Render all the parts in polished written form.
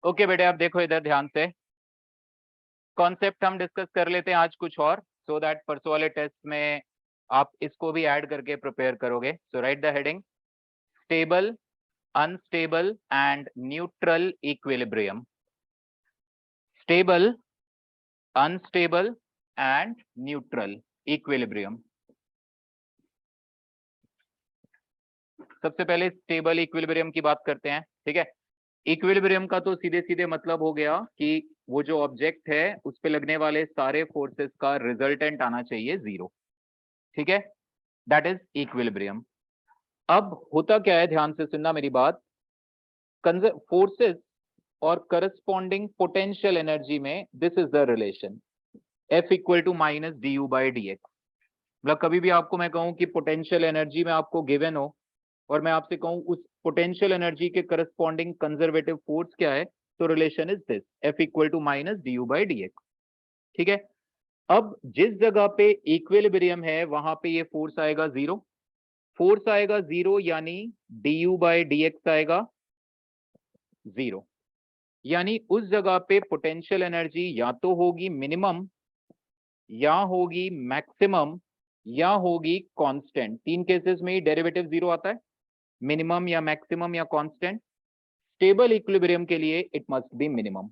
Okay बेटे, आप देखो इधर ध्यान से। कॉन्सेप्ट हम डिस्कस कर लेते हैं आज कुछ और, सो दैट परसों वाले टेस्ट में आप इसको भी ऐड करके प्रिपेयर करोगे। So write the heading, stable, unstable and neutral equilibrium. Stable, unstable and neutral equilibrium. सबसे पहले स्टेबल इक्विलिब्रियम की बात करते हैं, ठीक है। इक्विलिब्रियम का तो सीधे सीधे मतलब हो गया कि वो जो ऑब्जेक्ट है उस पे लगने वाले सारे फोर्सेस का रिजल्टेंट आना चाहिए जीरो, ठीक है। That is equilibrium. अब होता क्या है, ध्यान से सुनना मेरी बात। फोर्सेस और करस्पॉन्डिंग पोटेंशियल एनर्जी में this is the relation, F equal to minus d u by d x. मतलब कभी भी आपको मैं कहूं कि पोटेंशियल एनर्जी में आपको गिवन हो और मैं आपसे कहूं उस पोटेंशियल एनर्जी के करस्पॉन्डिंग कंजर्वेटिव फोर्स क्या है, तो relation is this, F equal to minus d u by d x, ठीक है। अब जिस जगह पे इक्विलिब्रियम है वहां पे ये फोर्स आएगा जीरो। फोर्स आएगा जीरो यानी D u by d x आएगा जीरो। यानी उस जगह पे पोटेंशियल एनर्जी या तो होगी मिनिमम, या होगी मैक्सिमम, या होगी कांस्टेंट। तीन केसेस में ही डेरिवेटिव जीरो आता है, मिनिमम या मैक्सिमम या कांस्टेंट। स्टेबल इक्विलिब्रियम के लिए it must be minimum.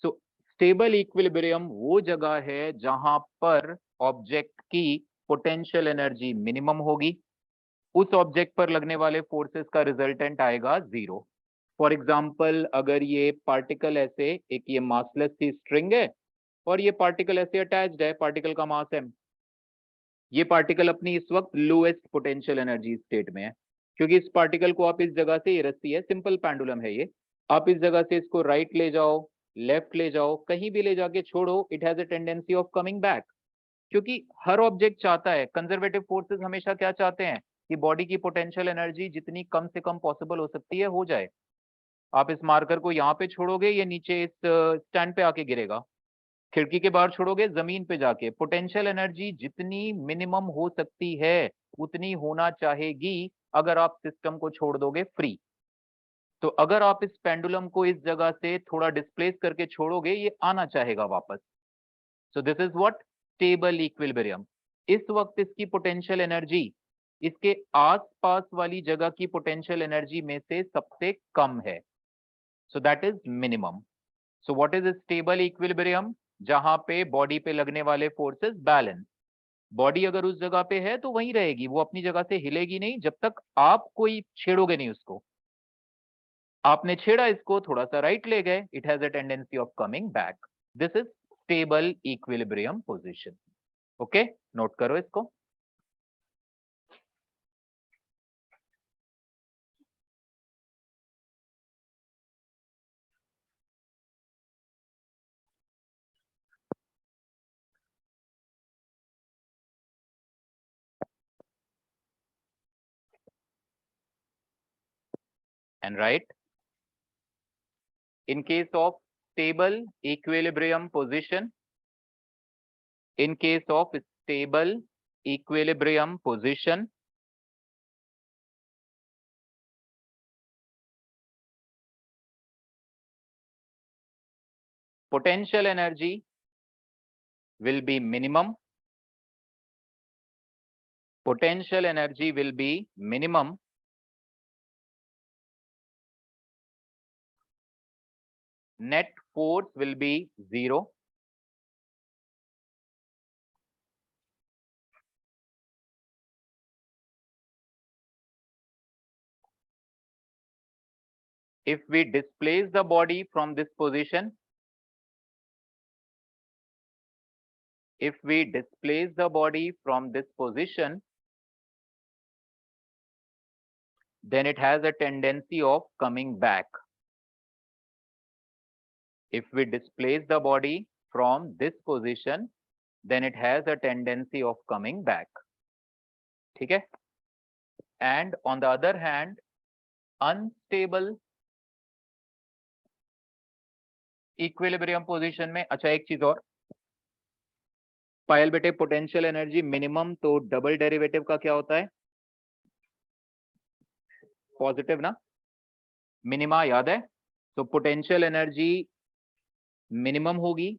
So stable equilibrium वो जगह है जहां पर ऑब्जेक्ट की पोटेंशियल एनर्जी मिनिमम होगी, उस ऑब्जेक्ट पर लगने वाले फोर्सेस का रिजल्टेंट आएगा जीरो। फॉर एग्जाम्पल, अगर ये पार्टिकल ऐसे, एक ये मासलेस सी स्ट्रिंग है और ये पार्टिकल ऐसे अटैच्ड है, पार्टिकल का मास है, ये पार्टिकल अपनी इस वक्त लोएस्ट पोटेंशियल एनर्जी स्टेट में है, क्योंकि इस पार्टिकल को आप इस जगह से, ये रस्सी है, सिंपल पेंडुलम है ये, आप इस जगह से इसको राइट ले जाओ, लेफ्ट ले जाओ, कहीं भी ले जाके छोड़ो, it has a tendency of coming back. क्योंकि हर ऑब्जेक्ट चाहता है, कंजर्वेटिव फोर्सेस हमेशा क्या चाहते हैं कि बॉडी की पोटेंशियल एनर्जी जितनी कम से कम पॉसिबल हो सकती है हो जाए। आप इस मार्कर को यहाँ पे छोड़ोगे, ये नीचे इस स्टैंड पे आके गिरेगा, खिड़की के बाहर छोड़ोगे जमीन पे जाके। पोटेंशियल एनर्जी जितनी मिनिमम हो सकती है उतनी होना चाहेगी अगर आप सिस्टम को छोड़ दोगे फ्री। तो अगर आप इस पेंडुलम को इस जगह से थोड़ा डिस्प्लेस करके छोड़ोगे, ये आना चाहेगा वापस। सो this is what stable equilibrium. इस वक्त इसकी पोटेंशियल एनर्जी इसके आसपास वाली जगह की पोटेंशियल एनर्जी में से सबसे कम है, so that is minimum. So what is stable equilibrium? जहां पे बॉडी पे लगने वाले फोर्सेस बैलेंस। बॉडी अगर उस जगह पे है तो वहीं रहेगी, वो अपनी जगह से हिलेगी नहीं जब तक आप कोई छेड़ोगे नहीं उसको। आपने छेड़ा इसको, थोड़ा सा राइट ले गए, it has a tendency of coming back. This is stable equilibrium position. Okay, note करो इसको। And right, in case of stable equilibrium position, in case of stable equilibrium position, potential energy will be minimum, potential energy will be minimum, net force will be zero, if we displace the body from this position, if we displace the body from this position, then it has a tendency of coming back. If we displace the body from this position, then it has a tendency of coming back. ठीक है? And on the other hand, unstable equilibrium position में, अच्छा एक चीज और, पायल बेटे, potential energy minimum तो double derivative का क्या होता है? पॉजिटिव ना? मिनिमा याद है? तो पोटेंशियल एनर्जी मिनिमम होगी,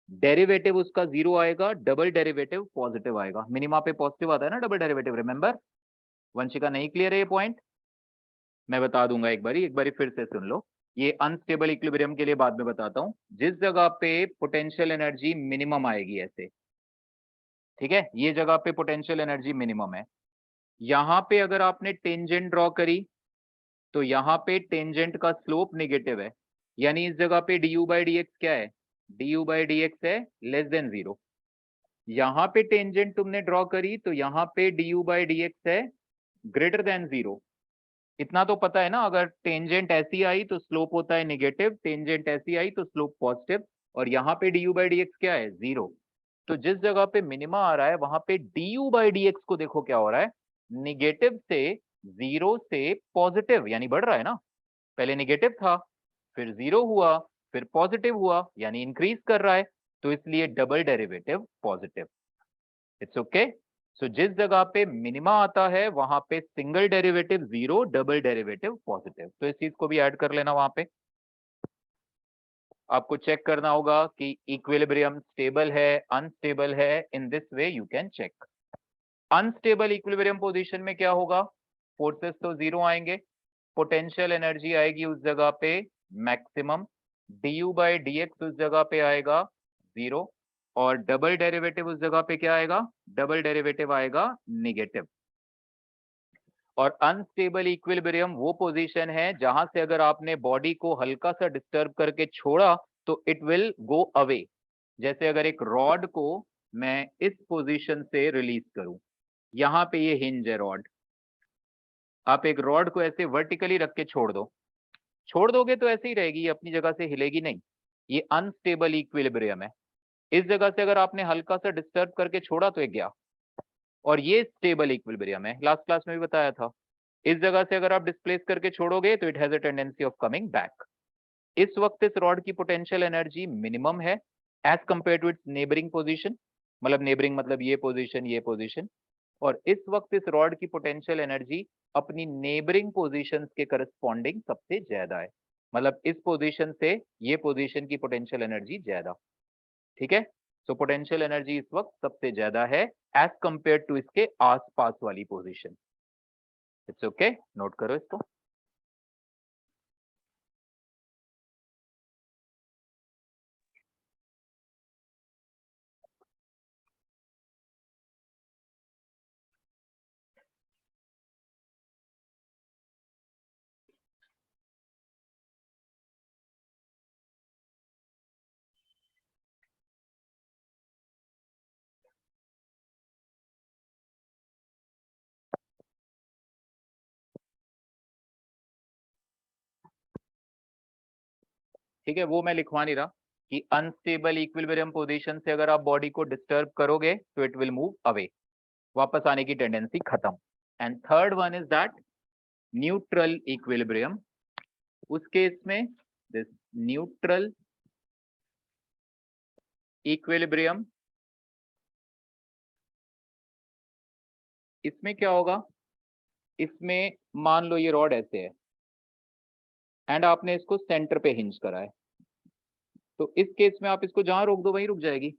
डेरिवेटिव उसका 0 आएगा, डबल डेरिवेटिव पॉजिटिव आएगा। मिनिमा पे पॉजिटिव आता है ना डबल डेरिवेटिव, रिमेंबर। वंशिका नहीं क्लियर है ये पॉइंट? मैं बता दूंगा एक बारी फिर से सुन लो। ये अनस्टेबल इक्विलिब्रियम के लिए बाद में बताता हूं। जिस जगह पे पोटेंशियल एनर्जी मिनिमम आएगी ऐसे, ठीक है, ये जगह पे पोटेंशियल एनर्जी मिनिमम है। यहां पे अगर आपने टेंजेंट ड्रॉ करी तो यहां पे टेंजेंट का स्लोप नेगेटिव है, यानी इस जगह पे D u by d x क्या है, D u by d x है लेस देन 0। यहां पे टेंजेंट तुमने ड्रॉ करी तो यहां पे D u by d x है ग्रेटर देन 0। इतना तो पता है ना, अगर टेंजेंट ऐसी आई तो स्लोप होता है नेगेटिव, टेंजेंट ऐसी आई तो स्लोप पॉजिटिव, और यहाँ पे D u by d x क्या है, 0। तो जिस जगह पे मिनिमा आ रहा है वहां पे D u by d x को देखो क्या हो रहा है, निगेटिव से 0 से पॉजिटिव यानी बढ़ रहा है ना। पहले निगेटिव था, फिर 0 हुआ, फिर पॉजिटिव हुआ, यानी इंक्रीज कर रहा है। तो इसलिए double derivative positive. It's okay. So जिस जगह पे मिनिमा आता है वहां पे single derivative 0, double derivative positive. तो इस चीज को भी ऐड कर लेना। वहां पे आपको चेक करना होगा कि इक्विलिब्रियम स्टेबल है अनस्टेबल है। In this way you can check. Unstable equilibrium position में क्या होगा, फोर्सेस तो 0 आएंगे, पोटेंशियल एनर्जी आएगी उस जगह पे maximum, D u by d x उस जगह पे आएगा 0, और डबल डेरिवेटिव उस जगह पे क्या आएगा, डबल डेरिवेटिव आएगा नेगेटिव। और अनस्टेबल इक्विलिब्रियम वो पोजीशन है जहां से अगर आपने बॉडी को हल्का सा डिस्टर्ब करके छोड़ा तो इट विल गो अवे। जैसे अगर एक रॉड को मैं इस पोजीशन से रिलीज करूं, यहां पे ये हिंज है रॉड, आप एक रॉड को ऐसे वर्टिकली रख के छोड़ दोगे तो ऐसे ही रहेगी, ये अपनी जगह से हिलेगी नहीं। ये अनस्टेबल इक्विलिब्रियम है। इस जगह से अगर आपने हल्का सा डिस्टर्ब करके छोड़ा तो ये गया, और ये स्टेबल इक्विलिब्रियम है, लास्ट क्लास में भी बताया था। इस जगह से अगर आप डिस्प्लेस करके छोड़ोगे तो it has a tendency of coming back. इस वक्त इस रॉड की पोटेंशियल एनर्जी मिनिमम है as compare to its neighbouring position, मतलब नेबरिंग मतलब ये पोजीशन। और इस वक्त इस रॉड की पोटेंशियल एनर्जी अपनी नेबरिंग पोजीशंस के करस्पॉन्डिंग सबसे ज्यादा है, मतलब इस पोजीशन से ये पोजीशन की पोटेंशियल एनर्जी ज्यादा। ठीक है, सो पोटेंशियल एनर्जी इस वक्त सबसे ज्यादा है एज कंपेयर टू इसके आसपास वाली पोजीशन। इट्स ओके, नोट करो इसको। ठीक है, वो मैं लिखवा नहीं रहा कि अनस्टेबल इक्विलिब्रियम पोजीशन से अगर आप बॉडी को डिस्टर्ब करोगे तो इट विल मूव अवे, वापस आने की टेंडेंसी खत्म। And third one is that neutral equilibrium. उस केस में दिस न्यूट्रल इक्विलिब्रियम, इसमें क्या होगा, इसमें मान लो ये रॉड ऐसे है एंड आपने इसको सेंटर पे हिंज करा है, तो इस केस में आप इसको जहां रोक दो वहीं रुक जाएगी।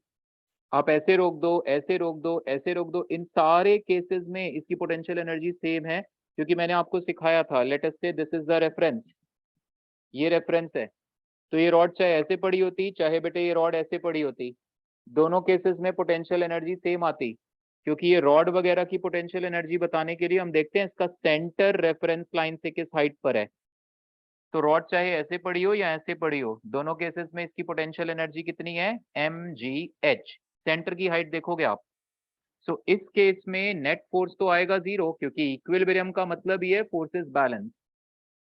आप ऐसे रोक दो, ऐसे रोक दो, ऐसे रोक दो, इन सारे केसेस में इसकी पोटेंशियल एनर्जी सेम है, क्योंकि मैंने आपको सिखाया था, लेट अस से दिस इज द रेफरेंस, ये रेफरेंस है। तो ये रॉड चाहे ऐसे पड़ी होती चाहे बेटे ये रॉड ऐसे पड़ी होती, दोनों केसेस में पोटेंशियल एनर्जी सेम आती, क्योंकि ये रॉड वगैरह की पोटेंशियल एनर्जी बताने के लिए हम देखते हैं इसका सेंटर रेफरेंस लाइन से किस हाइट पर है। तो रॉड चाहे ऐसे पड़ी हो या ऐसे पड़ी हो, दोनों केसेस में इसकी पोटेंशियल एनर्जी कितनी है, mgh। सेंटर की हाइट देखोगे आप। सो इस केस में नेट फोर्स तो आएगा 0, क्योंकि इक्विलिब्रियम का मतलब ही है फोर्सेस बैलेंस।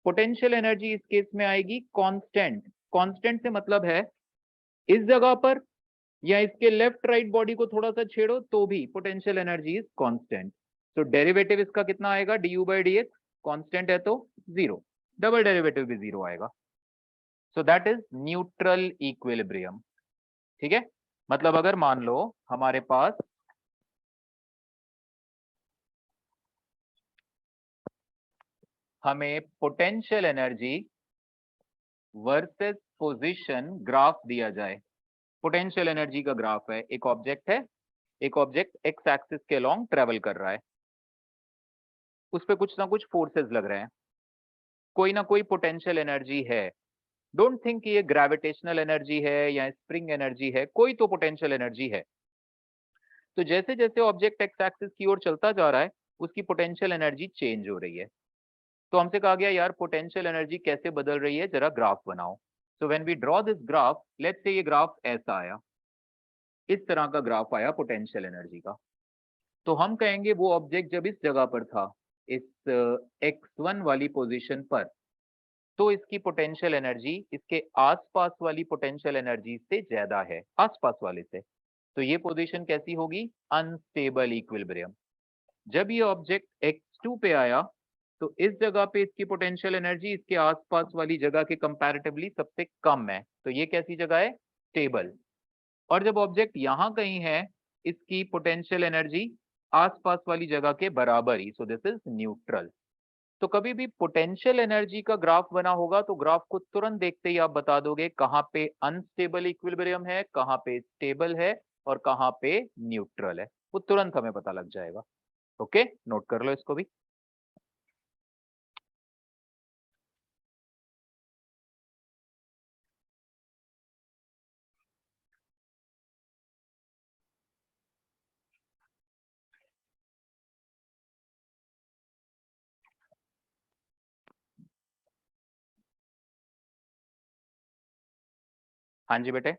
पोटेंशियल एनर्जी इस केस में आएगी कांस्टेंट। कांस्टेंट से मतलब है इस जगह पर या इसके लेफ्ट राइट बॉडी को थोड़ा सा छेड़ो तो भी पोटेंशियल एनर्जी इज कांस्टेंट। तो डेरिवेटिव इसका कितना आएगा, D u by d x, constant है तो 0, डबल डेरिवेटिव भी 0 आएगा। So that is neutral equilibrium. ठीक है, मतलब अगर मान लो हमारे पास हमें potential energy versus position graph दिया जाए, पोटेंशियल एनर्जी का ग्राफ है, एक ऑब्जेक्ट है, एक ऑब्जेक्ट एक्स एक्सिस के अलोंग ट्रेवल कर रहा है, उस पर कुछ ना कुछ फोर्सेस लग रहे हैं, कोई ना कोई पोटेंशियल एनर्जी है। डोंट थिंक ये ग्रेविटेशनल एनर्जी है या स्प्रिंग एनर्जी है, कोई तो पोटेंशियल एनर्जी है। तो जैसे जैसे ऑब्जेक्ट एक्स एक्सिस की ओर चलता जा रहा है, उसकी पोटेंशियल एनर्जी चेंज हो रही है। तो हमसे कहा गया यार पोटेंशियल एनर्जी कैसे बदल रही है, जरा ग्राफ बनाओ। So when we draw this graph, let's say ये ग्राफ ऐसा आया, इस तरह का ग्राफ आया पोटेंशियल एनर्जी का। तो हम कहेंगे वो ऑब्जेक्ट जब इस जगह पर था, इस x1 वाली पोजीशन पर, तो इसकी पोटेंशियल एनर्जी इसके आसपास वाली पोटेंशियल एनर्जी से ज्यादा है, आसपास वाले से। तो ये पोजीशन कैसी होगी, अनस्टेबल इक्विलिब्रियम। जब ये ऑब्जेक्ट x2 पे आया, तो इस जगह पे इसकी पोटेंशियल एनर्जी इसके आसपास वाली जगह के कंपैरेटिवली सबसे कम है, तो ये कैसी जगह है, स्टेबल। और जब ऑब्जेक्ट यहां कहीं है, इसकी पोटेंशियल एनर्जी आसपास वाली जगह के बराबर ही, सो दिस इज न्यूट्रल। तो कभी भी पोटेंशियल एनर्जी का ग्राफ बना होगा तो ग्राफ को तुरंत देखते ही आप बता दोगे कहां पे अनस्टेबल इक्विलिब्रियम है, कहां पे स्टेबल है और कहां पे न्यूट्रल है, वो तुरंत हमें पता लग जाएगा। ओके, नोट कर लो इसको भी। हाँ जी बेटे,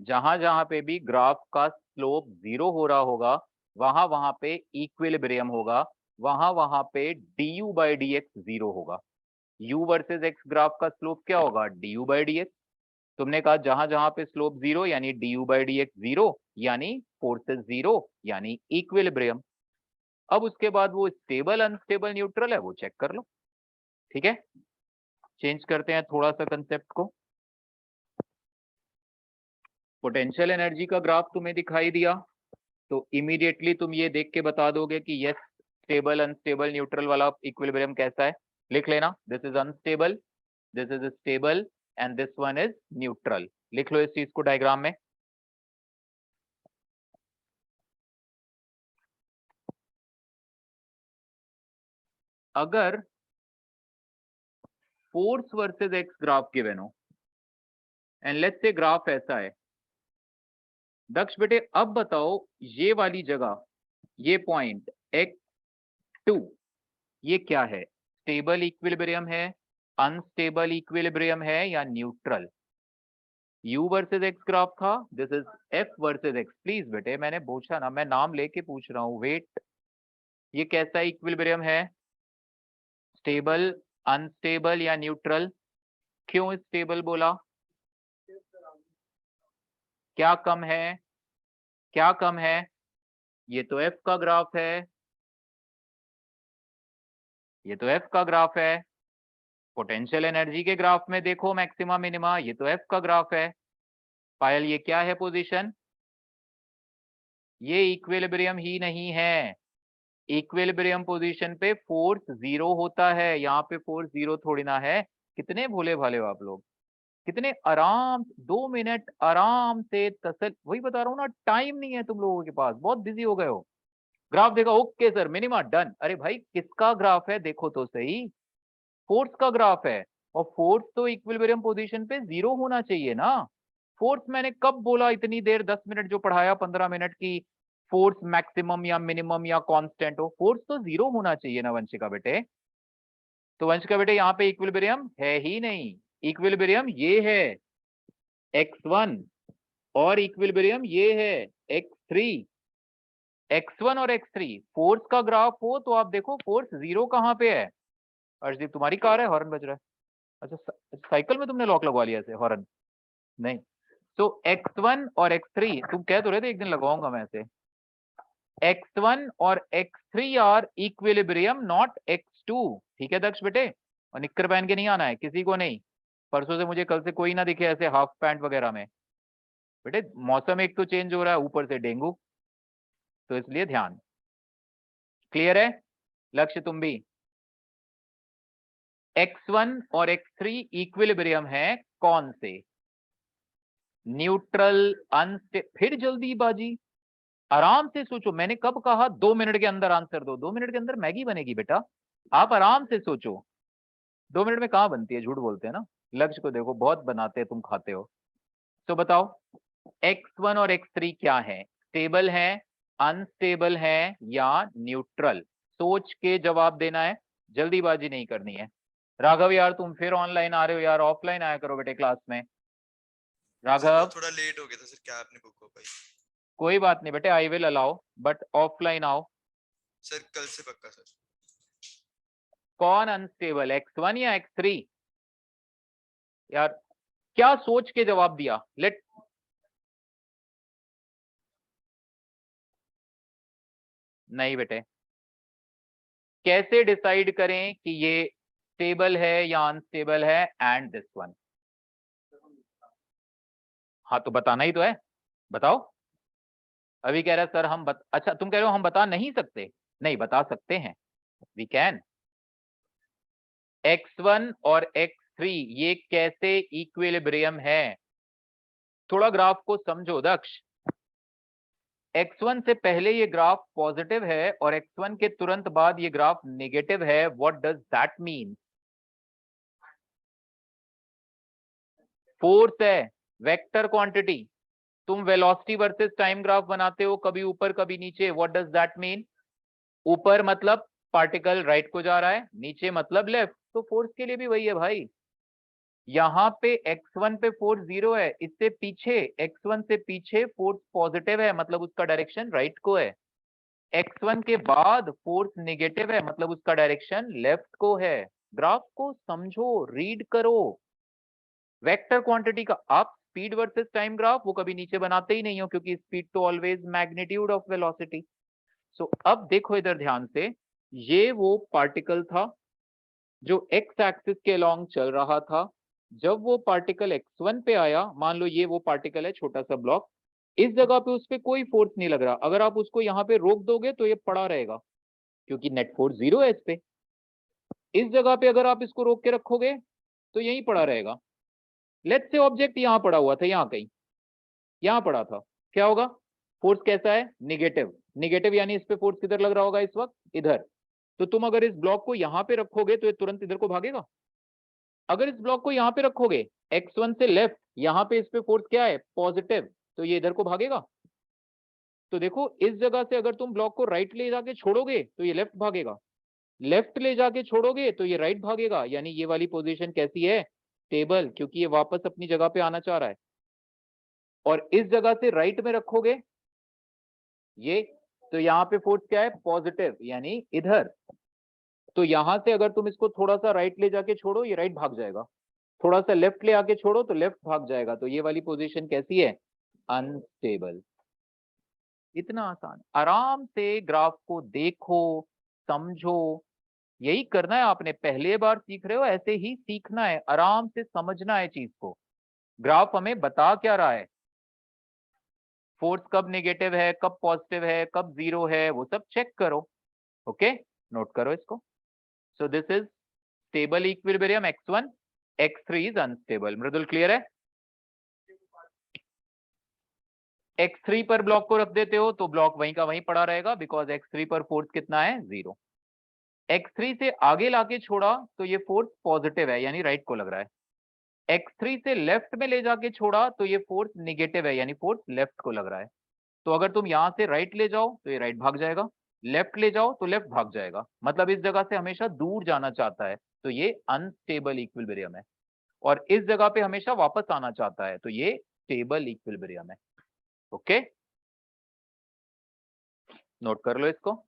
जहां जहां पे भी ग्राफ का स्लोप जीरो हो रहा होगा, वहां वहां पे इक्विलिब्रियम होगा, वहां वहां पे du by d x zero होगा। u वर्सेस x ग्राफ का स्लोप क्या होगा, du बाई डी एक्स। तुमने कहा जहां जहां पे स्लोप जीरो यानी du by d x zero, यानी फोर्सेस जीरो, यानी इक्विलिब्रियम। अब उसके बाद वो स्टेबल अनस्टेबल न्यूट्रल है, वो चेक कर लो। ठीक है, चेंज करते हैं थोड़ा सा कंसेप्ट को। पोटेंशियल एनर्जी का ग्राफ तुम्हें दिखाई दिया, तो इमीडिएटली तुम ये देख के बता दोगे कि यस, स्टेबल अनस्टेबल न्यूट्रल वाला इक्विलिब्रियम कैसा है। लिख लेना, this is unstable, this is stable and this one is neutral. लिख लो इस चीज को डायग्राम में। अगर force versus x graph given हो एंड लेट्स से ग्राफ ऐसा है, दक्ष बेटे अब बताओ ये वाली जगह, ये पॉइंट x2, ये क्या है, स्टेबल इक्विलिब्रियम है, अनस्टेबल इक्विलिब्रियम है या neutral. u versus x graph था, this is f versus x। Please बेटे मैंने पूछा ना, मैं नाम लेके पूछ रहा हूँ, वेट। ये कैसा इक्विलिब्रियम है, स्टेबल, अनस्टेबल या न्यूट्रल। क्यों स्टेबल बोला, क्या कम है, क्या कम है, ये तो f का ग्राफ है, ये तो f का ग्राफ है। पोटेंशियल एनर्जी के ग्राफ में देखो मैक्सिमा मिनिमा, ये तो f का ग्राफ है। पायल ये क्या है पोजीशन, ये इक्विलिब्रियम ही नहीं है। इक्विलिब्रियम पोजीशन पे फोर्स जीरो होता है, यहाँ पे फोर्स जीरो थोड़ी ना है। कितने भोले भाले हो आप लोग, कितने आराम, 2 मिनट आराम से तसल, वही बता रहा हूँ ना, टाइम नहीं है तुम लोगों के पास, बहुत बिजी हो गए हो। ग्राफ देखा, ओके सर मिनिमा डन। अरे भाई किसका ग्राफ है, देखो तो सही, फोर्स का ग्राफ है। और फोर्स तो इक्विलिब्रियम पोजीशन पे जीरो होना चाहिए ना। फोर्स मैंने कब बोला इतनी देर, 10 मिनट जो पढ़ाया, 15 मिनट की, फोर्स मैक्सिमम या मिनिमम या कांस्टेंट हो, फोर्स तो जीरो होना चाहिए ना वंशिका बेटे। तो वंशिका बेटे यहाँ पे इक्विलिब्रियम है ही नहीं, इक्विलिब्रियम ये है x1, और इक्विलिब्रियम ये है x3। x1 और x3 फोर्स का ग्राफ हो तो आप देखो फोर्स जीरो कहाँ पे है। अर्शदीप तुम्हारी कार है, हॉर्न बज रहा है। अच्छा साइकिल में तुमने लॉक लगवा लिया ऐसे हॉर्न, नहीं। तो x1 और x3, तुम कह तो रहे थे एक दिन लगवाऊंगा मैं ऐसे। x1 और x3 are equilibrium not x2। ठीक है दक्ष बेटे, और निक्कर पहन के नहीं आना है किसी को नहीं, परसों से मुझे कल से कोई ना दिखे ऐसे हाफ पैंट वगैरह में। बेटे मौसम एक तो चेंज हो रहा है, ऊपर से डेंगू, तो इसलिए ध्यान। क्लियर है, लक्ष्य तुम भी। x1 और x3 इक्विलिब्रियम है कौन से? न्यूट्रल, फिर जल्दीबाजी, आराम से सोचो। मैंने कब कहा 2 मिनट के अंदर आंसर दो? 2 मिनट के अंदर मैगी बनेगी बेटा, आप आराम से सोचो। 2 मिनट में कहाँ बनती है, झूठ बोलते हैं ना। लक्ष्य को देखो, बहुत बनाते हैं, तुम खाते हो। तो बताओ x1 और x3 क्या है? स्टेबल है, अनस्टेबल है या न्यूट्रल? सोच के जवाब देना है, जल्दीबाजी नहीं करनी है। राघव यार तुम फिर ऑनलाइन आ रहे हो यार, ऑफलाइन आया करो बेटे क्लास में। सर वो राघव थोड़ा लेट हो गया था सर, क्या आपने बुक हो पाई? कोई बात नहीं बेटे, I will allow, but offline आओ। सर कल से पक्का सर। कौन अनस्टेबल, x1 या x3? यार क्या सोच के जवाब दिया? लेट, नहीं बेटे, कैसे डिसाइड करें कि ये स्टेबल है या अनस्टेबल है? एंड दिस वन, हाँ तो बताना ही तो है, बताओ। अभी कह रहा है सर अच्छा तुम कह रहे हो हम बता नहीं सकते? नहीं, बता सकते हैं, वी कैन। x1 और x3 ये कैसे इक्विलिब्रियम है? थोड़ा ग्राफ को समझो दक्ष। x1 से पहले ये ग्राफ पॉजिटिव है और x1 के तुरंत बाद ये ग्राफ नेगेटिव है। What does that mean? Force है, वेक्टर क्वांटिटी। तुम वेलोसिटी वर्सेस टाइम ग्राफ बनाते हो, कभी ऊपर कभी नीचे। What does that mean? ऊपर मतलब पार्टिकल राइट को जा रहा है, नीचे मतलब लेफ्ट। तो फोर्स के लिए भी वही है भाई। यहाँ पे x1 पे फोर्स 0 है, इससे पीछे x1 से पीछे फोर्स पॉजिटिव है, मतलब उसका डायरेक्शन राइट को है। x1 के बाद फोर्स नेगेटिव है, मतलब उसका डायरेक्शन लेफ्ट को है। ग्राफ को समझो, रीड करो। वेक्टर क्वांटिटी का आप स्पीड वर्सेस टाइम ग्राफ वो कभी नीचे बनाते ही नहीं हो, क्योंकि स्पीड तो ऑलवेज मैग्नीट्यूड ऑफ वेलोसिटी। सो अब देखो इधर ध्यान से, ये वो पार्टिकल था जो एक्स एक्सिस के अलोंग चल रहा था। जब वो पार्टिकल x1 पे आया, मान लो ये वो पार्टिकल है, छोटा सा ब्लॉक, इस जगह पे उस पे कोई फोर्स नहीं लग रहा। अगर आप उसको यहाँ पे रोक दोगे तो ये पड़ा रहेगा, क्योंकि नेट फोर्स 0 है इस पे। इस जगह पे अगर आप इसको रोक के रखोगे तो यहीं पड़ा रहेगा। लेट्स से ऑब्जेक्ट यहाँ पड़ा हुआ था, यहाँ कहीं यहाँ पड़ा था, क्या होगा? फोर्स कैसा है? निगेटिव। निगेटिव यानी इस पे फोर्स किधर लग रहा होगा इस वक्त? इधर। तो तुम अगर इस ब्लॉक को यहाँ पे रखोगे तो ये तुरंत इधर को भागेगा। अगर इस ब्लॉक को यहाँ पे रखोगे x1 से लेफ्ट, यहाँ पे इस पे फोर्स क्या है? पॉजिटिव, तो ये इधर को भागेगा। तो देखो इस जगह से अगर तुम ब्लॉक को राइट ले जाके छोड़ोगे तो ये लेफ्ट भागेगा, लेफ्ट ले जाके छोड़ोगे तो ये राइट भागेगा। यानी ये वाली पोजीशन कैसी है? स्टेबल, क्योंकि ये वापस अपनी जगह पे आना चाह रहा है। और इस जगह से राइट में रखोगे ये, तो यहाँ पे फोर्स क्या है? पॉजिटिव, यानी इधर। तो यहां से अगर तुम इसको थोड़ा सा राइट ले जाके छोड़ो, ये राइट भाग जाएगा। थोड़ा सा लेफ्ट ले आके छोड़ो तो लेफ्ट भाग जाएगा। तो ये वाली पोजीशन कैसी है? अनस्टेबल। इतना आसान, आराम से ग्राफ को देखो, समझो। यही करना है आपने, पहले बार सीख रहे हो, ऐसे ही सीखना है, आराम से समझना है चीज को। ग्राफ हमें बता क्या रहा है? फोर्स कब नेगेटिव है, कब पॉजिटिव है, कब 0 है, वो सब चेक करो। ओके, नोट करो इसको। सो this is stable equilibrium x1, x3 is unstable. Mridul clear है? x3 पर ब्लॉक को रख देते हो तो ब्लॉक वहीं का वहीं पड़ा रहेगा, बिकॉज x3 पर फोर्स कितना है? 0। x3 से आगे लाके छोड़ा तो ये फोर्स पॉजिटिव है, यानी राइट को लग रहा है। x3 से लेफ्ट में ले जाके छोड़ा तो ये फोर्स निगेटिव है, यानी फोर्स लेफ्ट को लग रहा है। तो अगर तुम यहां से राइट ले जाओ तो ये राइट भाग जाएगा, लेफ्ट ले जाओ तो लेफ्ट भाग जाएगा, मतलब इस जगह से हमेशा दूर जाना चाहता है, तो ये अनस्टेबल इक्विलिब्रियम है। और इस जगह पे हमेशा वापस आना चाहता है, तो ये स्टेबल इक्विलिब्रियम है। ओके, नोट कर लो इसको।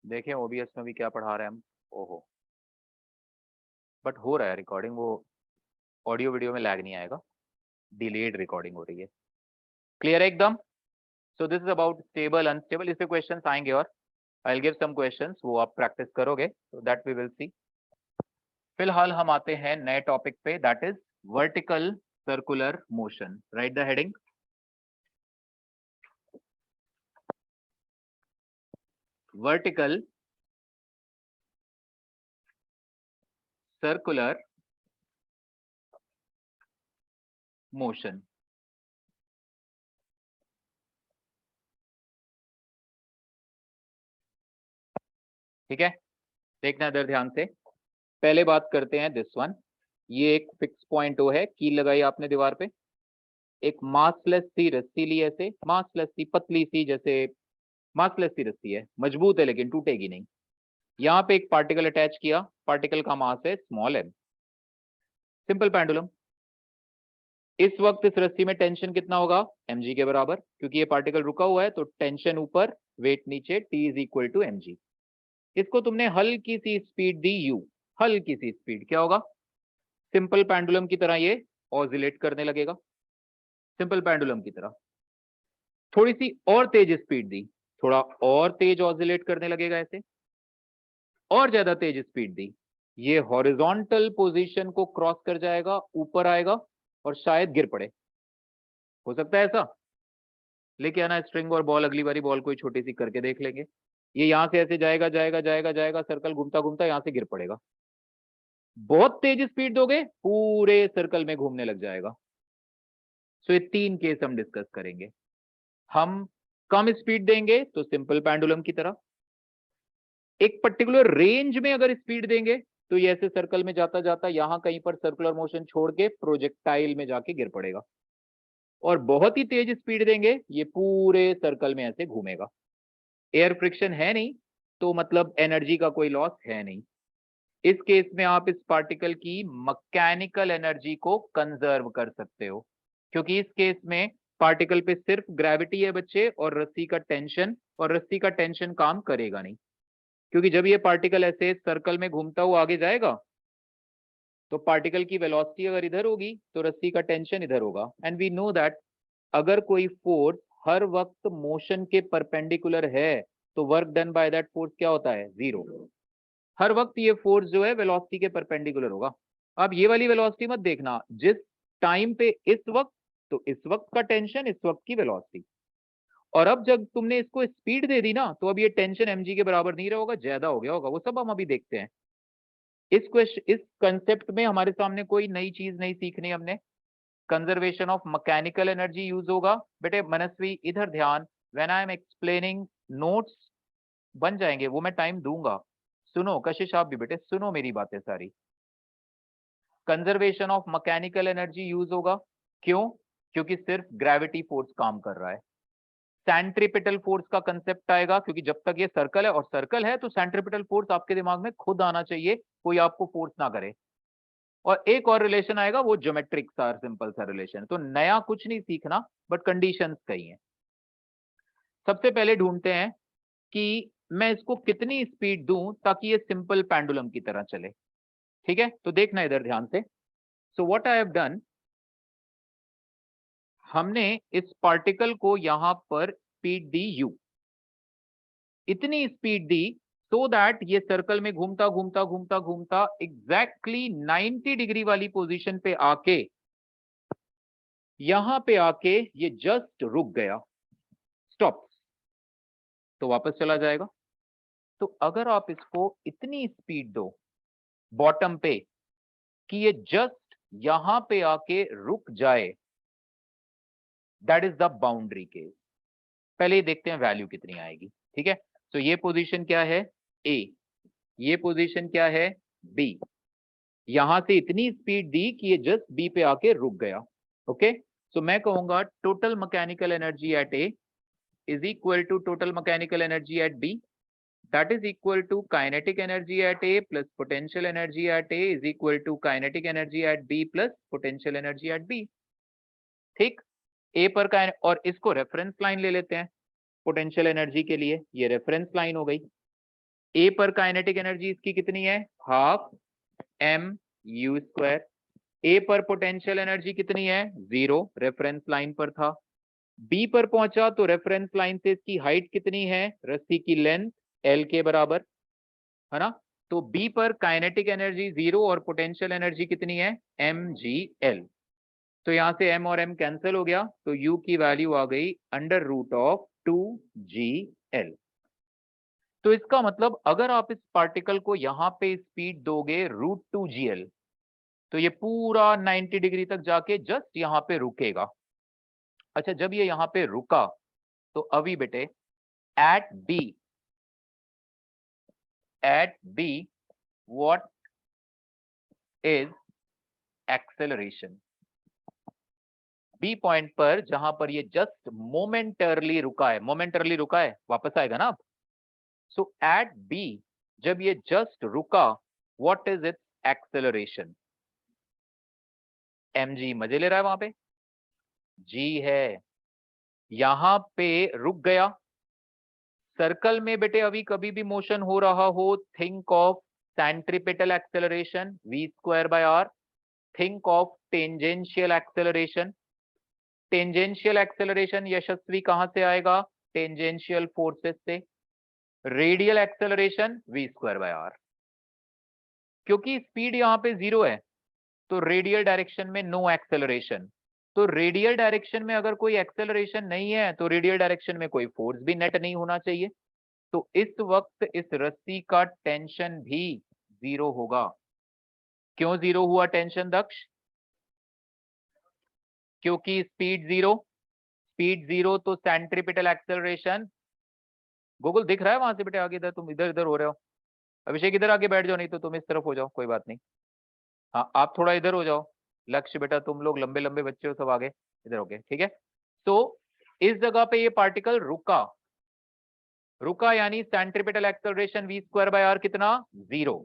देखें ओबीएस में भी क्या पढ़ा रहे हैं हम। ओहो, बट हो रहा है रिकॉर्डिंग, वो ऑडियो वीडियो में लैग नहीं आएगा, डिलेड रिकॉर्डिंग हो रही है। क्लियर है एकदम? So this is about stable unstable, इस पे क्वेश्चंस आएंगे और I will give some questions, वो आप प्रैक्टिस करोगे, so that we will see. फिलहाल हम आते हैं नए टॉपिक पे, that is vertical circular motion. Right the heading. Vertical circular motion. ठीक है, देखना इधर ध्यान से. पहले बात करते हैं दिस वन. ये एक फिक्स पॉइंट ओ है, कील लगाई आपने दीवार पे, एक मासलेस सी रस्सी ली, ऐसे मासलेस सी पतली सी, जैसे मासलेस सी रस्सी है, मजबूत है लेकिन टूटेगी नहीं. यहाँ पे एक पार्टिकल अटैच किया, पार्टिकल का मास है स्मॉल m. Simple pendulum. इस वक्त इस रस्सी में टेंशन कितना होगा, mg के बराबर, क्योंकि ये पार्टिकल रुका हुआ है तो टेंशन ऊपर वेट नीचे, T is equal to mg. इसको तुमने हल्की सी स्पीड दी u, हल्की सी स्पीड, क्या होगा, सिंपल पेंडुलम की तरह ये ऑसिलेट करने लगेगा, सिंपल पेंडुलम की तरह. थोड़ी सी और तेज स्पीड दी, थोड़ा और तेज ऑसिलेट करने लगेगा ऐसे, और ज्यादा तेज स्पीड दी, ये हॉरिजॉन्टल पोजीशन को क्रॉस कर जाएगा, ऊपर आएगा और शायद गिर पड़े. हो सकता है ऐसा. लेके आना स्ट्रिंग और बॉल, अगली बारी बॉल कोई छोटी सी करके देख लेंगे. ये यहां से ऐसे जाएगा जाएगा जाएगा जाएगा, सर्कल घूमता घूमता यहां से गिर पड़ेगा. बहुत तेज स्पीड दोगे, पूरे सर्कल में घूमने लग जाएगा. सो ये 3 केस हम डिस्कस करेंगे. हम कम स्पीड देंगे तो सिंपल पेंडुलम की तरह, एक पर्टिकुलर रेंज में अगर स्पीड देंगे तो ये ऐसे सर्कल में जाता जाता यहां कहीं पर सर्कुलर मोशन छोड़ के प्रोजेक्टाइल में जाके गिर पड़ेगा. और बहुत ही तेज स्पीड देंगे, ये पूरे सर्कल में ऐसे घूमेगा. एयर फ्रिक्शन है नहीं तो मतलब एनर्जी का कोई लॉस है नहीं. इस केस में आप इस पार्टिकल की मैकेनिकल एनर्जी को कंजर्व कर सकते हो, क्योंकि इस केस में पार्टिकल पे सिर्फ ग्रेविटी है बच्चे, और रस्सी का टेंशन, और रस्सी का टेंशन काम करेगा नहीं. क्योंकि जब ये पार्टिकल ऐसे सर्कल में घूमता हुआ आगे जाएगा तो पार्टिकल की वेलोसिटी अगर इधर होगी तो रस्सी का टेंशन इधर होगा. एंड वी नो दैट अगर कोई फोर्स हर वक्त मोशन के परपेंडिकुलर है तो work done by that force क्या होता है, जीरो. हर वक्त ये फोर्स जो है वेलोसिटी के परपेंडिकुलर होगा. अब ये वाली वेलोसिटी मत देखना, जिस टाइम पे इस वक्त, तो इस वक्त का टेंशन, इस वक्त की वेलोसिटी. और अब जब तुमने इसको स्पीड दे दी ना, तो अब ये टेंशन mg के बराबर नहीं रहा होगा, ज्यादा हो गया होगा. वो सब हम अभी देखते हैं. इस कंसेप्ट में हमारे सामने कोई नई चीज नहीं सीखनी हमने. Conservation of mechanical energy use होगा. बेटे मनस्वी इधर ध्यान, when I am explaining notes बन जाएंगे, वो मैं टाइम दूंगा. सुनो कशिश, आप भी बेटे सुनो मेरी बातें सारी. Conservation of mechanical energy use होगा. क्यों, क्योंकि सिर्फ ग्रेविटी फोर्स काम कर रहा है. सेंट्रीपिटल फोर्स का कंसेप्ट आएगा, क्योंकि जब तक ये सर्कल है, और सर्कल है तो सेंट्रीपिटल फोर्स आपके दिमाग में खुद आना चाहिए, कोई आपको फोर्स ना करे. और एक और रिलेशन आएगा, वो ज्योमेट्रिक सा सिंपल सा रिलेशन. तो नया कुछ नहीं सीखना, बट कंडीशंस कही हैं. सबसे पहले ढूंढते हैं कि मैं इसको कितनी स्पीड दूं ताकि ये सिंपल पेंडुलम की तरह चले. ठीक है, तो देखना इधर ध्यान से. So what I have done, हमने इस पार्टिकल को यहां पर स्पीड दी u, इतनी स्पीड दी सो दैट ये सर्कल में घूमता घूमता घूमता घूमता एग्जैक्टली 90 डिग्री वाली पोजीशन पे आके, यहां पे आके ये जस्ट रुक गया, स्टॉप, तो वापस चला जाएगा. तो अगर आप इसको इतनी स्पीड दो बॉटम पे कि ये जस्ट यहां पे आके रुक जाए, that is the boundary case. पहले ही देखते हैं वैल्यू कितनी आएगी. ठीक है, तो ये पोजीशन क्या है A, ये पोजीशन क्या है B. यहां से इतनी स्पीड दी कि ये जस्ट B पे आके रुक गया. ओके, सो मैं कहूंगा total mechanical energy at A is equal to total mechanical energy at B, that is equal to kinetic energy at A plus potential energy at A is equal to kinetic energy at B plus potential energy at B. ठीक, A पर और इसको reference line ले लेते हैं potential energy के लिए, ये रेफरेंस लाइन हो गई. A पर काइनेटिक एनर्जी इसकी कितनी है, half m u square. A पर पोटेंशियल एनर्जी कितनी है, 0, रेफरेंस लाइन पर था. B पर पहुंचा तो रेफरेंस लाइन से इसकी हाइट कितनी है, रस्सी की लेंथ एल के बराबर, है ना। तो बी पर काइनेटिक एनर्जी 0 और पोटेंशियल एनर्जी कितनी है, mgl। तो यहां से m और m कैंसिल हो गया, तो u की वैल्यू आ गई √2gl। तो इसका मतलब अगर आप इस पार्टिकल को यहां पे स्पीड दोगे √2gl, तो ये पूरा 90 डिग्री तक जाके जस्ट यहां पे रुकेगा। अच्छा, जब ये यहां पे रुका तो अभी बेटे at B what is acceleration. B point पर जहां पर ये जस्ट मोमेंटरली रुका है, मोमेंटरली रुका है, वापस आएगा ना अब। सो एट बी जब ये जस्ट रुका, what is it's acceleration, mg मजे ले रहा है वहां पे, g है, यहां पे रुक गया। सर्कल में बेटे अभी कभी भी मोशन हो रहा हो, think of centripetal acceleration v²/r, think of tangential acceleration. Tangential acceleration Yashasvi कहां से आएगा, टेंजेंशियल फोर्सेस से। रेडियल एक्सेलरेशन v²/r, क्योंकि स्पीड यहां पे 0 है तो रेडियल डायरेक्शन में नो एक्सेलरेशन। तो रेडियल डायरेक्शन में अगर कोई एक्सेलरेशन नहीं है तो रेडियल डायरेक्शन में कोई फोर्स भी नेट नहीं होना चाहिए। तो इस वक्त इस रस्सी का टेंशन भी 0 होगा। क्यों 0 हुआ टेंशन दक्ष, क्योंकि स्पीड 0, स्पीड 0 तो सेंट्रीपिटल एक्सेलरेशन, गूगल दिख रहा है वहां से बेटे आगे, इधर तुम इधर इधर हो रहे हो। अभिषेक इधर आके बैठ जाओ, नहीं तो तुम इस तरफ हो जाओ, कोई बात नहीं। हाँ आप थोड़ा इधर हो जाओ, लक्ष्य बेटा तुम लोग लंबे लंबे बच्चे हो सब, आगे इधर हो गए, ठीक है। तो इस जगह पे ये पार्टिकल रुका, रुका यानी सेंट्रीपिटल एक्सेलरेशन v²/r कितना, 0।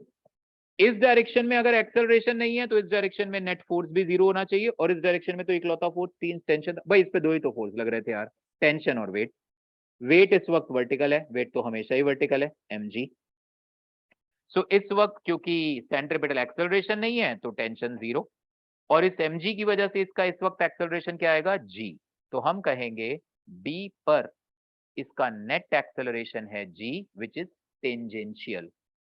इस डायरेक्शन में अगर एक्सेलरेशन नहीं है तो इस डायरेक्शन में नेट फोर्स भी 0 होना चाहिए, और इस डायरेक्शन में तो इकलौता फोर्स तीन टेंशन, भाई इस पे दो ही तो फोर्स लग रहे थे यार, टेंशन और वेट। वेट इस वक्त वर्टिकल है, वेट तो हमेशा ही वर्टिकल है, mg। सो इस वक्त क्योंकि सेंट्रीपिटल एक्सेलरेशन नहीं है तो टेंशन 0, और इस mg की वजह से इसका इस वक्त एक्सेलरेशन क्या आएगा, g। तो हम कहेंगे b पर इसका नेट एक्सेलरेशन है g which is tangential.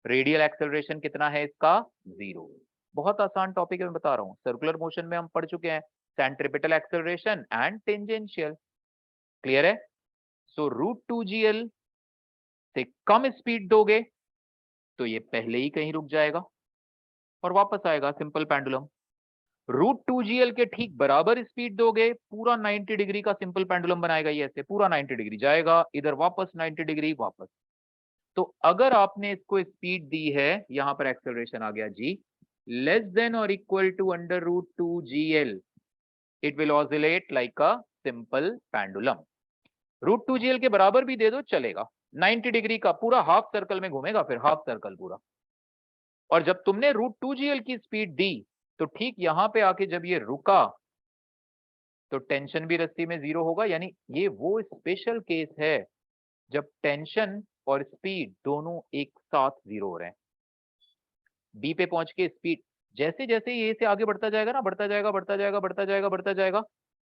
Radial acceleration कितना है इसका, 0। बहुत आसान टॉपिक है, मैं बता रहा हूं, सर्कुलर मोशन में हम पढ़ चुके हैं centripetal acceleration and tangential, clear है। सो √2gl से कम स्पीड दोगे तो ये पहले ही कहीं रुक जाएगा और वापस आएगा, सिंपल पेंडुलम। √2gl के ठीक बराबर स्पीड दोगे, पूरा 90 डिग्री का सिंपल पेंडुलम बनाएगा ये, ऐसे पूरा 90 डिग्री जाएगा, इधर वापस 90 डिग्री वापस। तो अगर आपने इसको स्पीड दी है, यहां पर एक्सेलरेशन आ गया g, लेस देन और equal to √2gl, it will oscillate like a simple pendulum. √2gl के बराबर भी दे दो चलेगा, 90 डिग्री का पूरा हाफ सर्कल में घूमेगा, फिर हाफ सर्कल पूरा। और जब तुमने √2gl की स्पीड दी तो ठीक यहां पे आके जब ये रुका तो टेंशन भी रस्सी में 0 होगा, यानी ये वो स्पेशल केस है जब टेंशन और स्पीड दोनों एक साथ 0 हो रहे हैं। बी पे पहुंच के स्पीड जैसे जैसे ये से आगे बढ़ता जाएगा ना, बढ़ता जाएगा बढ़ता जाएगा बढ़ता जाएगा बढ़ता जाएगा,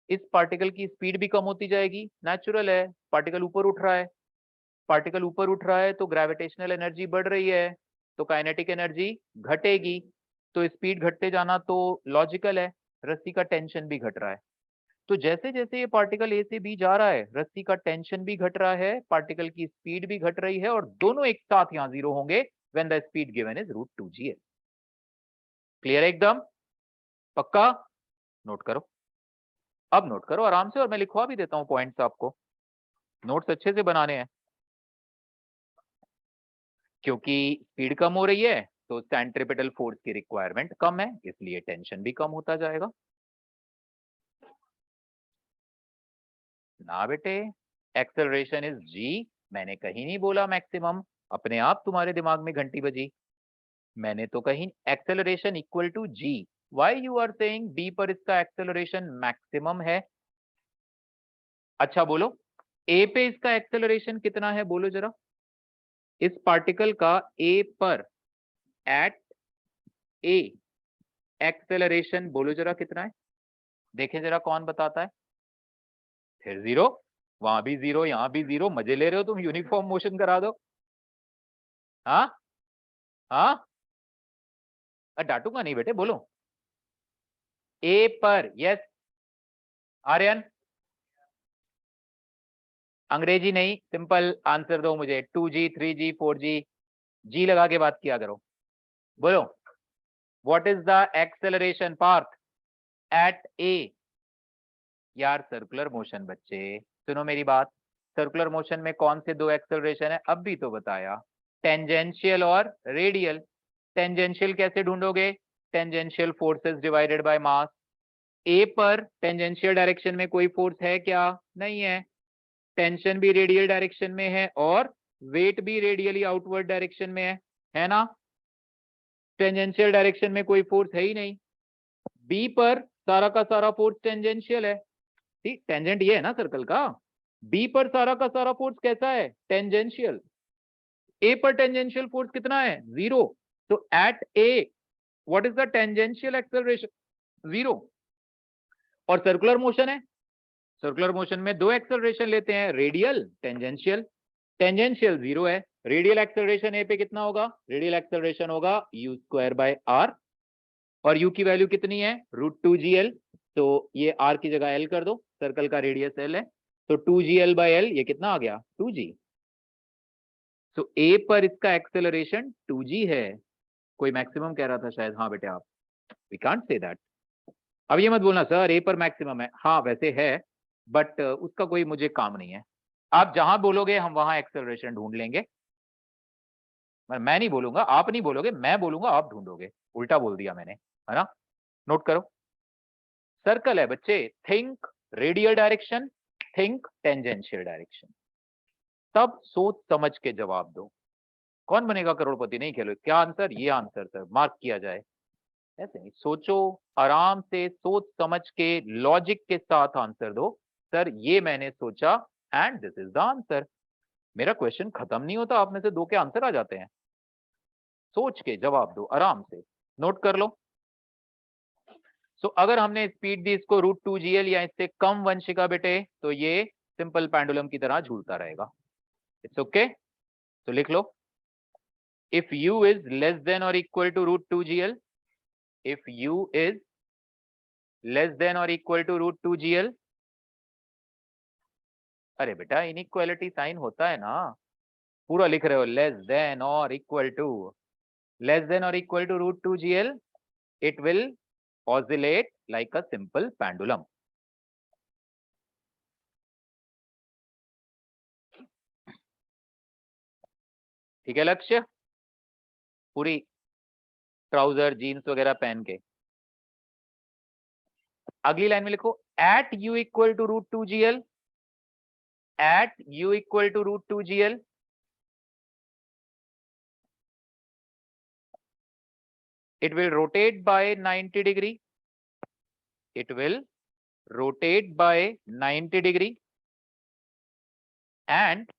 इस पार्टिकल की स्पीड भी कम होती जाएगी, नेचुरल है, पार्टिकल ऊपर उठ रहा है, पार्टिकल ऊपर उठ रहा है तो ग्रेविटेशनल एनर्जी बढ़ रही है, तो काइनेटिक एनर्जी घटेगी, तो स्पीड घटते जाना तो लॉजिकल है, रस्सी का टेंशन भी घट रहा है। तो जैसे जैसे ये पार्टिकल ए से बी जा रहा है, रस्सी का टेंशन भी घट रहा है, पार्टिकल की स्पीड भी घट रही है, और दोनों एक साथ यहां 0 होंगे when the speed given is √2gl। Clear है एकदम, पक्का, नोट करो, अब नोट करो आराम से, और मैं लिखवा भी देता हूं पॉइंट्स आपको, नोट्स अच्छे से बनाने हैं, क्योंकि स्पीड कम हो रही है तो सेंट्रीपिटल फोर्स की रिक्वायरमेंट कम है, इसलिए टेंशन भी कम होता जाएगा ना बेटे। एक्सेलरेशन इज g, मैंने कहीं नहीं बोला मैक्सिमम, अपने आप तुम्हारे दिमाग में घंटी बजी, मैंने तो कहीं acceleration equal to g, why you are saying b पर इसका एक्सेलरेशन मैक्सिमम है। अच्छा बोलो, a पे इसका एक्सेलरेशन कितना है, बोलो जरा, इस पार्टिकल का a पर एट a एक्सेलरेशन बोलो जरा कितना है, देखें जरा कौन बताता है। फिर 0, वहां भी 0 यहां भी 0, मजे ले रहे हो तुम, यूनिफॉर्म मोशन करा दो। हाँ हाँ, डांटूंगा नहीं बेटे, बोलो। ए पर, यस। आर्यन, अंग्रेजी नहीं, सिंपल आंसर दो मुझे। 2G 3G 4G, जी लगा के बात किया करो। बोलो, what is the acceleration path at A? यार सर्कुलर मोशन बच्चे, सुनो मेरी बात। सर्कुलर मोशन में कौन से दो एक्सेलरेशन है, अब भी तो बताया, टेंजेंशियल और रेडियल। टेंजेंशियल कैसे ढूंढोगे? Tangential forces divided by mass. A पर टेंजेंशियल डायरेक्शन में कोई फोर्स है क्या? नहीं है। टेंशन भी रेडियल डायरेक्शन में है और वेट भी रेडियली आउटवर्ड डायरेक्शन में है ना? टेंजेंशियल डायरेक्शन में कोई फोर्स है ही नहीं। बी पर सारा का सारा फोर्स टेंजेंशियल है, ठीक, टेंजेंट ये है ना सर्कल का। बी पर सारा का सारा फोर्स कैसा है? टेंजेंशियल। ए पर टेंजेंशियल फोर्स कितना है? 0। तो at A what is the tangential acceleration? 0। और सर्कुलर मोशन है, सर्कुलर मोशन में दो एक्सेलरेशन लेते हैं, रेडियल टेंजेंशियल। टेंजेंशियल 0 है, रेडियल एक्सेलरेशन ए पे कितना होगा? रेडियल एक्सेलरेशन होगा u²/r, और u की वैल्यू कितनी है? √2gl। तो ये r की जगह l कर दो, सर्कल का रेडियस l है, तो 2gl/l ये कितना आ गया? 2g। तो a पर इसका एक्सेलरेशन 2g है। कोई मैक्सिमम कह रहा था शायद, हाँ बेटे आप, वी कांट से दैट। अब ये मत बोलना सर ए पर मैक्सिमम है, हाँ वैसे है, बट उसका कोई मुझे काम नहीं है। आप जहां बोलोगे हम वहां एक्सेलरेशन ढूंढ लेंगे। मैं नहीं बोलूंगा, आप नहीं बोलोगे, मैं बोलूंगा, आप ढूंढोगे। उल्टा बोल दिया मैंने, है ना? नोट करो, सर्कल है बच्चे, think radial direction, think tangential direction. तब सोच समझ के जवाब दो। कौन बनेगा करोड़पति नहीं खेलो, क्या आंसर? ये आंसर सर मार्क किया जाए। ऐसे नहीं, सोचो, आराम से सोच समझ के लॉजिक के साथ आंसर दो। सर ये मैंने सोचा and this is the answer. मेरा क्वेश्चन खत्म नहीं होता, आप में से दो के आंसर आ जाते हैं। सोच के जवाब दो आराम से, नोट कर लो। सो अगर हमने स्पीड दी इसको √2gl या इससे कम वंशिका बेटे, तो ये सिंपल पेंडुलम की तरह झूलता रहेगा। इट्स ओके, तो लिख लो, if u is less than और equal to √2gl, if u is less than or equal to √2gl, अरे बेटा इनइक्वालिटी साइन होता है ना, पूरा लिख रहे हो, लेस देन और इक्वल टू, लेस देन और equal to √2gl, it will oscillate like a simple pendulum। ठीक है लक्ष्य? पूरी ट्राउजर जीन्स वगैरह पहन के। अगली लाइन में लिखो, at u equal to √2gl, at u equal to √2gl, it will rotate by 90 degree, it will rotate by 90 degree and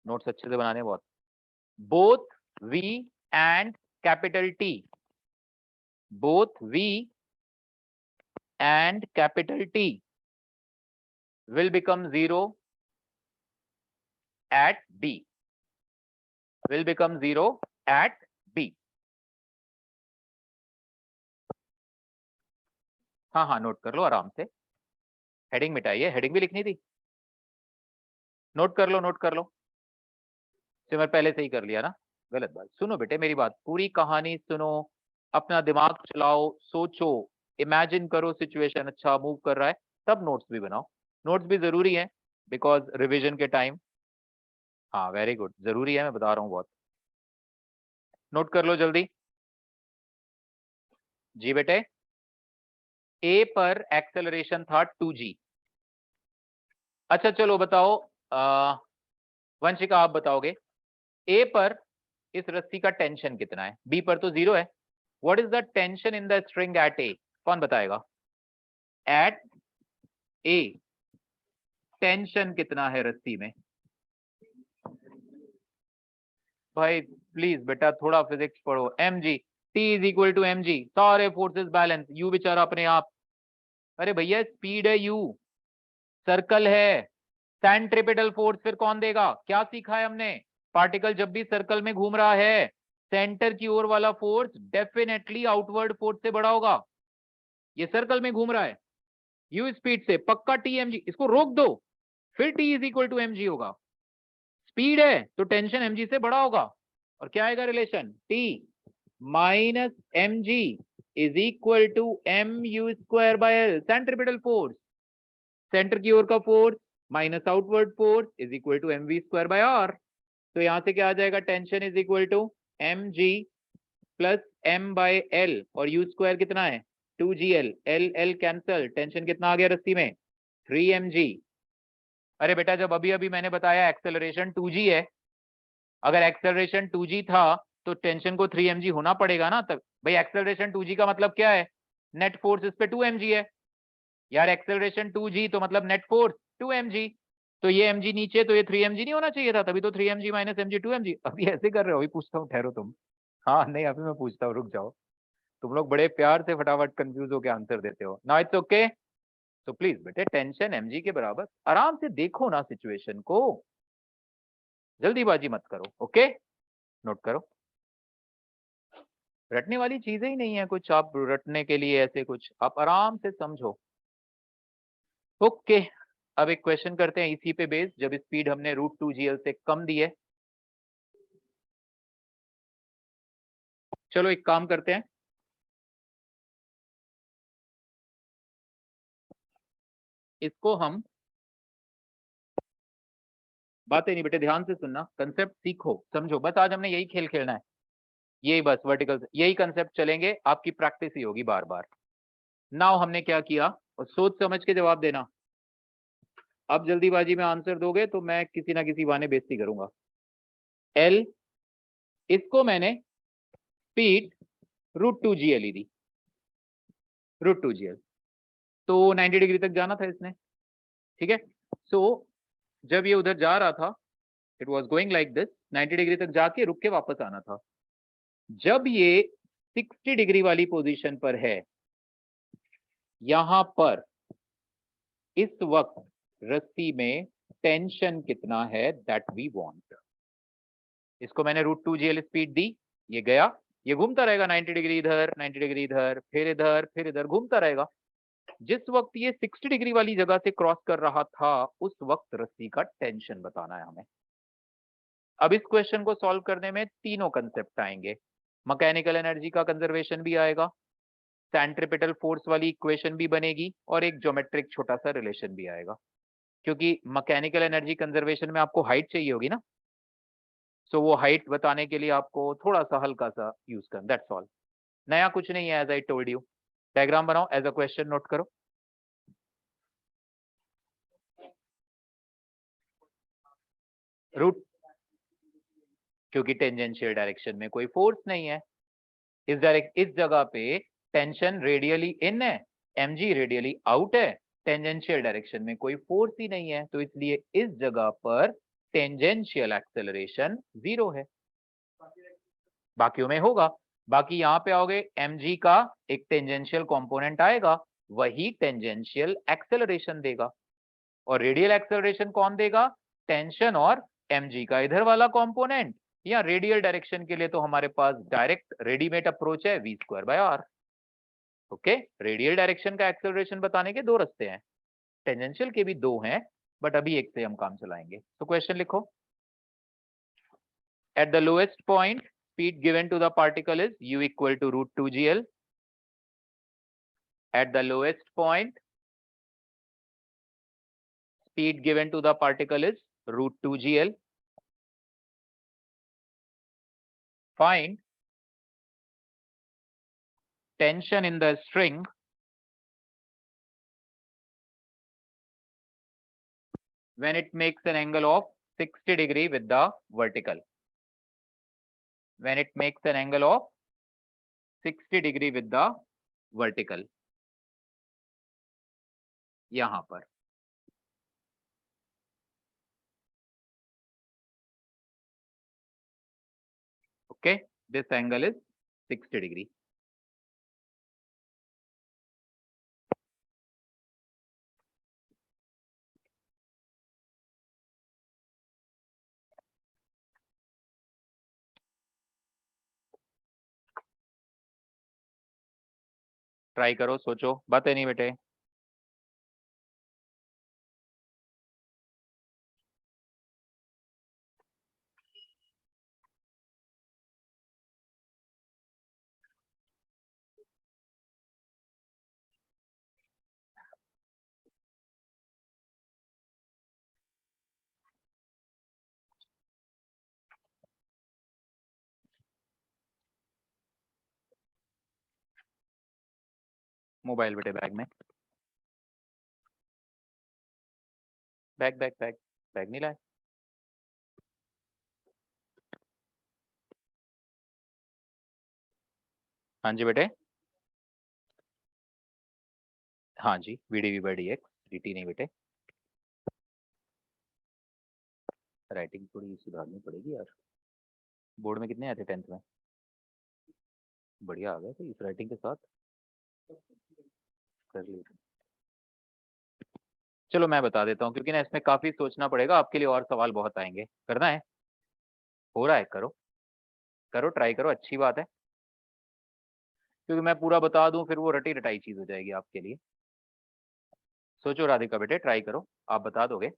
notes अच्छे से बनाने बहुत, both v and capital T, both v and capital T will become 0 at B, will become 0 at B। हाँ हाँ note कर लो आराम से, heading मिटाइए, heading भी लिखनी थी। नोट कर लो, नोट कर लो, सिमर पहले से ही कर लिया ना, गलत बात। सुनो बेटे मेरी बात, पूरी कहानी सुनो, अपना दिमाग चलाओ, सोचो, इमेजिन करो सिचुएशन अच्छा मूव कर रहा है, तब नोट्स भी बनाओ। नोट्स भी जरूरी है बिकॉज रिवीजन के टाइम। हाँ वेरी गुड, जरूरी है, मैं बता रहा हूँ बहुत। नोट कर लो जल्दी। जी बेटे, ए पर एक्सेलरेशन था 2g। अच्छा चलो बताओ, वंशिका आप बताओगे, ए पर इस रस्सी का टेंशन कितना है? बी पर तो 0 है। What is the tension in the string at A? कौन बताएगा? एट ए टेंशन कितना है रस्सी में? भाई प्लीज बेटा थोड़ा फिजिक्स पढ़ो। mg, T is equal to mg, सारे फोर्सेस बैलेंस, u बेचारा अपने आप। अरे भैया स्पीड है u, सर्कल है, सेंट्रिपिटल फोर्स फिर कौन देगा? क्या सीखा है हमने? पार्टिकल जब भी सर्कल में घूम रहा है सेंटर की ओर वाला फोर्स डेफिनेटली आउटवर्ड फोर्स से बड़ा होगा। ये सर्कल में घूम रहा है यू स्पीड से, पक्का टी एम जी, इसको रोक दो फिर T is equal to m g होगा। स्पीड है तो टेंशन एम जी से बड़ा होगा, और क्या आएगा relation, T minus m g is equal to m u square by l, centripetal force, centre की ओर का force minus outward force is equal to m v square by r. तो यहां से क्या आ जाएगा, tension is equal to m g plus m by l, और यू स्क्वायर कितना है 2gl, L L cancel, tension कितना आ गया रस्सी में 3mg। अरे बेटा जब अभी अभी मैंने बताया एक्सेलरेशन 2g है, अगर एक्सेलरेशन 2g था तो टेंशन को 3mg होना पड़ेगा ना। तब भाई एक्सेलरेशन 2g का मतलब क्या है, नेट फोर्स इस पे 2mg है यार, एक्सेलरेशन 2g तो मतलब नेट फोर्स 2mg, तो ये mg नीचे तो ये 3mg नहीं होना चाहिए था, तभी तो 3mg माइनस mg 2mg। अभी ऐसे कर रहे हो, अभी पूछता हूँ, ठहरो तुम। हाँ नहीं अभी मैं पूछता हूँ, रुक जाओ, तुम लोग बड़े प्यार से फटाफट कंफ्यूज होकर आंसर देते हो। नाउ इट्स ओके, तो प्लीज बेटे टेंशन mg के बराबर, आराम से देखो ना सिचुएशन को, जल्दीबाजी मत करो, ओके। नोट करो, रटने वाली चीजें ही नहीं है कुछ, आप रटने के लिए ऐसे कुछ, आप आराम से समझो, ओके। अब एक क्वेश्चन करते हैं इसी पे बेस, जब स्पीड हमने √2gl से कम दी है। चलो एक काम करते हैं, इसको हम, बातें नहीं बेटे ध्यान से सुनना, कंसेप्ट सीखो समझो, बस आज हमने यही खेल खेलना है, यही बस वर्टिकल यही कंसेप्ट चलेंगे, आपकी प्रैक्टिस ही होगी बार बार। नाउ हमने क्या किया, और सोच समझ के जवाब देना, अब जल्दीबाजी में आंसर दोगे तो मैं किसी ना किसी बहाने बेइज्जती करूंगा। एल, इसको मैंने स्पीड √2gl ही दी, √2gl, तो 90 डिग्री तक जाना था इसने, ठीक है। सो जब ये उधर जा रहा था, it was going like this, 90 degree तक जाके रुक के वापस आना था। जब ये 60 डिग्री वाली पोजीशन पर है, यहां पर इस वक्त रस्सी में टेंशन कितना है दैट वी वांट। इसको मैंने √2gl स्पीड दी, ये गया, ये घूमता रहेगा 90 डिग्री इधर, 90 डिग्री इधर, फिर इधर, फिर इधर घूमता रहेगा। जिस वक्त ये 60 डिग्री वाली जगह से क्रॉस कर रहा था उस वक्त रस्सी का टेंशन बताना है हमें। अब इस क्वेश्चन को सॉल्व करने में तीनों कंसेप्ट आएंगे, मैकेनिकल एनर्जी का कंजर्वेशन भी आएगा, सेंट्रीपिटल फोर्स वाली इक्वेशन भी बनेगी, और एक ज्योमेट्रिक छोटा सा रिलेशन भी आएगा, क्योंकि मैकेनिकल एनर्जी कंजर्वेशन में आपको हाइट चाहिए होगी ना, सो वो हाइट बताने के लिए आपको थोड़ा सा हल्का सा यूज करना, दैट्स ऑल, नया कुछ नहीं है, as I told you. Diagram बनाओ, एज अ क्वेश्चन नोट करो। रूट, क्योंकि टेंजेंशियल डायरेक्शन में कोई फोर्स नहीं है, इस जगह पे टेंशन रेडियली इन है, mg रेडियली आउट है, टेंजेंशियल डायरेक्शन में कोई फोर्स ही नहीं है, तो इसलिए इस जगह पर टेंजेंशियल एक्सेलरेशन 0 है। बाकियों में होगा, बाकी यहां पे आओगे mg का एक टेंजेंशियल कंपोनेंट आएगा, वही टेंजेंशियल एक्सेलरेशन देगा, और रेडियल एक्सेलरेशन कौन देगा, टेंशन और mg का इधर वाला कंपोनेंट। या रेडियल डायरेक्शन के लिए तो हमारे पास डायरेक्ट रेडीमेड अप्रोच है v²/r। ओके, रेडियल डायरेक्शन का एक्सेलरेशन बताने के दो रास्ते हैं, टेंजेंशियल के भी दो हैं, बट अभी एक से हम काम चलाएंगे। तो क्वेश्चन लिखो, at the lowest point speed given to the particle is u equal to √2gl. At the lowest point, speed given to the particle is √2gl. Find tension in the string when it makes an angle of 60 degree with the vertical. When it makes an angle of 60 degree with the vertical. यहां पर okay, this angle is 60 degree. Try करो, सोचो, बातें नहीं बेटे। Mobile बेटे bag में, bag bag bag bag नहीं लाए। हाँ जी बेटे, हाँ जी, VDV बाई DX, DT नहीं बेटे। राइटिंग थोड़ी सुधारनी पड़ेगी यार। बोर्ड में कितने आए थे 10th में? बढ़िया आ गए थे इस राइटिंग के साथ, कर ली। चलो मैं बता देता हूँ, क्योंकि ना इसमें काफी सोचना पड़ेगा आपके लिए, और सवाल बहुत आएंगे। करना है? हो रहा है? करो करो, ट्राई करो, अच्छी बात है। क्योंकि मैं पूरा बता दूं फिर वो रटी रटाई चीज हो जाएगी आपके लिए। सोचो राधिका बेटे, ट्राई करो, आप बता दोगे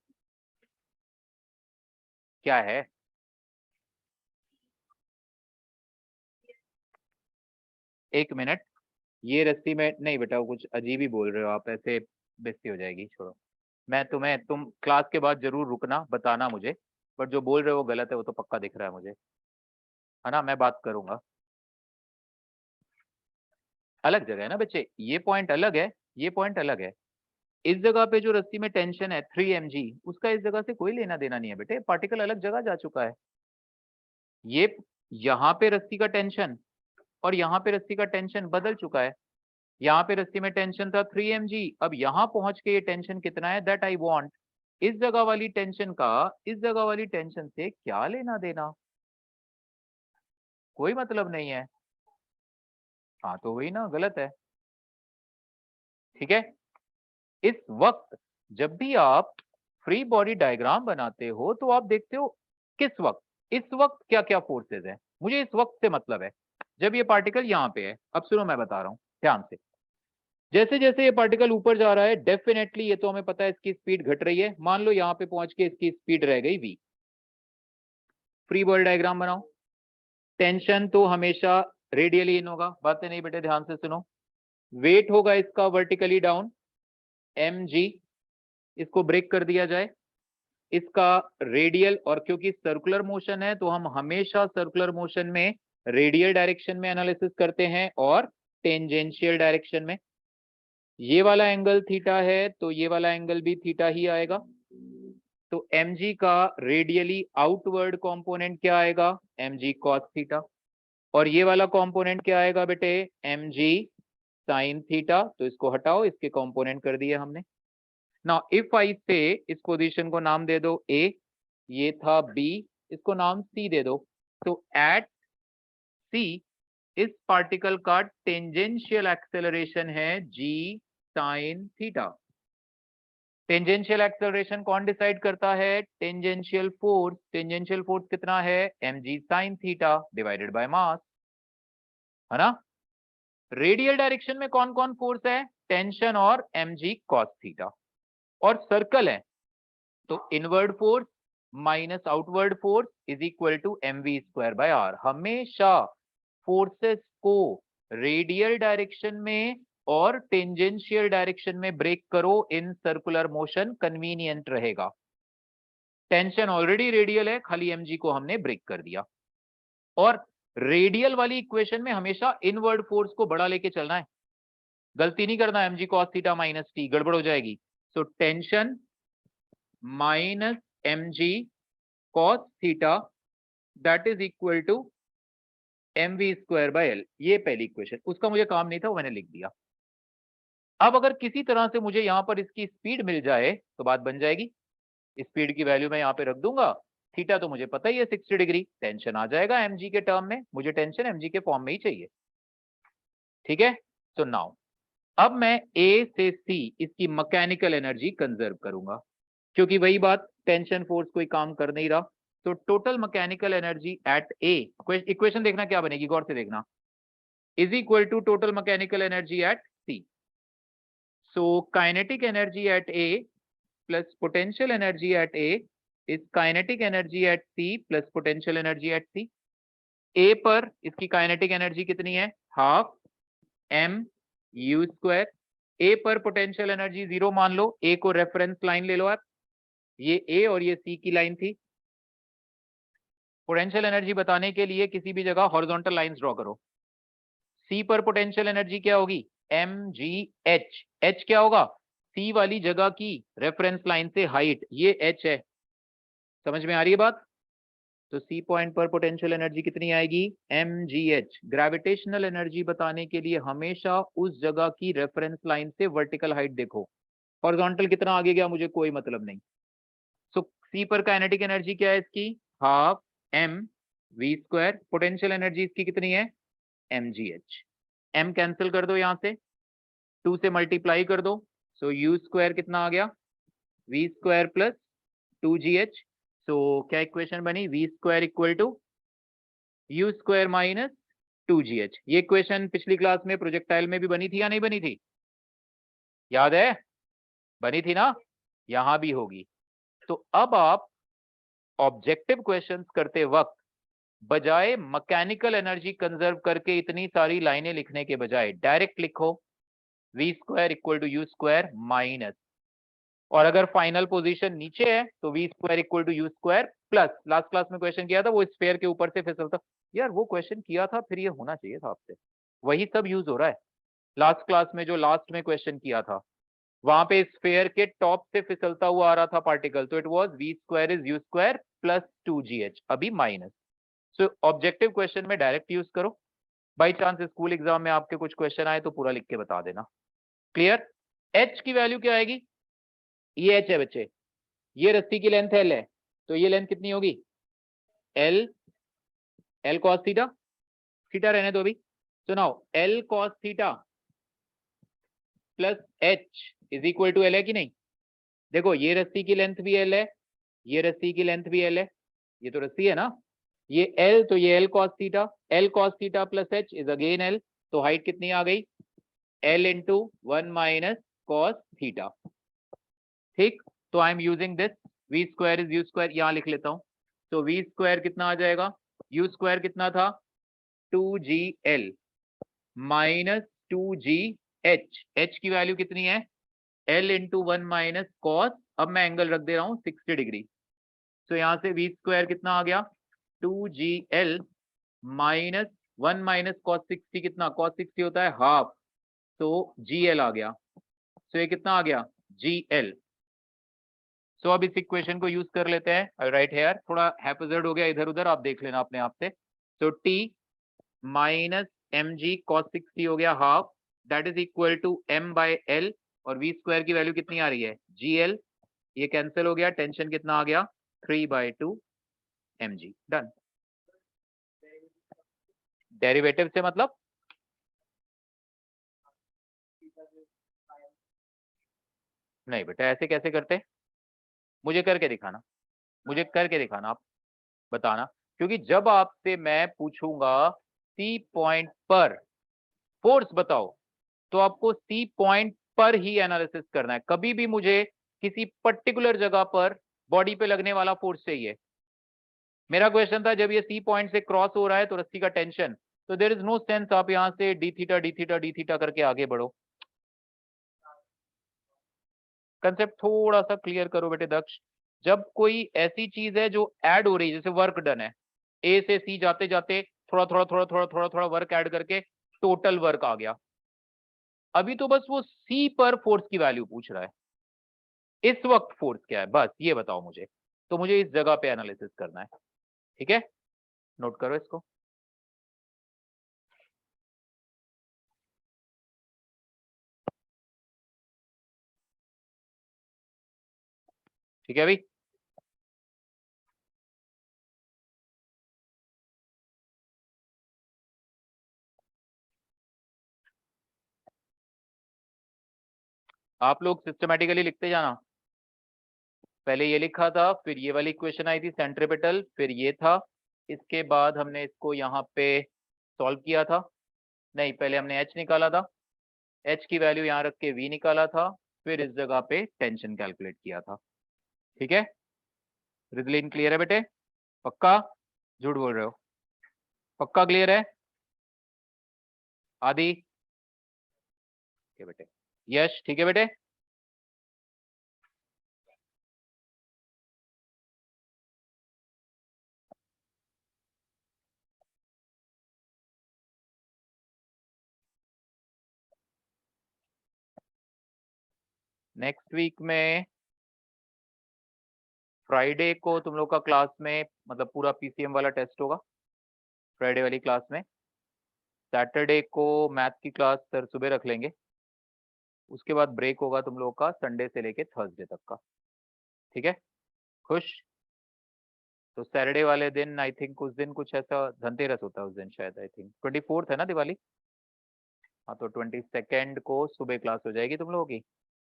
क्या है। एक मिनट, ये रस्सी में नहीं बेटा, वो कुछ अजीब ही बोल रहे हो आप, ऐसे बेइज्जती हो जाएगी, छोड़ो। तुम क्लास के बाद जरूर रुकना, बताना मुझे, बट जो बोल रहे हो वो गलत है, वो तो पक्का दिख रहा है मुझे, है ना। मैं बात करूंगा। अलग जगह है ना बच्चे, ये पॉइंट अलग है, ये पॉइंट अलग है। इस जगह पे जो रस्सी में टेंशन है 3 mg, उसका इस जगह से कोई लेना देना नहीं है बेटे, पार्टिकल अलग जगह जा चुका है। ये यहाँ पे रस्सी का टेंशन और यहाँ पे रस्सी का टेंशन बदल चुका है। यहाँ पे रस्सी में टेंशन था 3 mg, अब यहाँ पहुंच के ये टेंशन कितना है, दैट आई वांट। इस जगह वाली टेंशन का इस जगह वाली टेंशन से क्या लेना देना, कोई मतलब नहीं है। हाँ तो वही ना, गलत है। ठीक है, इस वक्त जब भी आप फ्री बॉडी डायग्राम बनाते हो तो आप देखते हो किस वक्त, इस वक्त क्या क्या फोर्सेस है, मुझे इस वक्त से मतलब है जब ये पार्टिकल यहाँ पे है। अब सुनो मैं बता रहा हूं ध्यान से। जैसे जैसे ये पार्टिकल ऊपर जा रहा है, डेफिनेटली ये तो हमें पता है इसकी स्पीड घट रही है। मान लो यहाँ पे पहुंच के इसकी स्पीड रह गई v। फ्री बॉडी डायग्राम बनाओ। टेंशन तो हमेशा रेडियली इन होगा, बातें नहीं बेटे, ध्यान से सुनो। वेट होगा इसका वर्टिकली डाउन, mg, इसको ब्रेक कर दिया जाए। इसका रेडियल, और क्योंकि सर्कुलर मोशन है तो हम हमेशा सर्कुलर मोशन में रेडियल डायरेक्शन में एनालिसिस करते हैं और टेंजेंशियल डायरेक्शन में। ये वाला एंगल थीटा है तो ये वाला एंगल भी थीटा ही आएगा। तो mg का रेडियली आउटवर्ड कंपोनेंट क्या आएगा, mg cos थीटा। और ये वाला कंपोनेंट क्या आएगा बेटे, mg sin थीटा। तो इसको हटाओ, इसके कंपोनेंट कर दिए हमने। नाउ इफ आई से इस पोजीशन को नाम दे दो A, ये था B, इसको नाम C दे दो। तो एट C इस पार्टिकल का टेंजेंशियल एक्सेलरेशन है g sin theta. Tangential acceleration कौन डिसाइड करता है, टेंजेंशियल फोर्स। टेंजेंशियल फोर्स कितना है, mg sin theta divided by मास, है ना। रेडियल डायरेक्शन में कौन कौन फोर्स है, टेंशन और mg cos थीटा। और सर्कल है तो inward force minus outward force is equal to mv square by r। हमेशा फोर्सेस को रेडियल डायरेक्शन में और टेंजेंशियल डायरेक्शन में ब्रेक करो इन सर्कुलर मोशन, कन्वीनियंट रहेगा। टेंशन ऑलरेडी रेडियल है, खाली mg को हमने ब्रेक कर दिया। और रेडियल वाली इक्वेशन में हमेशा इनवर्ड फोर्स को बड़ा लेके चलना है, गलती नहीं करना, mg cos theta minus T, गड़बड़ हो जाएगी। So tension minus mg cos theta that is equal to mv square by l। ये पहली इक्वेशन, उसका मुझे काम नहीं था, वो मैंने लिख दिया। अब अगर किसी तरह से मुझे यहां पर इसकी स्पीड मिल जाए तो बात बन जाएगी। स्पीड की वैल्यू मैं यहाँ पे रख दूंगा, थीटा तो मुझे पता ही है 60 डिग्री, टेंशन आ जाएगा mg के टर्म में, मुझे टेंशन mg के फॉर्म में ही चाहिए। ठीक है, तो नाउ अब मैं A से C इसकी मैकेनिकल एनर्जी कंजर्व करूंगा, क्योंकि वही बात, टेंशन फोर्स कोई काम कर नहीं रहा। तो total mechanical energy at A, equation देखना क्या बनेगी, गौर से देखना, is equal to total mechanical energy at C। So kinetic energy at A plus potential energy at A is kinetic energy at C plus potential energy at C. A पर इसकी kinetic energy कितनी है? Half m u square. A पर potential energy 0 मान लो. A को reference line ले लो आप. ये A और ये C की लाइन थी. पोटेंशियल एनर्जी बताने के लिए किसी भी जगह हॉरिजॉन्टल लाइंस ड्रॉ करो. C पर पोटेंशियल एनर्जी क्या होगी? mgh. h क्या होगा? C वाली जगह की रेफरेंस लाइन से हाइट. ये h है. समझ में आ रही है बात? तो C पॉइंट पर पोटेंशियल एनर्जी कितनी आएगी? mgh. ग्रेविटेशनल एनर्जी बताने के लिए हमेशा उस जगह की रेफरेंस लाइन से वर्टिकल हाइट देखो. हॉरिजॉन्टल कितना आगे गया मुझे कोई मतलब नहीं. सो C पर काइनेटिक एनर्जी क्या है इसकी? Half m v square. Potential energy इसकी कितनी है? mgh. m कैंसिल कर दो यहां से, 2 से मल्टीप्लाई कर दो. सो u स्क्वायर कितना आ गया? v square plus 2gh. सो क्या इक्वेशन बनी? v square equal to u square minus 2gh. ये इक्वेशन पिछली क्लास में प्रोजेक्टाइल में भी बनी थी या नहीं बनी थी? याद है? बनी थी ना? यहां भी होगी. तो अब आप ऑब्जेक्टिव क्वेश्चंस करते वक्त बजाय मैकेनिकल एनर्जी कंजर्व करके इतनी सारी लाइनें लिखने के बजाय डायरेक्ट लिखो v square equal to u square minus, और अगर फाइनल पोजीशन नीचे है तो v square equal to u square plus. Last class में क्वेश्चन किया था वो स्फीयर के ऊपर से फिसलता. यार वो क्वेश्चन किया था, फिर ये होना चाहिए था आपसे. वही सब यूज हो रहा है. लास्ट क्लास में जो लास्ट में क्वेश्चन किया था वहां पे स्फीयर के टॉप से फिसलता हुआ आ रहा था पार्टिकल, तो it was v square is you square plus 2gh. अभी माइनस. सो ऑब्जेक्टिव क्वेश्चन में डायरेक्ट यूज करो. बाई चांस स्कूल एग्जाम में आपके कुछ क्वेश्चन आए तो पूरा लिख के बता देना. क्लियर? h की वैल्यू क्या आएगी? ये h है बच्चे. ये रस्सी की लेंथ l है, तो ये लेंथ कितनी होगी? l cos theta. थीटा रहने दो अभी. So now l cos theta plus h is equal to l है कि नहीं? देखो ये रस्सी की लेंथ भी l है, ये रस्सी की लेंथ भी l है. ये तो रस्सी है ना. ये l, तो ये l cos theta. l cos theta plus h is again l. तो हाइट कितनी आ गई? l into 1 minus cos theta. ठीक. तो I am using this. v square is you square, यहां लिख लेता हूं. तो v स्क्वायर कितना आ जाएगा? u स्क्वायर कितना था? 2gl minus 2gh. h की वैल्यू कितनी है? l into 1 minus cos. अब मैं एंगल रख दे रहा हूं 60 डिग्री. तो यहां से v स्क्वायर कितना आ गया? 2gl माइनस 1 माइनस कॉस 60 कितना? कॉस 60 होता है हाफ, तो gl आ गया. तो ये कितना आ गया? gl. सो अब इस इक्वेशन को यूज कर लेते हैं. राइट हेयर थोड़ा हैपजर्ड हो गया इधर उधर, आप देख लेना अपने आप से. तो t माइनस mg cos 60 हो गया half, that is equal to m by l. और v स्क्वायर की वैल्यू कितनी आ रही है? gl. ये कैंसिल हो गया. टेंशन कितना आ गया? 3/2 mg. डन. डेरिवेटिव से मतलब नहीं बेटा, ऐसे कैसे करते? मुझे करके दिखाना. मुझे करके दिखाना. आप बताना. क्योंकि जब आपसे मैं पूछूंगा सी पॉइंट पर फोर्स बताओ, तो आपको सी पॉइंट पर ही एनालिसिस करना है. कभी भी मुझे किसी पर्टिकुलर जगह पर बॉडी पे लगने वाला फोर्स चाहिए. मेरा क्वेश्चन था जब ये सी पॉइंट से क्रॉस हो रहा है तो रस्सी का टेंशन, तो देयर इज नो सेंस आप यहां से D theta D theta D theta करके आगे बढ़ो. कंसेप्ट थोड़ा सा क्लियर करो बेटे दक्ष. जब कोई ऐसी चीज है जो ऐड हो रही है, जैसे वर्क डन है, ए से सी जाते जाते थोड़ा थोड़ा थोड़ा थोड़ा थोड़ा थोड़ा वर्क ऐड करके टोटल वर्क आ गया. अभी तो बस वो सी पर फोर्स की वैल्यू पूछ रहा है. इस वक्त फोर्स क्या है बस ये बताओ मुझे. तो मुझे इस जगह पे एनालिसिस करना है. ठीक है, नोट करो इसको. ठीक है अभी. आप लोग सिस्टमेटिकली लिखते जाना. पहले ये लिखा था, फिर ये वाली इक्वेशन आई थी सेंट्रीपिटल, फिर ये था. इसके बाद हमने इसको यहाँ पे सॉल्व किया था. नहीं, पहले हमने h निकाला था, एच की वैल्यू यहाँ रख के वी निकाला था, फिर इस जगह पे टेंशन कैलकुलेट किया था। ठीक है, रिजलिन क्लियर है बेटे? पक्का? झूठ बोल रहे हो? पक्का क्लियर है? आदि? ठीक है बेटे। यश ठीक है बेटे? नेक्स्ट वीक में फ्राइडे को तुम लोग का क्लास में मतलब पूरा पीसीएम वाला टेस्ट होगा फ्राइडे वाली क्लास में। सैटरडे को मैथ की क्लास सर सुबह रख लेंगे, उसके बाद ब्रेक होगा तुम लोग का संडे से लेके थर्सडे तक का। ठीक है, खुश? तो सैटरडे वाले दिन आई थिंक उस दिन कुछ ऐसा धनतेरस होता है उस दिन शायद, आई थिंक 24 है ना दिवाली। हाँ तो 22 को सुबह क्लास हो जाएगी तुम लोगों की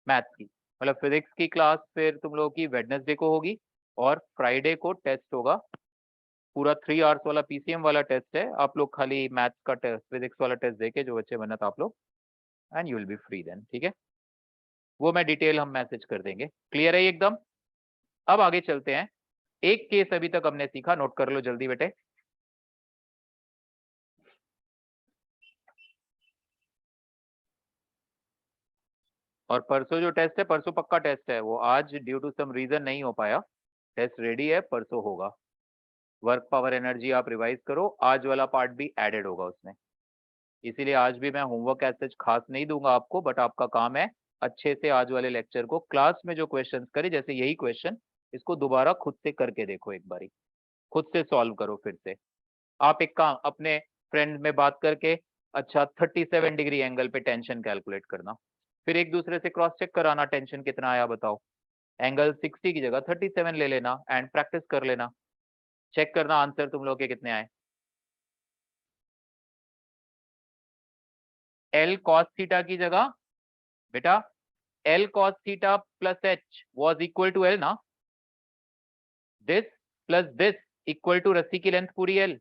मैथ की, मतलब फिजिक्स की क्लास फिर तुम लोगों की वेडनेसडे को होगी, और फ्राइडे को टेस्ट होगा पूरा 3 आवर्स वाला पीसीएम वाला टेस्ट है। आप लोग खाली मैथ्स का टेस्ट फिजिक्स वाला टेस्ट देके जो बच्चे बनत आप लोग, and you will be free then. ठीक है, वो मैं डिटेल हम मैसेज कर देंगे। क्लियर है ये एकदम? अब आगे चलते हैं। एक केस अभी तक हमने सीखा, नोट कर लो जल्दी बेटे। और परसों जो टेस्ट है, परसों पक्का टेस्ट है, वो आज ड्यू टू सम रीजन नहीं हो पाया। टेस्ट रेडी है, परसों होगा। वर्क पावर एनर्जी आप रिवाइज करो, आज वाला पार्ट भी एडेड होगा उसमें, इसीलिए आज भी मैं होमवर्क ऐसे खास नहीं दूंगा आपको, बट आपका काम है अच्छे से आज वाले लेक्चर को क्लास में जो क्वेश्चंस करे, जैसे यही क्वेश्चन, इसको दोबारा खुद से करके देखो एक बारी, खुद से सॉल्व करो फिर से। आप एक काम अपने फ्रेंड में बात करके, अच्छा 37 डिग्री एंगल पे टेंशन कैलकुलेट करना, फिर एक दूसरे से क्रॉस चेक कराना टेंशन कितना आया बताओ, एंगल 60 की जगह 37 ले लेना एंड प्रैक्टिस कर लेना, चेक करना आंसर तुम लोग के कितने आए। एल कॉस थीटा की जगह बेटा L cos theta plus H was equal to L ना, this plus this equal to रस्सी की लेंथ पूरी एल,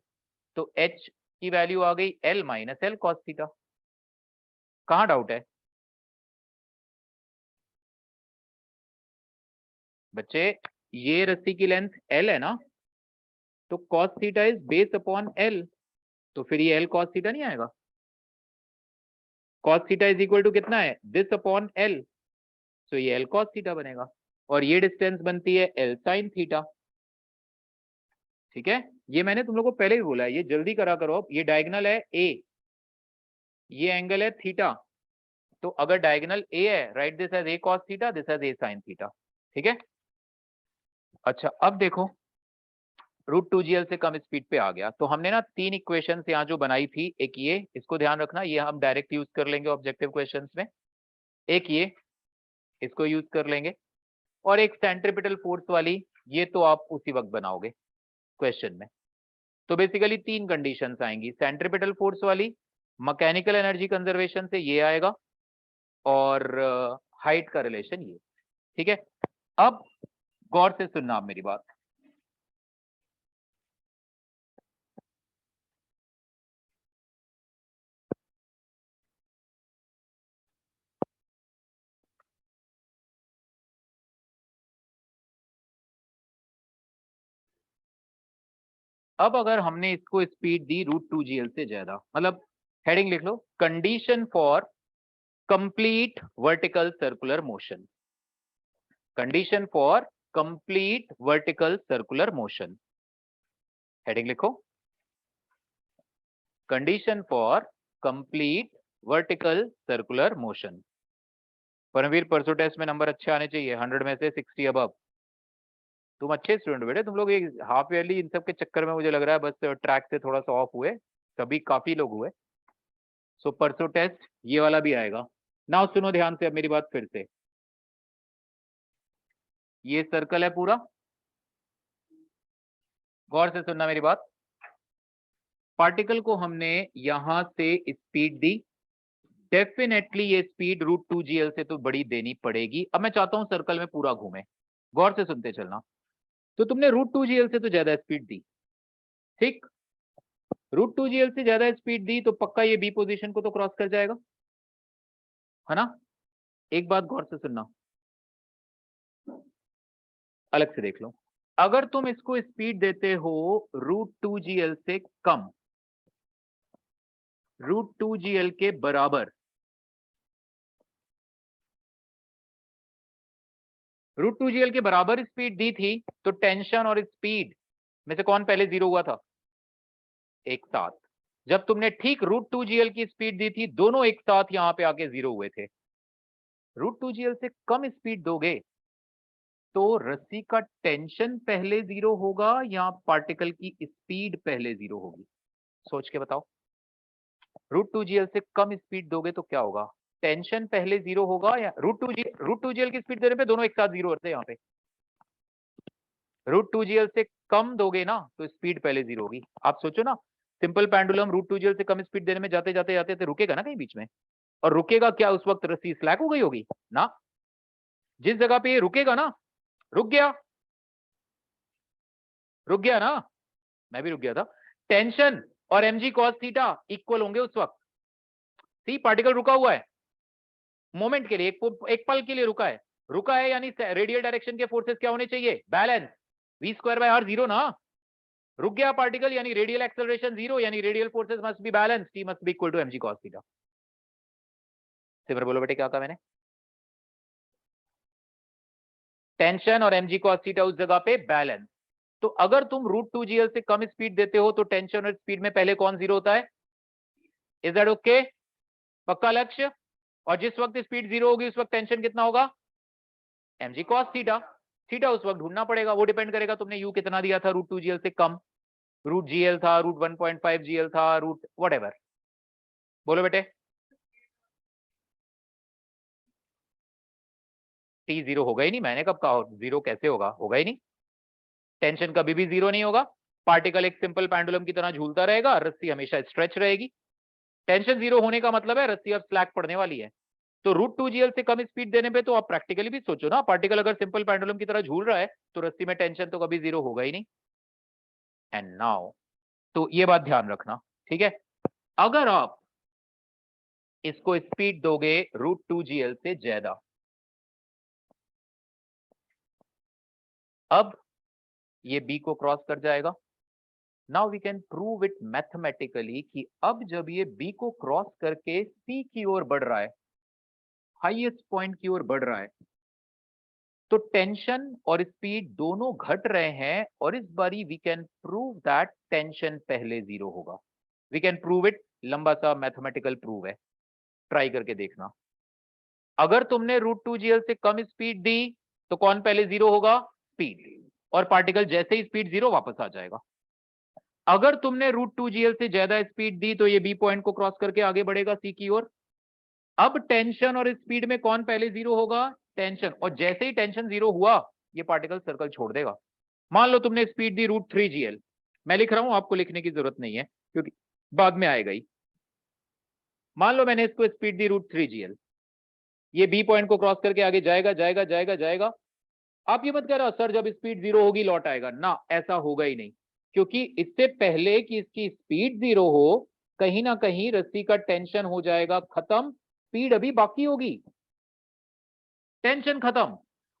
तो एच की वैल्यू आ गई L minus L cos theta. कहां डाउट है बच्चे? ये रस्सी की लेंथ एल है ना, तो cos theta is base upon l, तो फिर ये एल कॉस थीटा नहीं आएगा? Cos theta is equal to कितना है, दिस अपॉन एल, तो ये एल कॉस थीटा बनेगा, और ये डिस्टेंस बनती है एल साइन थीटा। ठीक है, ये मैंने तुम लोग को पहले भी बोला है, ये जल्दी करा करो। अब ये डायगोनल है ए, ये एंगल है थीटा, तो अगर डायगोनल ए है, write this as a cos theta, this as a sine theta. ठीक है, अच्छा अब देखो √2gl से कम स्पीड पे आ गया, तो हमने ना 3 इक्वेशन यहाँ जो बनाई थी, एक ये, इसको ध्यान रखना, ये हम डायरेक्ट यूज कर लेंगे ऑब्जेक्टिव क्वेश्चंस में, एक ये इसको यूज कर लेंगे, और एक सेंट्रीपिटल फोर्स वाली, ये तो आप उसी वक्त बनाओगे क्वेश्चन में। तो बेसिकली 3 कंडीशंस आएंगी, सेंट्रीपिटल फोर्स वाली, मैकेनिकल एनर्जी कंजर्वेशन से ये आएगा, और हाइट का रिलेशन ये। ठीक है, अब गौर से सुनना आप मेरी बात। अब अगर हमने इसको स्पीड दी √2gl से ज्यादा, मतलब हेडिंग लिख लो, condition for complete vertical circular motion, condition for complete vertical circular motion, heading लिखो, condition for complete vertical circular motion. Paramvir परसों टेस्ट में नंबर अच्छे आने चाहिए, 100 में से 60 अबव। तुम अच्छे स्टूडेंट बेटे, तुम लोग ये हाफ ईयरली इन सब के चक्कर में मुझे लग रहा है बस ट्रैक से थोड़ा सा ऑफ हुए, सभी काफी लोग हुए। सो परसों टेस्ट ये वाला भी आएगा। नाउ सुनो ध्यान से अब मेरी बात फिर से, ये सर्कल है पूरा, गौर से सुनना मेरी बात। पार्टिकल को हमने यहां से स्पीड दी, डेफिनेटली ये स्पीड √2gl से तो बड़ी देनी पड़ेगी। अब मैं चाहता हूं सर्कल में पूरा घूमे, गौर से सुनते चलना। तो तुमने √2gl से तो ज्यादा स्पीड दी, ठीक, √2gl से ज्यादा स्पीड दी तो पक्का ये बी पोजीशन को तो क्रॉस कर जाएगा। है ना। एक बात गौर से सुनना, अलग से देख लो। अगर तुम इसको स्पीड देते हो √2gl से कम, √2gl के बराबर, √2gl के बराबर स्पीड दी थी, तो टेंशन और स्पीड में से कौन पहले जीरो हुआ था? एक साथ। जब तुमने ठीक √2gl की स्पीड दी थी, दोनों एक साथ यहां पे आके जीरो हुए थे। √2gl से कम स्पीड दोगे तो रस्सी का टेंशन पहले जीरो होगा या पार्टिकल की स्पीड पहले जीरो होगी? सोच के बताओ। √2gl से कम स्पीड दोगे तो क्या होगा? टेंशन पहले जीरो होगा या √2gl की स्पीड देने पे दोनों एक साथ जीरो होते हैं यहाँ पे। √2gl से कम दोगे ना तो स्पीड पहले जीरो होगी। आप सोचो ना, सिंपल पेंडुलम √2gl से कम स्पीड देने में जाते जाते जाते तो रुकेगा ना कहीं बीच में, और रुकेगा क्या? उस वक्त रस्सी स्लैक हो गई होगी ना। जिस जगह पे ये रुकेगा ना, रुक गया, रुक गया ना, मैं भी रुक गया था। टेंशन और mg cos थीटा इक्वल होंगे उस वक्त। सी पार्टिकल रुका हुआ है मोमेंट के लिए, एक पल के लिए रुका है यानी रेडियल डायरेक्शन के फोर्सेस क्या होने चाहिए? बैलेंस, v²/r जीरो ना। रुक गया पार्टिकल यानी रेडियल एक्सेलरेशन जीरो, यानी radial forces must be balance, t must be equal to mg cos theta. Simar बोलो बेटे क्या कहा मैंने? टेंशन और mg cos थीटा उस जगह पे बैलेंस। तो अगर तुम √2gl से कम स्पीड देते हो तो टेंशन और स्पीड में पहले कौन जीरो होता है? Is that okay? पक्का लक्ष्य? और जिस वक्त स्पीड जीरो होगी उस वक्त टेंशन कितना होगा? mg cos theta. थीटा उस वक्त ढूंढना पड़ेगा, वो डिपेंड करेगा तुमने u कितना दिया था √2gl से कम। √gl था, √1.5gl था, रूट व्हाटएवर। बोलो बेटे। t जीरो होगा ही नहीं, मैंने कब कहा जीरो कैसे होगा? होगा ही नहीं। टेंशन कभी भी जीरो नहीं होगा। पार्टिकल एक सिंपल पेंडुलम की तरह झूलता रहेगा, रस्सी हमेशा स्ट्रेच रहेगी। टेंशन जीरो होने का मतलब है रस्सी अब स्लैक पड़ने वाली है। तो √2gl से कम स्पीड देने पे तो आप प्रैक्टिकली भी सोचो ना, पार्टिकल अगर सिंपल पेंडुलम की तरह झूल रहा है तो रस्सी में टेंशन तो कभी जीरो होगा ही नहीं। एंड नाउ, तो ये बात ध्यान रखना, ठीक है। अगर आप इसको स्पीड दोगे √2gl से ज्यादा, अब ये b को क्रॉस कर जाएगा। Now we can prove it mathematically कि अब जब ये b को क्रॉस करके c की ओर बढ़ रहा है, हाईएस्ट पॉइंट की ओर बढ़ रहा है, तो टेंशन और स्पीड दोनों घट रहे हैं, और इस बारी we can prove that tension पहले जीरो होगा। वी कैन प्रूव इट, लंबा सा मैथमेटिकल प्रूव है, ट्राई करके देखना। अगर तुमने √2gl से कम स्पीड दी तो कौन पहले जीरो होगा? स्पीड, और पार्टिकल जैसे ही स्पीड जीरो वापस आ जाएगा। अगर तुमने √2gl से ज्यादा स्पीड दी तो ये बी पॉइंट को क्रॉस करके आगे बढ़ेगा सी की ओर। अब टेंशन और स्पीड में कौन पहले जीरो होगा? टेंशन, और जैसे ही टेंशन जीरो हुआ ये पार्टिकल सर्कल छोड़ देगा। मान लो तुमने स्पीड दी √3gl, मैं लिख रहा हूं, आपको लिखने की जरूरत नहीं है क्योंकि बाद में आएगा ही। मान लो मैंने इसको स्पीड दी √3gl, ये बी पॉइंट को क्रॉस करके आगे जाएगा जाएगा जाएगा जाएगा। आप ये मत कह रहे सर जब स्पीड जीरो होगी लौट आएगा ना, ऐसा होगा ही नहीं, क्योंकि इससे पहले कि इसकी स्पीड जीरो हो कहीं ना कहीं रस्सी का टेंशन हो जाएगा खत्म, स्पीड अभी बाकी होगी। टेंशन खत्म,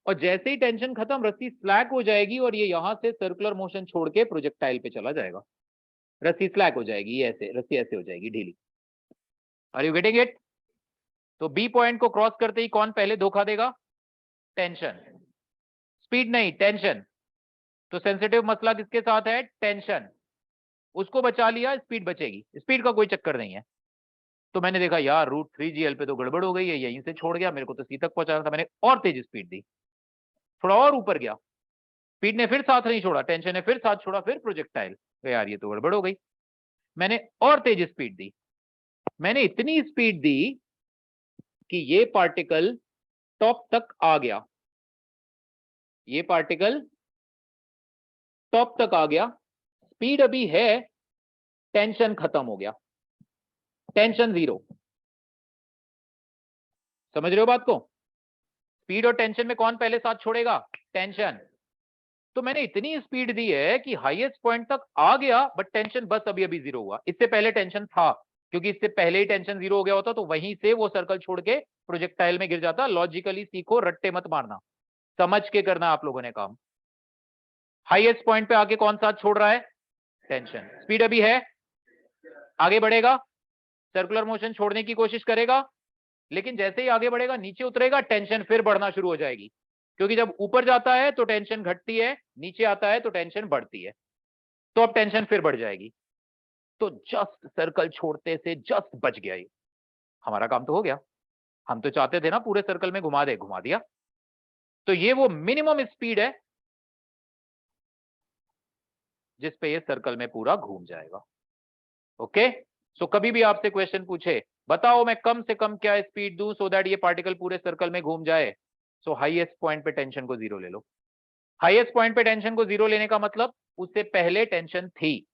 और जैसे ही टेंशन खत्म रस्सी स्लैक हो जाएगी और ये यहां से सर्कुलर मोशन छोड़ के प्रोजेक्टाइल पे चला जाएगा। रस्सी स्लैक हो जाएगी, ये ऐसे रस्सी ऐसे हो जाएगी ढीली। Are you getting it? तो बी पॉइंट को क्रॉस करते ही कौन पहले धोखा देगा? टेंशन, स्पीड नहीं, टेंशन। तो सेंसिटिव मसला किसके साथ है? टेंशन। उसको बचा लिया, स्पीड बचेगी, स्पीड का कोई चक्कर नहीं है। तो मैंने देखा यार √3gl पे तो गड़बड़ हो गई है, यहीं से छोड़ गया, मेरे को तो सी तक पहुंचाना था, मैंने और तेज स्पीड दी, थोड़ा और ऊपर गया, स्पीड ने फिर साथ नहीं छोड़ा, टेंशन ने फिर साथ छोड़ा, फिर प्रोजेक्टाइल, तो यार ये तो गड़बड़ हो गई। मैंने और तेज स्पीड दी, मैंने इतनी स्पीड दी कि ये पार्टिकल टॉप तक आ गया, ये पार्टिकल टॉप तक आ गया, स्पीड अभी है, टेंशन खत्म हो गया, टेंशन जीरो। समझ रहे हो बात को? स्पीड और टेंशन में कौन पहले साथ छोड़ेगा? टेंशन। तो मैंने इतनी स्पीड दी है कि हाईएस्ट पॉइंट तक आ गया, बट टेंशन बस अभी अभी जीरो हुआ, इससे पहले टेंशन था, क्योंकि इससे पहले ही टेंशन 0 हो गया होता तो वहीं से वो सर्कल छोड़ के प्रोजेक्टाइल में गिर जाता। लॉजिकली सीखो, रट्टे मत मारना, समझ के करना आप लोगों ने काम। हाईएस्ट पॉइंट पे आके कौन सा छोड़ रहा है? टेंशन। स्पीड अभी है, आगे बढ़ेगा, सर्कुलर मोशन छोड़ने की कोशिश करेगा, लेकिन जैसे ही आगे बढ़ेगा नीचे उतरेगा, टेंशन फिर बढ़ना शुरू हो जाएगी। क्योंकि जब ऊपर जाता है तो टेंशन घटती है, नीचे आता है तो टेंशन बढ़ती है, तो अब टेंशन फिर बढ़ जाएगी। तो जस्ट सर्कल छोड़ते से जस्ट बच गया, ये हमारा काम तो हो गया। हम तो चाहते थे ना पूरे सर्कल में घुमा दे, घुमा दिया। तो ये वो मिनिमम स्पीड है जिस पे ये सर्कल में पूरा घूम जाएगा। ओके, सो कभी भी आपसे क्वेश्चन पूछे बताओ मैं कम से कम क्या स्पीड दूं सो दैट ये पार्टिकल पूरे सर्कल में घूम जाए, सो हाईएस्ट पॉइंट पे टेंशन को 0 ले लो। हाईएस्ट पॉइंट पे टेंशन को 0 लेने का मतलब उससे पहले टेंशन थी,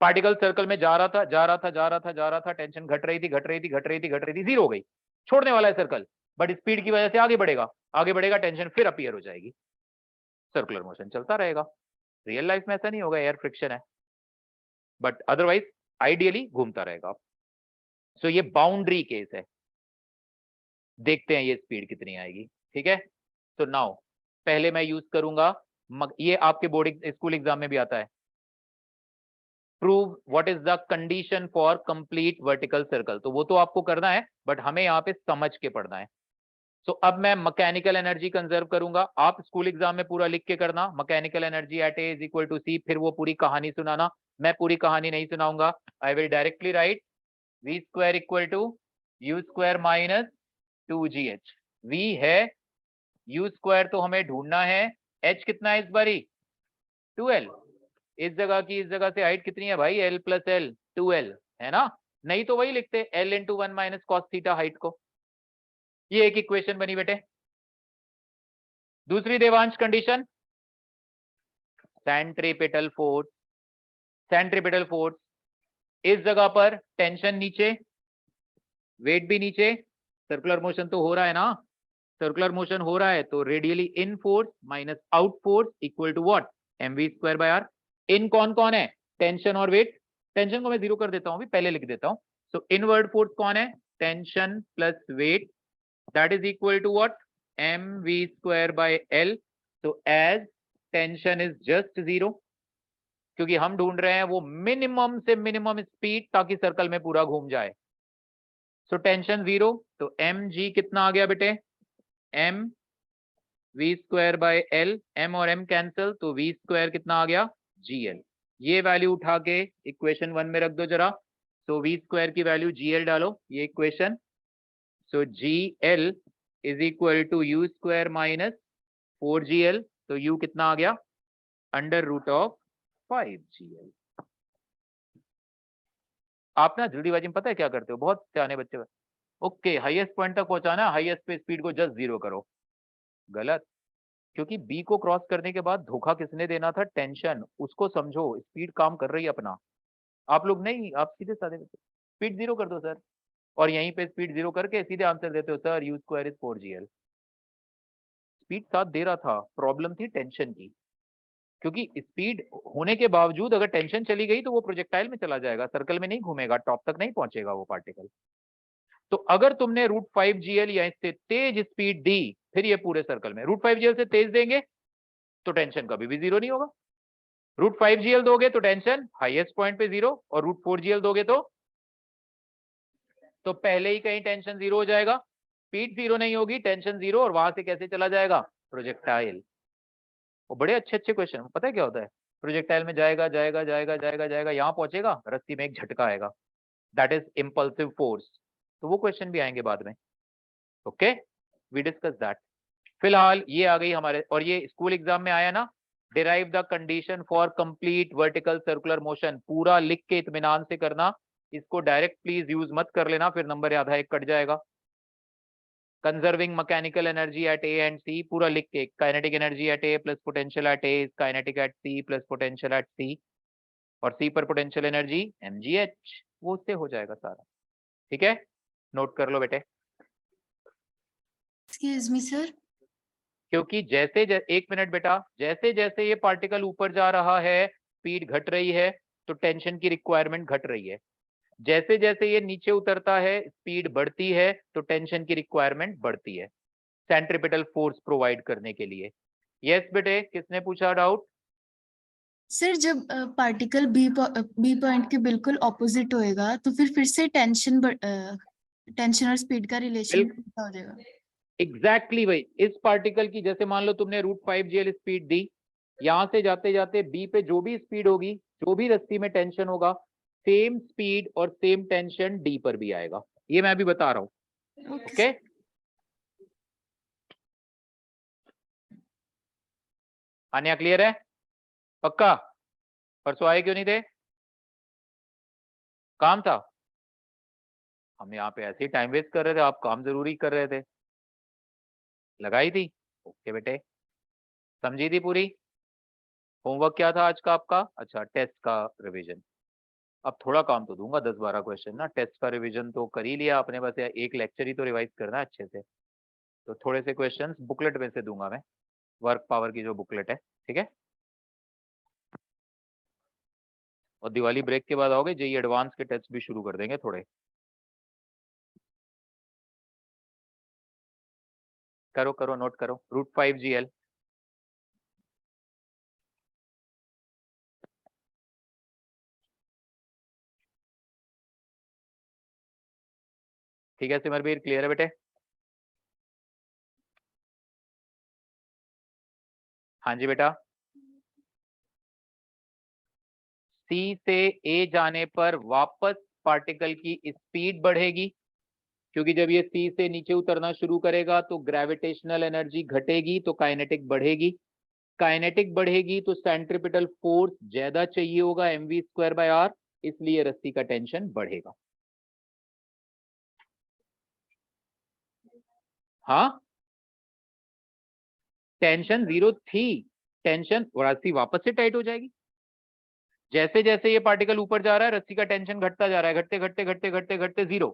पार्टिकल सर्कल में जा रहा था, जा रहा था, जा रहा था, जा रहा था, टेंशन घट रही थी, घट रही थी, घट रही थी, घट रही थी, 0 हो गई, छोड़ने वाला है सर्कल, बट स्पीड की वजह से आगे बढ़ेगा, आगे बढ़ेगा, टेंशन फिर अपीयर हो जाएगी, सर्कुलर मोशन चलता रहेगा। रियल लाइफ में ऐसा नहीं होगा, एयर फ्रिक्शन है, बट अदरवाइज आइडियली घूमता रहेगा। सो ये बाउंड्री केस है, देखते हैं ये स्पीड कितनी आएगी। ठीक है, तो नाउ पहले मैं यूज करूंगा, ये आपके बोर्ड स्कूल एग्जाम में भी आता है, prove what is the condition for complete vertical circle. तो वो तो आपको करना है, बट हमें यहाँ पे समझ के पढ़ना है। सो अब मैं मैकेनिकल एनर्जी कंजर्व करूंगा, आप स्कूल एग्जाम में पूरा लिख के करना, mechanical energy at A is equal to C, फिर वो पूरी कहानी सुनाना। मैं पूरी कहानी नहीं सुनाऊंगा, I will directly write v square equal to u square minus 2gh। V है, यू स्क्वायर तो हमें ढूंढना है, h कितना है इस बारी 2l, इस जगह की इस जगह से हाइट कितनी है भाई l प्लस l 2l है ना, नहीं तो वही लिखते l into 1 minus cos theta height को। ये एक इक्वेशन बनी बेटे। दूसरी Devansh condition, centripetal force, centripetal force, इस जगह पर टेंशन नीचे, वेट भी नीचे, सर्कुलर मोशन तो हो रहा है ना, सर्कुलर मोशन हो रहा है तो radially in force minus out force equal to what, mv square by R. इन कौन कौन है, टेंशन और वेट, टेंशन को मैं 0 कर देता हूं, अभी पहले लिख देता हूं। सो इनवर्ड फोर्स कौन है, tension plus weight, that is equal to what, mv square by l। तो एज टेंशन इज जस्ट 0, क्योंकि हम ढूंढ रहे हैं वो मिनिमम से मिनिमम स्पीड ताकि सर्कल में पूरा घूम जाए। सो टेंशन 0, तो mg कितना आ गया बेटे, m v square by l, m और m कैंसिल, तो v स्क्वायर कितना आ गया gl। ये वैल्यू उठा के इक्वेशन 1 में रख दो जरा, तो v स्क्वायर की वैल्यू gl डालो, ये equation. So gl is equal to u square minus 4gl, तो u कितना आ गया अंडर रूट ऑफ 5gl। आप ना जल्दीबाजी में पता है क्या करते हो, बहुत सियाने बच्चे। ओके, हाईएस्ट पॉइंट तक पहुंचाना, हाईएस्ट पे स्पीड को जस्ट 0 करो, गलत। क्योंकि बी को क्रॉस करने के बाद धोखा किसने देना था, टेंशन, उसको समझो, स्पीड काम कर रही है अपना। आप लोग नहीं, आप सीधे साधे स्पीड 0 कर दो सर, और यहीं पे स्पीड 0 करके सीधे आंसर देते हो sir you square is 4gl। Speed साथ दे रहा था, प्रॉब्लम थी टेंशन की, क्योंकि स्पीड होने के बावजूद अगर टेंशन चली गई तो वो प्रोजेक्टाइल में चला जाएगा, सर्कल में नहीं घूमेगा, टॉप तक नहीं पहुंचेगा वो पार्टिकल। तो अगर तुमने √5gl या इससे तेज स्पीड दी, फिर ये पूरे सर्कल में √5gl से तेज देंगे तो टेंशन कभी भी 0 नहीं होगा। √5gl दोगे तो टेंशन हाईएस्ट पॉइंट पे 0, और √4gl दोगे तो पहले ही कहीं टेंशन 0 हो जाएगा, स्पीड 0 नहीं होगी, टेंशन 0, और वहां से कैसे चला जाएगा प्रोजेक्टाइल। वो बड़े अच्छे अच्छे क्वेश्चन, पता है क्या होता है, प्रोजेक्टाइल में जाएगा जाएगा जाएगा जाएगा जाएगा, यहां पहुंचेगा, रस्सी में एक झटका आएगा, दैट इज इंपल्सिव फोर्स। तो वो क्वेश्चन भी आएंगे बाद में। Okay, we discuss that. फिलहाल ये आ गई हमारे, और ये स्कूल एग्जाम में आया ना, derive the condition for complete vertical circular motion, पूरा लिख के इत्मीनान से करना, इसको डायरेक्ट प्लीज यूज मत कर लेना, फिर नंबर आधा एक कट जाएगा। Conserving mechanical energy at A and C, पूरा लिख के, kinetic energy at A plus potential at A, kinetic at C plus potential at C, और सी पर पोटेंशियल एनर्जी mgh, वो उससे हो जाएगा सारा। ठीक है, नोट कर लो बेटे। एक्सक्यूज मी सर, क्योंकि जैसे एक मिनट बेटा, जैसे जैसे ये पार्टिकल ऊपर जा रहा है, स्पीड घट रही है, तो टेंशन की रिक्वायरमेंट घट रही है। जैसे जैसे ये नीचे उतरता है स्पीड बढ़ती है तो टेंशन की रिक्वायरमेंट बढ़ती है सेंट्रिपिटल फोर्स प्रोवाइड करने के लिए। यस बेटे, किसने पूछा डाउट? सर जब पार्टिकल बी पॉइंट के बिल्कुल ऑपोजिट होएगा तो फिर से टेंशन और स्पीड का रिलेशन हो जाएगा। एग्जैक्टली वही। इस पार्टिकल की जैसे मान लो तुमने √5 GL स्पीड दी, यहां से जाते जाते बी पे जो भी स्पीड होगी, जो भी रस्सी में टेंशन होगा, सेम स्पीड और सेम टेंशन डी पर भी आएगा। ये मैं अभी बता रहा हूं। ओके, आन्या क्लियर है? पक्का? परसों आए क्यों नहीं थे? काम था? हम यहाँ पे ऐसे ही टाइम वेस्ट कर रहे थे, आप काम जरूरी कर रहे थे। लगाई थी? ओके बेटे, समझी थी पूरी? होमवर्क क्या था आज का आपका? अच्छा, टेस्ट का रिवीजन। अब थोड़ा काम तो दूंगा, 10-12 क्वेश्चन ना। टेस्ट का रिवीजन तो कर ही लिया आपने, बस एक लेक्चर ही तो रिवाइज करना है अच्छे से। तो थोड़े से क्वेश्चंस बुकलेट में से दूंगा मैं, वर्क पावर की जो बुकलेट है, ठीक है? और दिवाली ब्रेक के बाद आओगे, जेई एडवांस के टेस्ट भी शुरू कर देंगे थोड़े। करो करो, नोट करो। √5 GL ठीक है सिमरवीर, क्लियर है बेटे? हाँ जी बेटा। सी से ए जाने पर वापस पार्टिकल की स्पीड बढ़ेगी, क्योंकि जब ये सी से नीचे उतरना शुरू करेगा तो ग्रेविटेशनल एनर्जी घटेगी तो काइनेटिक बढ़ेगी। काइनेटिक बढ़ेगी तो सेंट्रिपिटल फोर्स ज्यादा चाहिए होगा, mv²/r, इसलिए रस्सी का टेंशन बढ़ेगा। हाँ, टेंशन 0 थी, टेंशन रस्सी वापस से टाइट हो जाएगी। जैसे जैसे ये पार्टिकल ऊपर जा रहा है रस्सी का टेंशन घटता जा रहा है, घटते घटते घटते घटते घटते 0,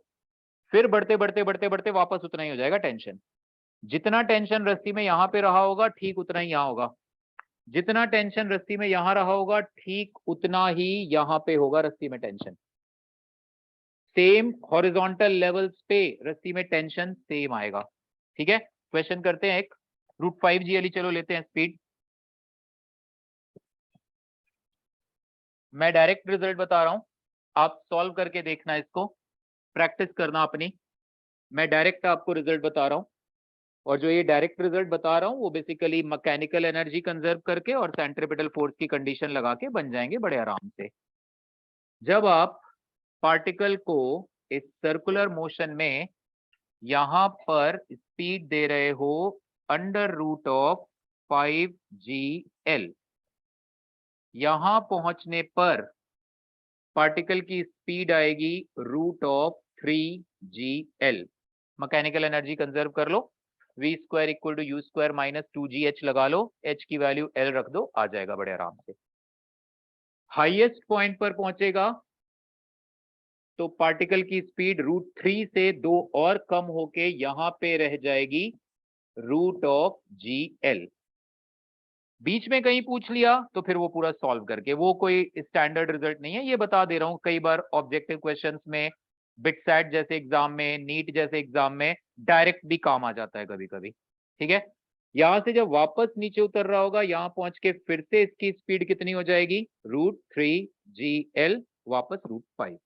फिर बढ़ते बढ़ते बढ़ते बढ़ते वापस उतना ही हो जाएगा टेंशन। जितना टेंशन रस्सी में यहां पे रहा होगा ठीक उतना ही यहां होगा, जितना टेंशन रस्सी में यहां रहा होगा ठीक उतना ही यहां पे होगा रस्सी में टेंशन। सेम हॉरिजॉन्टल लेवल्स पे रस्सी में टेंशन सेम आएगा। ठीक है, क्वेश्चन करते हैं एक। √5 GL चलो लेते हैं स्पीड। मैं डायरेक्ट रिजल्ट बता रहा हूं, आप सॉल्व करके देखना, इसको प्रैक्टिस करना अपनी। मैं डायरेक्ट आपको रिजल्ट बता रहा हूं, और जो ये डायरेक्ट रिजल्ट बता रहा हूं वो बेसिकली मैकेनिकल एनर्जी कंजर्व करके और सेंट्रिपिटल फोर्स की कंडीशन लगा के बन जाएंगे बड़े आराम से। जब आप पार्टिकल को इस सर्कुलर मोशन में यहां पर स्पीड दे रहे हो √5GL, यहां पहुंचने पर पार्टिकल की स्पीड आएगी √3GL। मैकेनिकल एनर्जी कंजर्व कर लो, v² = u² - 2gh लगा लो, h की वैल्यू L रख दो, आ जाएगा बड़े आराम से। हाईएस्ट पॉइंट पर पहुंचेगा तो पार्टिकल की स्पीड √3 से 2 और कम होके यहां पे रह जाएगी √GL। बीच में कहीं पूछ लिया तो फिर वो पूरा सॉल्व करके, वो कोई स्टैंडर्ड रिजल्ट नहीं है, ये बता दे रहा हूं। कई बार ऑब्जेक्टिव क्वेश्चंस में, बिटसैट जैसे एग्जाम में, नीट जैसे एग्जाम में डायरेक्ट भी काम आ जाता है कभी कभी। ठीक है, यहां से जब वापस नीचे उतर रहा होगा, यहां पहुंच के फिर से इसकी स्पीड कितनी हो जाएगी? √3GL वापस √5।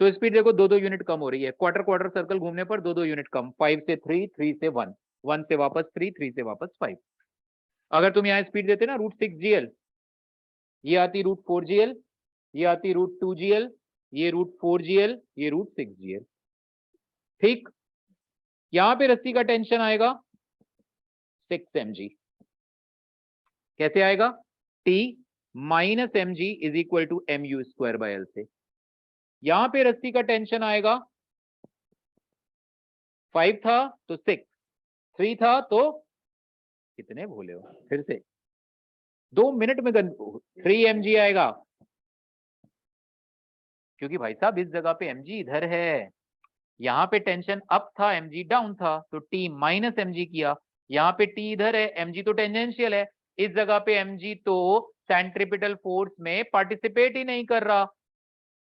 तो स्पीड देखो 2-2 यूनिट कम हो रही है, क्वार्टर क्वार्टर सर्कल घूमने पर 2-2 यूनिट कम, 5 से 3, 3 से 1, 1 से वापस 3, 3 से वापस 5। अगर तुम यहाँ स्पीड देते ना √6GL, ये आती √4GL, ये आती √2GL, ये √4GL, ये √6GL। ठीक, यहां पे रस्सी का टेंशन आएगा 6 mg। कैसे आएगा? T - mg = mu²/L से। यहां पे रस्सी का टेंशन आएगा 5 था तो 6, 3 था तो कितने भूले हो, फिर से 2 मिनट में 3 mg आएगा, क्योंकि भाई साहब इस जगह पे mg इधर है, यहाँ पे टेंशन अप था, mg डाउन था, तो T - mg किया। यहाँ पे T इधर है, mg तो टेंजेंशियल है, इस जगह पे mg तो सेंट्रिपिटल फोर्स में पार्टिसिपेट ही नहीं कर रहा,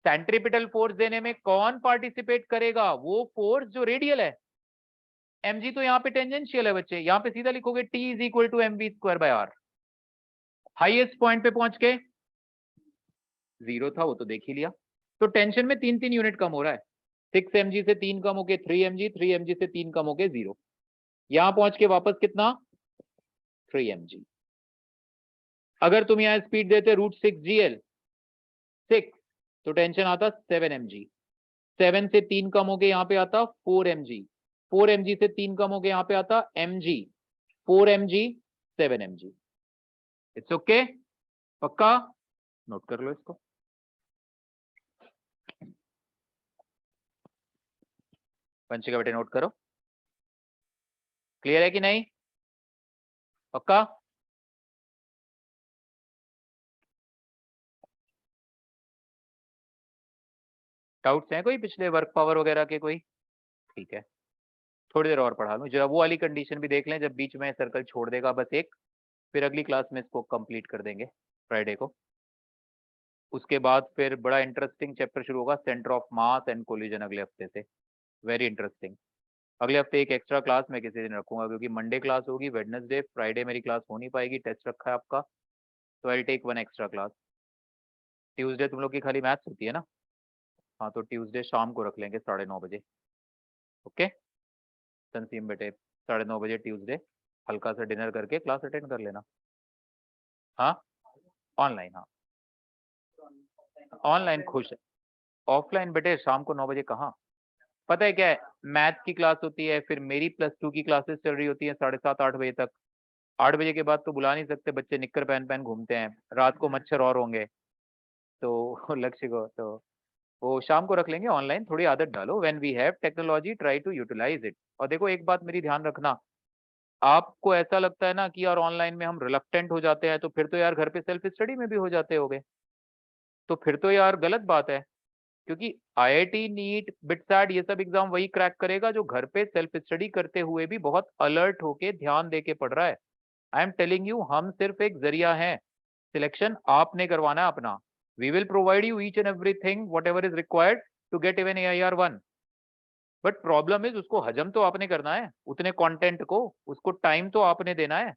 सेंट्रीपिटल फोर्स देने में कौन पार्टिसिपेट करेगा? वो फोर्स जो रेडियल है। mg तो यहाँ पे टेंजेंशियल है बच्चे, यहाँ पे सीधा लिखोगे T is equal to mv²/r। Highest point पे पहुंच के 0 था, वो तो देख ही लिया। तो टेंशन में 3 यूनिट कम हो रहा है। 6 mg से 3 कम होके 3 mg, 3 mg से 3 कम होके 0। यहां पहुंच के वापस कितना? 3 mg। अगर तुम यहां स्पीड देते √6 GL6 तो टेंशन आता 7 mg। 7 से 3 कम होके यहाँ पे आता 4 mg। 4 mg से 3 कम होके यहाँ पे आता mg। 4 mg 7 mg। It's okay? पक्का? नोट कर लो इसको। पंचिका बेटे नोट करो। क्लियर है कि नहीं? पक्का? डाउट्स हैं कोई पिछले वर्क पावर वगैरह के कोई? ठीक है, थोड़ी देर और पढ़ा लूं जरा। वो वाली कंडीशन भी देख लें जब बीच में सर्कल छोड़ देगा बस एक, फिर अगली क्लास में इसको कंप्लीट कर देंगे फ्राइडे को। उसके बाद फिर बड़ा इंटरेस्टिंग चैप्टर शुरू होगा, centre of mass and collision, अगले हफ्ते से। Very interesting. अगले हफ्ते एक एक्स्ट्रा क्लास मैं किसी दिन रखूंगा, क्योंकि मंडे क्लास होगी, वेडनेसडे फ्राइडे मेरी क्लास हो नहीं पाएगी, टेस्ट रखा है आपका, तो I take 1 extra class. Tuesday तुम लोग की खाली मैथ्स होती है ना? हाँ, तो ट्यूसडे शाम को रख लेंगे 9:30 बजे। ओके तनसीम बेटे, 9:30 बजे ट्यूसडे हल्का सा डिनर करके क्लास अटेंड कर लेना। हाँ ऑनलाइन, हाँ ऑनलाइन खुश है। ऑफलाइन बेटे शाम को 9 बजे कहाँ? पता है क्या है, मैथ की क्लास होती है, फिर मेरी +2 की क्लासेस चल रही होती है 7:30 8 बजे तक। 8 बजे के बाद तो बुला नहीं सकते, बच्चे निक्कर पहन पहन घूमते हैं, रात को मच्छर और होंगे, तो लक्ष्य को तो वो शाम को रख लेंगे ऑनलाइन। थोड़ी आदत डालो, when we have technology try to utilise it. और देखो एक बात मेरी ध्यान रखना, आपको ऐसा लगता है ना कि यार ऑनलाइन में हम रिलक्टेंट हो जाते हैं, तो फिर तो यार घर पे सेल्फ स्टडी में भी हो जाते होगे, तो फिर तो यार गलत बात है। क्योंकि आईआईटी, नीट, बिटसैट ये सब एग्जाम वही क्रैक करेगा जो घर पे सेल्फ स्टडी करते हुए भी बहुत अलर्ट होके ध्यान दे के पढ़ रहा है। आई एम टेलिंग यू, हम सिर्फ एक जरिया हैं, सिलेक्शन आपने करवाना है अपना। We will provide you each and everything whatever is required to get even AIR1, but problem is उसको हजम तो आपने करना है, उतने कंटेंट को, उसको टाइम तो आपने देना है।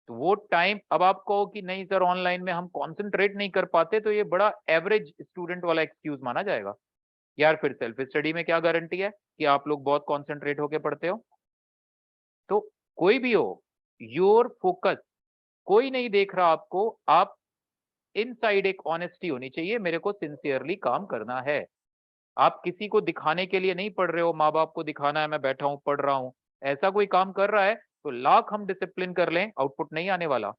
तो वो टाइम, अब आप कहो कि नहीं सर ऑनलाइन में हम कंसंट्रेट नहीं कर पाते, तो ये बड़ा एवरेज स्टूडेंट वाला एक्सक्यूज माना जाएगा। यार फिर सेल्फ स्टडी में क्या गारंटी है कि आप लोग बहुत कंसंट्रेट होके पढ़ते हो? तो कोई भी हो, योर फोकस, कोई नहीं देख रहा आपको, आप इनसाइड एक ऑनेस्टी होनी चाहिए, मेरे को सिंसियरली काम करना है। आप किसी को दिखाने के लिए नहीं पढ़ रहे हो, माँ बाप को दिखाना है मैं बैठा हूं पढ़ रहा हूं, ऐसा कोई काम कर रहा है तो लाख हम डिसिप्लिन कर लें, आउटपुट नहीं आने वाला।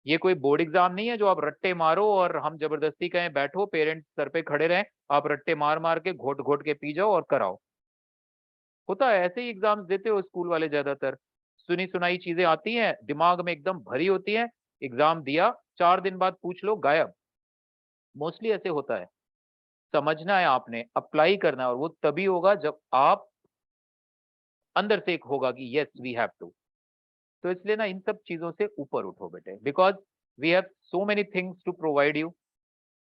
ये कोई बोर्ड एग्जाम नहीं है जो आप रट्टे मारो और हम जबरदस्ती कहें बैठो, पेरेंट्स सर पे खड़े रहें, आप रट्टे मार मार के घोट घोट के पी जाओ और कराओ। होता है ऐसे ही एग्जाम्स देते हो स्कूल वाले ज्यादातर, सुनी सुनाई चीजें आती हैं दिमाग में एकदम भरी होती हैं, एग्जाम दिया 4 दिन बाद पूछ लो गायब। मोस्टली ऐसे होता है। समझना है आपने, अप्लाई करना है, और वो तभी होगा जब आप अंदर से एक होगा कि यस वी हैव टू। तो इसलिए ना इन सब चीजों से ऊपर उठो बेटे, because we have so many things to provide you.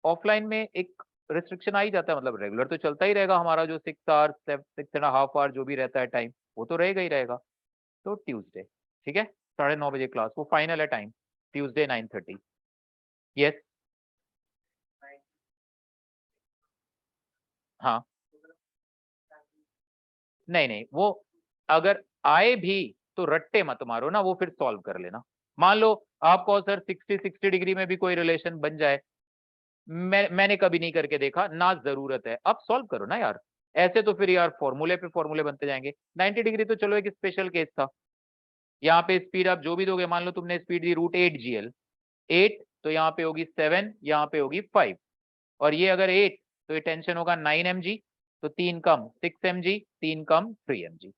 Offline में एक रिस्ट्रिक्शन आ ही जाता है, मतलब रेगुलर तो चलता ही रहेगा हमारा जो 6 आवर 6.5 आवर जो भी रहता है टाइम, वो तो रहेगा ही रहेगा। तो ट्यूसडे ठीक है 9:30 बजे क्लास, वो फाइनल है टाइम, ट्यूसडे 9:30। यस हाँ, नहीं नहीं, वो अगर आए भी तो रट्टे मत मारो ना, वो फिर सॉल्व कर लेना। मान लो आपको सर 60 डिग्री में भी कोई रिलेशन बन जाए, मैंने कभी नहीं करके देखा ना, जरूरत है अब सॉल्व करो ना यार। ऐसे तो फिर यार फॉर्मूले पे फॉर्मूले बनते जाएंगे। 90 डिग्री तो चलो एक स्पेशल केस था, यहाँ पे स्पीड आप जो भी दोगे, मान लो तुमने स्पीड दी √8 GL, 8 तो यहाँ पे होगी 7, यहाँ पे होगी 5, और ये अगर 8 तो ये टेंशन होगा 9 mg, तो 3 कम 6 mg, 3 कम 3 mg।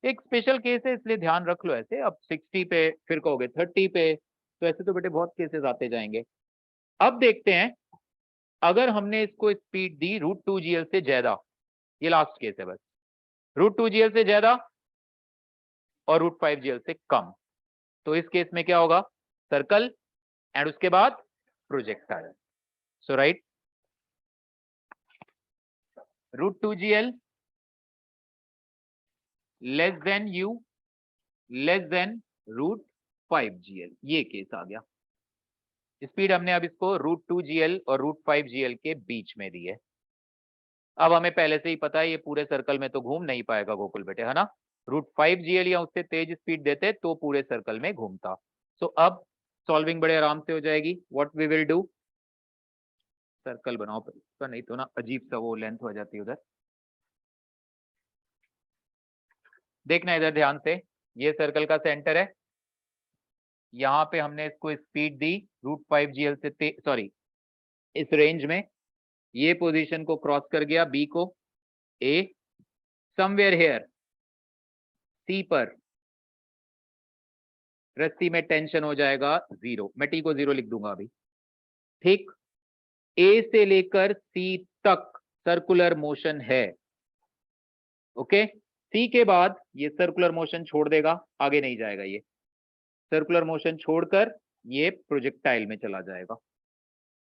एक स्पेशल केस है इसलिए ध्यान रख लो ऐसे। अब 60 पे फिर कहोगे 30 पे, तो ऐसे तो बेटे बहुत केसेस आते जाएंगे। अब देखते हैं अगर हमने इसको स्पीड दी √2 GL से ज्यादा, ये लास्ट केस है बस, √2 GL से ज्यादा और √5 GL से कम, तो इस केस में क्या होगा? सर्कल एंड उसके बाद projectile. So write √2gl less than u less than √5gl, ये केस आ गया। स्पीड हमने अब इसको √2gl और √5gl के बीच में दी है। अब हमें पहले से ही पता है ये पूरे सर्कल में तो घूम नहीं पाएगा गोकुल बेटे, है ना। √5gl या उससे तेज स्पीड देते तो पूरे सर्कल में घूमता। सो अब सॉल्विंग बड़े आराम से हो जाएगी। What we will do, circle बनाओ पर नहीं तो ना अजीब सा वो लेंथ हो जाती है उधर। देखना इधर ध्यान से, ये सर्कल का सेंटर है, यहाँ पे हमने इसको स्पीड दी √5gl से सॉरी इस रेंज में, ये पोजीशन को क्रॉस कर गया बी को, ए समवेयर हेयर सी पर रस्सी में टेंशन हो जाएगा 0, मैं टी को 0 लिख दूंगा अभी, ठीक। ए से लेकर सी तक सर्कुलर मोशन है, ओके। सी के बाद ये सर्कुलर मोशन छोड़ देगा, आगे नहीं जाएगा, ये सर्कुलर मोशन छोड़कर ये प्रोजेक्टाइल में चला जाएगा।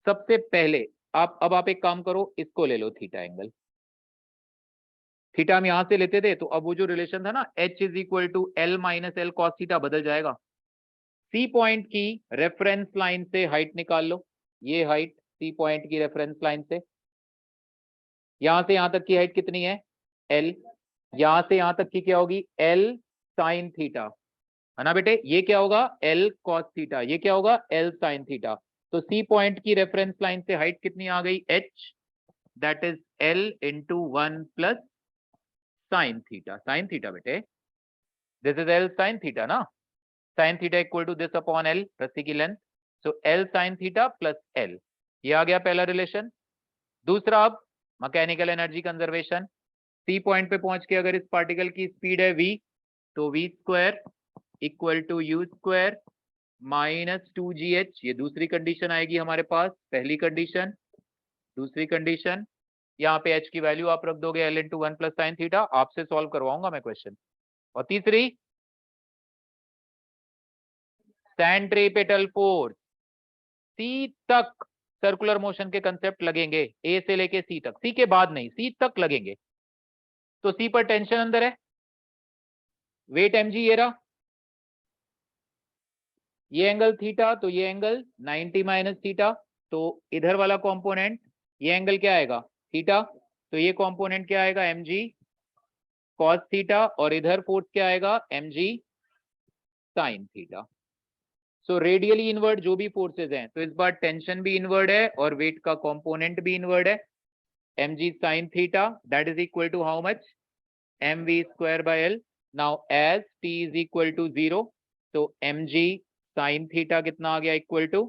सबसे पहले अब आप एक काम करो, इसको ले लो थीटा एंगल। थीटा हम यहां से लेते थे, तो अब वो जो रिलेशन था ना h is equal to L minus L cos theta बदल जाएगा। सी पॉइंट की रेफरेंस लाइन से हाइट निकाल लो, ये हाइट सी पॉइंट की रेफरेंस लाइन से यहां तक की हाइट कितनी है, एल। यहां से यहां तक की क्या होगी, एल साइन थीटा, है ना बेटे। ये क्या होगा, एल कॉस थीटा, ये क्या होगा, एल साइन थीटा। तो सी पॉइंट की रेफरेंस लाइन से हाइट कितनी आ गई, H, that is L into 1 plus sine theta. Sine theta बेटे, this is L sine theta ना, sine theta equal to this upon L, रस्सी की length. So L sine theta plus L, ये आ गया पहला रिलेशन। दूसरा, अब mechanical energy conservation, C point पे पहुंच के अगर इस पार्टिकल की स्पीड है v, तो v square equal to u square minus 2gh, ये दूसरी कंडीशन आएगी हमारे पास। पहली कंडीशन, दूसरी कंडीशन, यहाँ पे h की वैल्यू आप रख दोगे l into 1 plus sine theta, आपसे सॉल्व करवाऊंगा मैं क्वेश्चन। और तीसरी, सेंट्रीपिटल फोर्स, सी तक सर्कुलर मोशन के कंसेप्ट लगेंगे, ए से लेके सी तक, सी के बाद नहीं, सी तक लगेंगे। तो सी पर टेंशन अंदर है, वेट mg ये रहा, ये एंगल थीटा, तो ये एंगल 90 माइनस थीटा, तो इधर वाला कंपोनेंट ये एंगल क्या आएगा, थीटा, तो ये कंपोनेंट क्या आएगा, mg cos थीटा, और इधर फोर्स क्या आएगा, mg sin थीटा। सो रेडियली इनवर्ड जो भी फोर्सेज हैं, तो इस बार टेंशन भी इनवर्ड है और वेट का कंपोनेंट भी इनवर्ड है। mg sin theta that is equal to how much, mv square by L. Now as t is equal to 0, तो mg sin थीटा कितना आ गया, equal to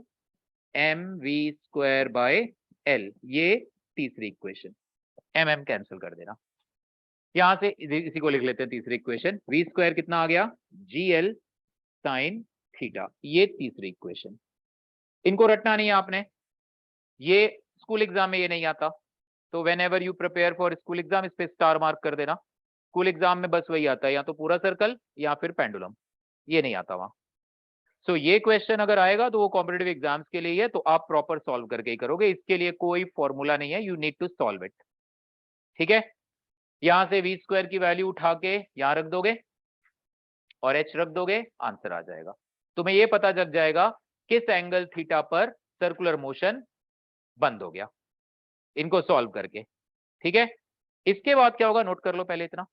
mv square by L. ये तीसरी equation, mm cancel कर देना, यहां से इसी को लिख लेते हैं तीसरी इक्वेशन, v स्क्वायर कितना आ गया, gl sin थीटा, ये तीसरी इक्वेशन। इनको रटना नहीं है आपने, ये स्कूल एग्जाम में ये नहीं आता, तो when ever you prepare for school exam इस पे स्टार मार्क कर देना। स्कूल एग्जाम में बस वही आता है, या तो पूरा सर्कल या फिर पेंडुलम, ये नहीं आता वहां। सो ये क्वेश्चन अगर आएगा तो वो कॉम्पिटेटिव एग्जाम्स के लिए है, तो आप प्रॉपर सॉल्व करके ही करोगे, इसके लिए कोई फॉर्मूला नहीं है, you need to solve it, ठीक है। यहां से वी स्क्वायर की वैल्यू उठा के यहां रख दोगे और एच रख दोगे, आंसर आ जाएगा। तुम्हें ये पता चल जाएगा किस एंगल थीटा पर सर्कुलर मोशन बंद हो गया, इनको सॉल्व करके, ठीक है। इसके बाद क्या होगा, नोट कर लो पहले इतना,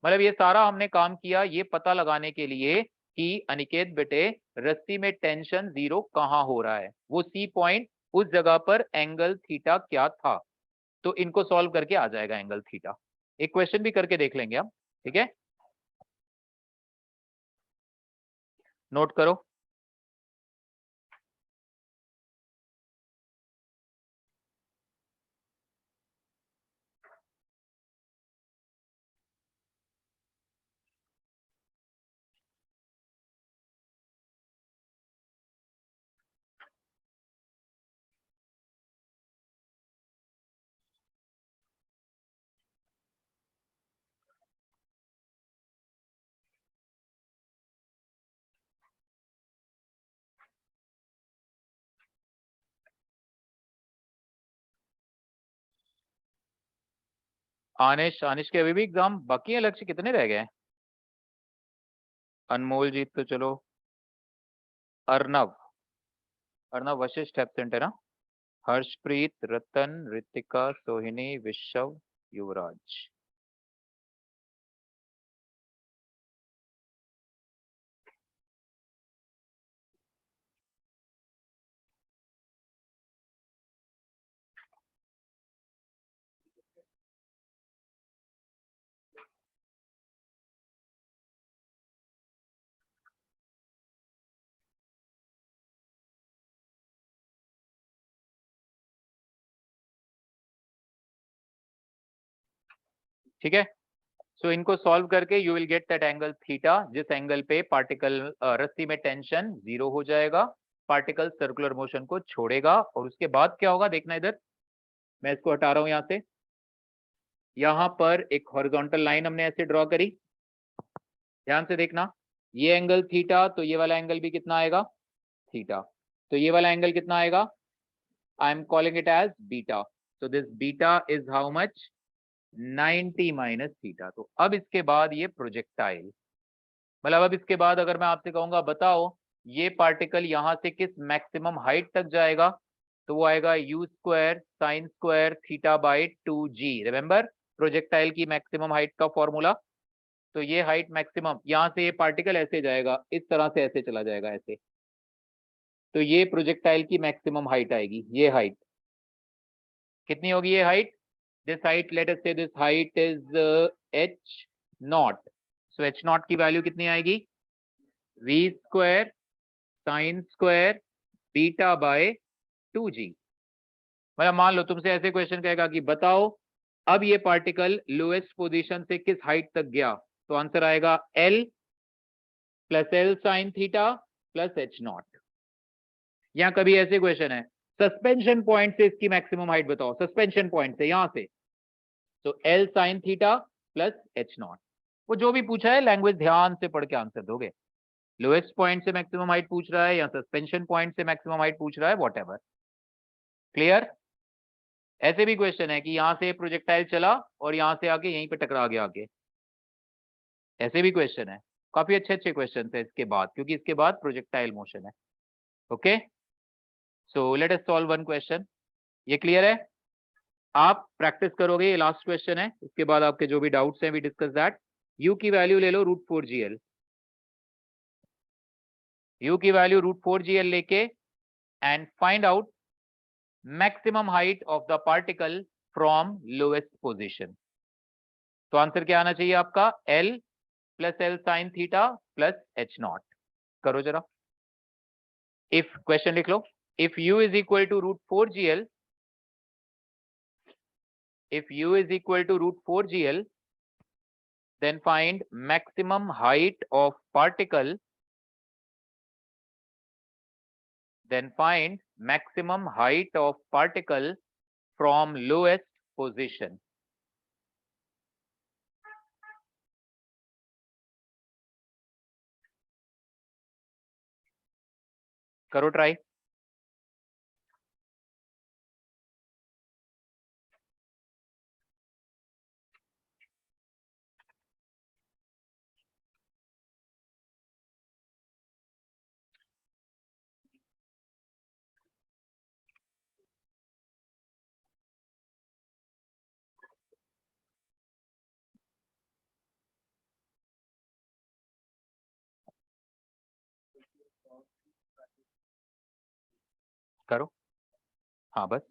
मतलब ये सारा हमने काम किया ये पता लगाने के लिए कि अनिकेत बेटे रस्सी में टेंशन 0 कहां हो रहा है, वो सी पॉइंट उस जगह पर एंगल थीटा क्या था, तो इनको सॉल्व करके आ जाएगा एंगल थीटा। एक क्वेश्चन भी करके देख लेंगे हम, ठीक है, नोट करो। आनिश, आनिश के अभी भी एग्जाम बाकी है, लक्ष्य कितने रह गए हैं? अनमोल जीत तो चलो, अर्नव, अर्नव वशिष्ठ एब्सेंट है ना, हर्षप्रीत, रतन, रितिका, सोहिनी, विश्व, युवराज। ठीक है, सो इनको सॉल्व करके you will get that angle theta, जिस एंगल पे पार्टिकल रस्सी में टेंशन जीरो हो जाएगा, पार्टिकल सर्कुलर मोशन को छोड़ेगा, और उसके बाद क्या होगा देखना इधर, मैं इसको हटा रहा हूं यहां से। यहां पर एक हॉरिजॉन्टल लाइन हमने ऐसे ड्रॉ करी, ध्यान से देखना, ये एंगल थीटा, तो ये वाला एंगल भी कितना आएगा? थीटा। तो ये वाला एंगल कितना आएगा? I am calling it as beta, so this beta is how much? 90 minus theta. तो अब इसके बाद ये प्रोजेक्टाइल, मतलब अब इसके बाद अगर मैं आपसे कहूंगा बताओ ये पार्टिकल यहां से किस मैक्सिमम हाइट तक जाएगा, तो वो आएगा you square sine square theta by 2g। Remember projectile की मैक्सिमम हाइट का फॉर्मूला, तो ये हाइट मैक्सिमम, यहां से ये पार्टिकल ऐसे जाएगा, इस तरह से ऐसे चला जाएगा ऐसे, तो ये प्रोजेक्टाइल की मैक्सिमम हाइट आएगी। ये हाइट कितनी होगी? ये height, this height, let us say this height is h naught, so h naught की वैल्यू कितनी आएगी? v square sine square beta by 2g। मतलब मान लो तुमसे ऐसे क्वेश्चन कहेगा कि बताओ अब ये पार्टिकल लोएस्ट पोजीशन से किस हाइट तक गया, तो आंसर आएगा l plus L sine theta plus H not. या कभी ऐसे क्वेश्चन है सस्पेंशन पॉइंट से इसकी मैक्सिमम हाइट बताओ, सस्पेंशन पॉइंट से यहां से, तो L sine theta plus H not. वो जो भी पूछा है लैंग्वेज ध्यान से पढ़ के आंसर दोगे, लोएस्ट पॉइंट से मैक्सिमम हाइट पूछ रहा है या सस्पेंशन पॉइंट से मैक्सिमम हाइट पूछ रहा है, वॉटएवर। क्लियर? ऐसे भी क्वेश्चन है कि यहां से प्रोजेक्टाइल चला और यहां से आके यहीं पे टकरा गया आगे, ऐसे भी क्वेश्चन है। काफी अच्छे अच्छे क्वेश्चन है इसके बाद, क्योंकि इसके बाद प्रोजेक्टाइल मोशन है। Okay, so let us solve one question. ये क्लियर है? आप प्रैक्टिस करोगे, ये लास्ट क्वेश्चन है, इसके बाद आपके जो भी डाउट्स हैं वी डिस्कस दैट। यू की वैल्यू ले लो √4gl, यू की वैल्यू √4gl लेके and find out maximum height of the particle from lowest position. तो आंसर क्या आना चाहिए आपका? l plus L sine theta plus H nought. करो जरा, इफ क्वेश्चन लिख लो, if u is equal to √4gl, if u is equal to √4gl, then find maximum height of particle, then find maximum height of particle from lowest position. करो try. करो, हाँ बस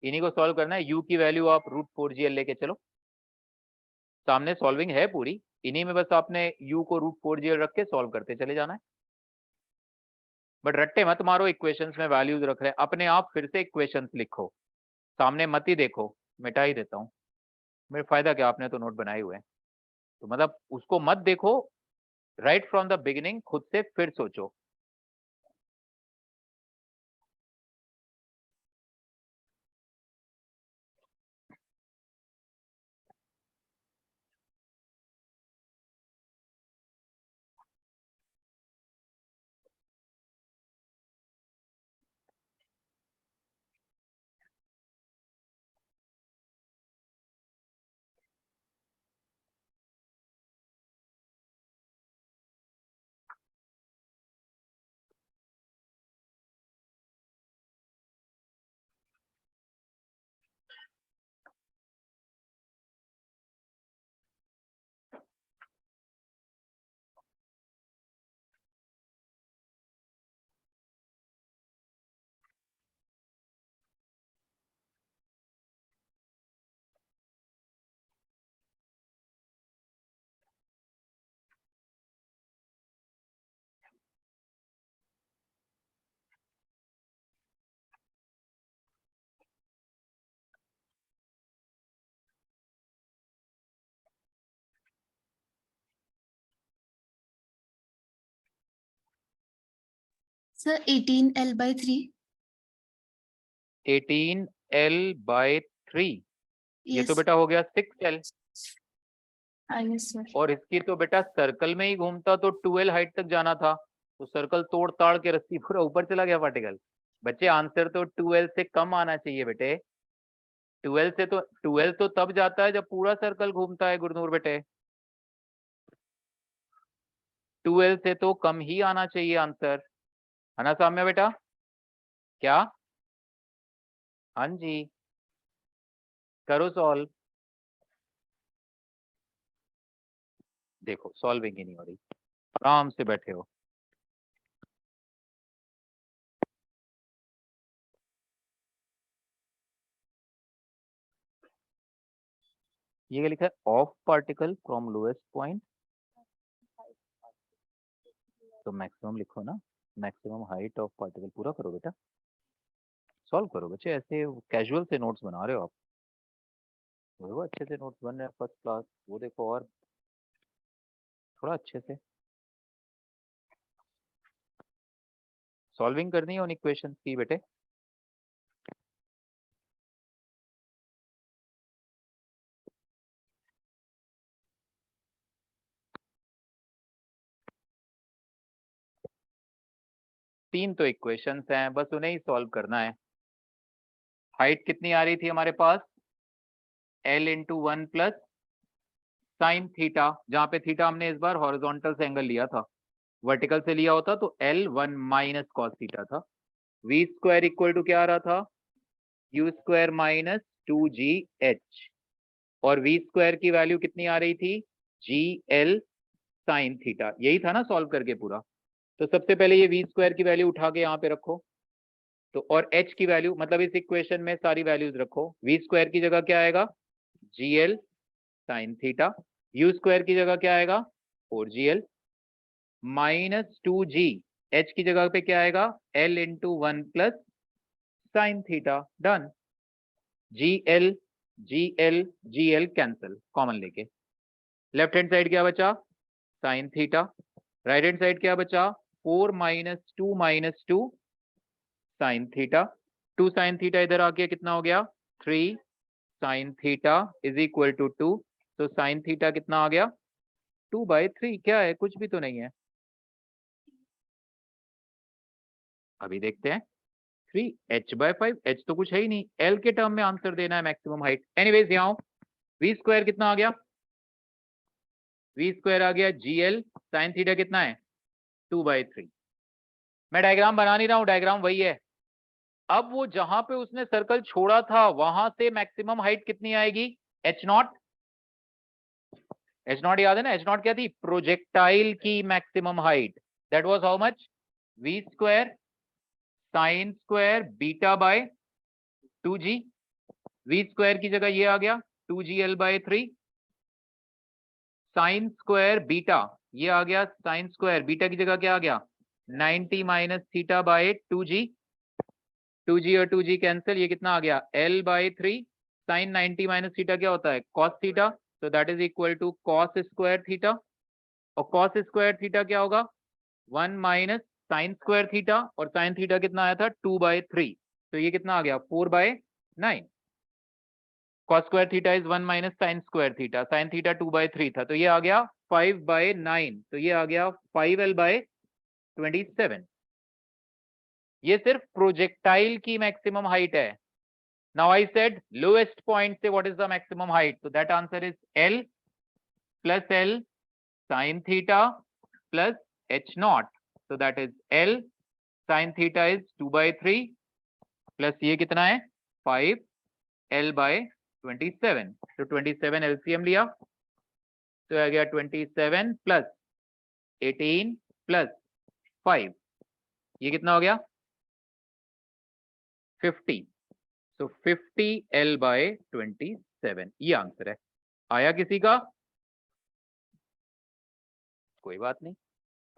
इन्हीं को सॉल्व करना है। u की वैल्यू आप √4gl लेके चलो, सामने सॉल्विंग है पूरी, इन्हीं में बस आपने u को √4gl रख के सॉल्व करते चले जाना है। बट रट्टे मत मारो, इक्वेशंस में वैल्यूज रख रहे हैं, अपने आप फिर से इक्वेशंस लिखो, सामने मत ही देखो, मिटा ही देता हूँ। मेरे फायदा क्या, आपने तो नोट बनाए हुए हैं, तो मतलब उसको मत देखो, राइट फ्रॉम द बिगिनिंग खुद से फिर सोचो। Sir 18L/3। 18L/3, ये तो यस बेटा हो गया 6L, यस सर। और इसकी तो बेटा सर्कल में ही घूमता तो 2L हाइट तक जाना था, तो सर्कल तोड़ ताड़ के रस्सी पूरा ऊपर चला गया पार्टिकल। बच्चे आंसर तो 2L से कम आना चाहिए बेटे। 2L तो तब जाता है जब पूरा सर्कल घूमता है गुरनूर बेटे। 2L से तो कम ही आना चाहिए आंसर, है ना साम्या बेटा? क्या? हाँ जी, करो सॉल्व। देखो सॉल्विंग ही नहीं हो रही, आराम से बैठे हो। ये क्या लिखा है? Of particle from lowest point, तो मैक्सिमम लिखो ना, मैक्सिमम हाइट ऑफ पार्टिकल। पूरा करो बेटा, सॉल्व करो बच्चे, ऐसे कैजुअल से नोट्स बना रहे हो आप। वो अच्छे से नोट्स बन रहे हैं फर्स्ट क्लास, वो देखो और थोड़ा अच्छे से सॉल्विंग करनी है उन इक्वेशंस की बेटे। तीन तो इक्वेशंस हैं, बस उन्हें ही सॉल्व करना है। हाइट कितनी आ रही थी हमारे पास? L into 1 plus sine theta, जहां पे थीटा हमने इस बार हॉरिजॉन्टल से एंगल लिया था, वर्टिकल से लिया होता तो L1 माइनस कॉस थीटा था। वी स्क्वायर इक्वल टू क्या आ रहा था? यू स्क्वायर माइनस 2GH, और वी स्क्वायर की वैल्यू कितनी आ रही थी? GL sine theta. यही था ना सॉल्व करके पूरा। तो सबसे पहले ये वी स्क्वायर की वैल्यू उठा के यहाँ पे रखो, तो और h की वैल्यू, मतलब इस इक्वेशन में सारी वैल्यूज रखो। वी स्क्वायर की जगह क्या आएगा? GL sine theta. You square की जगह क्या आएगा? 4GL माइनस 2G, h की जगह पे क्या आएगा? L into 1 plus sine theta. Done. GL GL GL cancel, common लेके। लेफ्ट हैंड साइड क्या बचा? Sine theta. Right hand side क्या बचा? 4 minus 2 sine theta. 2 sine theta इधर आके कितना हो गया? 3 sine theta is equal to 2। तो साइन थीटा कितना आ गया? 2/3। क्या है? कुछ भी तो नहीं है। अभी देखते हैं। 3h/5, h तो कुछ है ही नहीं, l के टर्म में आंसर देना है मैक्सिमम हाइट। एनीवेज यहाँ वी स्क्वायर कितना आ गया? वी स्क्वायर आ गया GL साइन थीटा कितना है? 2/3। मैं डायग्राम बना नहीं रहा हूं, डायग्राम वही है। अब वो जहां पे उसने सर्कल छोड़ा था वहां से मैक्सिमम हाइट कितनी आएगी? h0। h0 याद है ना? h0 क्या थी? प्रोजेक्टाइल की maximum height. That was how much? V square sine square beta by 2g। V square की जगह ये आ गया 2GL/3। साइन स्क्वायर बीटा, ये आ गया साइन स्क्वायर बीटा की जगह क्या आ गया? 90 minus theta by 2g। 2g और 2g कैंसिल, ये कितना आ गया? L/3। साइन 90 माइनस थीटा क्या होता है? Cos theta. तो that is equal to cos square theta. और कॉस स्क्वायर थीटा क्या होगा? 1 माइनस साइन स्क्वायर थीटा, और साइन थीटा कितना आया था? 2/3। तो ये कितना आ गया? 4/9। Cos square theta is 1 minus sine square theta, sine theta 2/3 था, तो ये आ गया 5/9। तो ये आ गया 5L/27। ये सिर्फ प्रोजेक्टाइल की मैक्सिमम हाइट है। Now I said lowest point से what is the maximum height? तो that answer is L plus L sine theta plus H0। so that is L sin theta is 2/3 plus ये कितना है? 5L/27। तो 27 LCM लिया तो आ गया 27 प्लस 18 प्लस 5, ये कितना हो गया? 50। तो 50L/27 ये आंसर है। आया किसी का? कोई बात नहीं,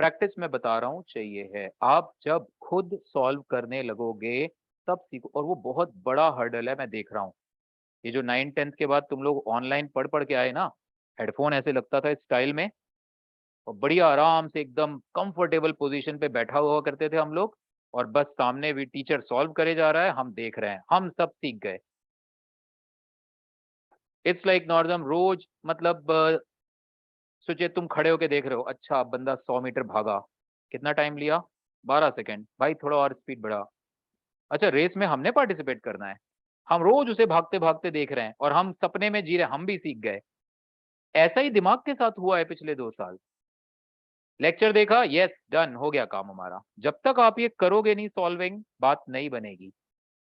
प्रैक्टिस में बता रहा हूं चाहिए है। आप जब खुद सॉल्व करने लगोगे तब सीखो, और वो बहुत बड़ा हर्डल है, मैं देख रहा हूँ। ये जो 9th-10th के बाद तुम लोग ऑनलाइन पढ़ के आए ना, हेडफोन ऐसे लगता था स्टाइल में, और बढ़िया आराम से एकदम कंफर्टेबल पोजीशन पे बैठा हुआ करते थे हम लोग, और बस सामने भी टीचर सॉल्व करे जा रहा है, हम देख रहे हैं, हम सब सीख गए। इट्स लाइक नॉर्दम रोज, मतलब सोचिए तुम खड़े होके देख रहे हो, अच्छा बंदा 100 मीटर भागा, कितना टाइम लिया, 12 सेकंड, भाई थोड़ा और स्पीड बढ़ा। अच्छा रेस में हमने पार्टिसिपेट करना है, हम रोज उसे भागते भागते देख रहे हैं और हम सपने में जी रहे हैं, हम भी सीख गए। ऐसा ही दिमाग के साथ हुआ है पिछले 2 साल। लेक्चर देखा, यस डन, हो गया काम हमारा। जब तक आप ये करोगे नहीं सॉल्विंग, बात नहीं बनेगी।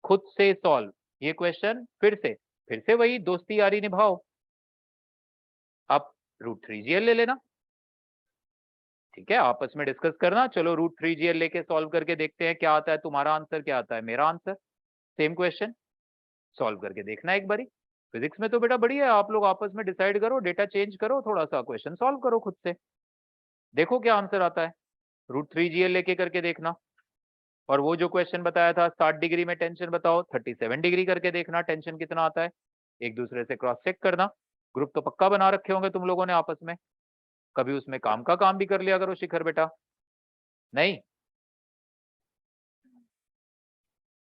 खुद से सॉल्व ये क्वेश्चन, फिर से वही दोस्ती यारी निभाओ। आप √3GL ले लेना, ठीक है, आपस में डिस्कस करना, चलो √3GL लेके सॉल्व करके देखते हैं क्या आता है, तुम्हारा आंसर क्या आता है, मेरा आंसर, सेम क्वेश्चन सॉल्व करके देखना एक बारी। फिजिक्स में तो बेटा बढ़िया है, आप लोग आपस में डिसाइड करो, डेटा चेंज करो, थोड़ा सा क्वेश्चन सॉल्व करो खुद से, देखो क्या आंसर आता है। √3GL लेके करके देखना। और वो जो क्वेश्चन बताया था 60 डिग्री में टेंशन बताओ, 37 डिग्री करके देखना टेंशन कितना आता है, एक दूसरे से क्रॉस चेक करना। ग्रुप तो पक्का बना रखे होंगे तुम लोगों ने आपस में, कभी उसमें काम का काम भी कर लिया करो शिखर बेटा, नहीं?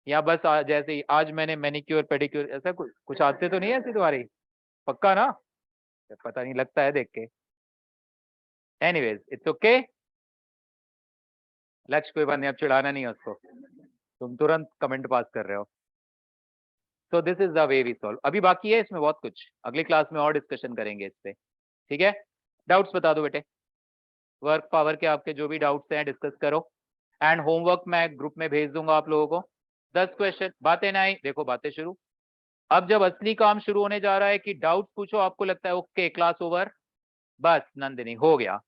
या बस जैसे ही आज मैंने मैनिक्योर पेडिक्योर, ऐसा कुछ आते तो नहीं है ऐसी तुम्हारी, पक्का ना? पता नहीं लगता है देख के। एनीवेज इट्स ओके, लक्ष्य कोई बात नहीं, अब चिढ़ाना नहीं है उसको, तुम तुरंत कमेंट पास कर रहे हो। So this is the way we solve. अभी बाकी है इसमें बहुत कुछ, अगली क्लास में और डिस्कशन करेंगे इस पे, ठीक है? डाउट्स बता दो बेटे, वर्क पावर के आपके जो भी डाउट्स हैं डिस्कस करो, एंड होमवर्क मैं ग्रुप में भेज दूंगा आप लोगों को। 10 क्वेश्चन, बातें ना आई, देखो बातें शुरू। अब जब असली काम शुरू होने जा रहा है कि डाउट पूछो, आपको लगता है ओके क्लास ओवर, बस नंदिनी हो गया।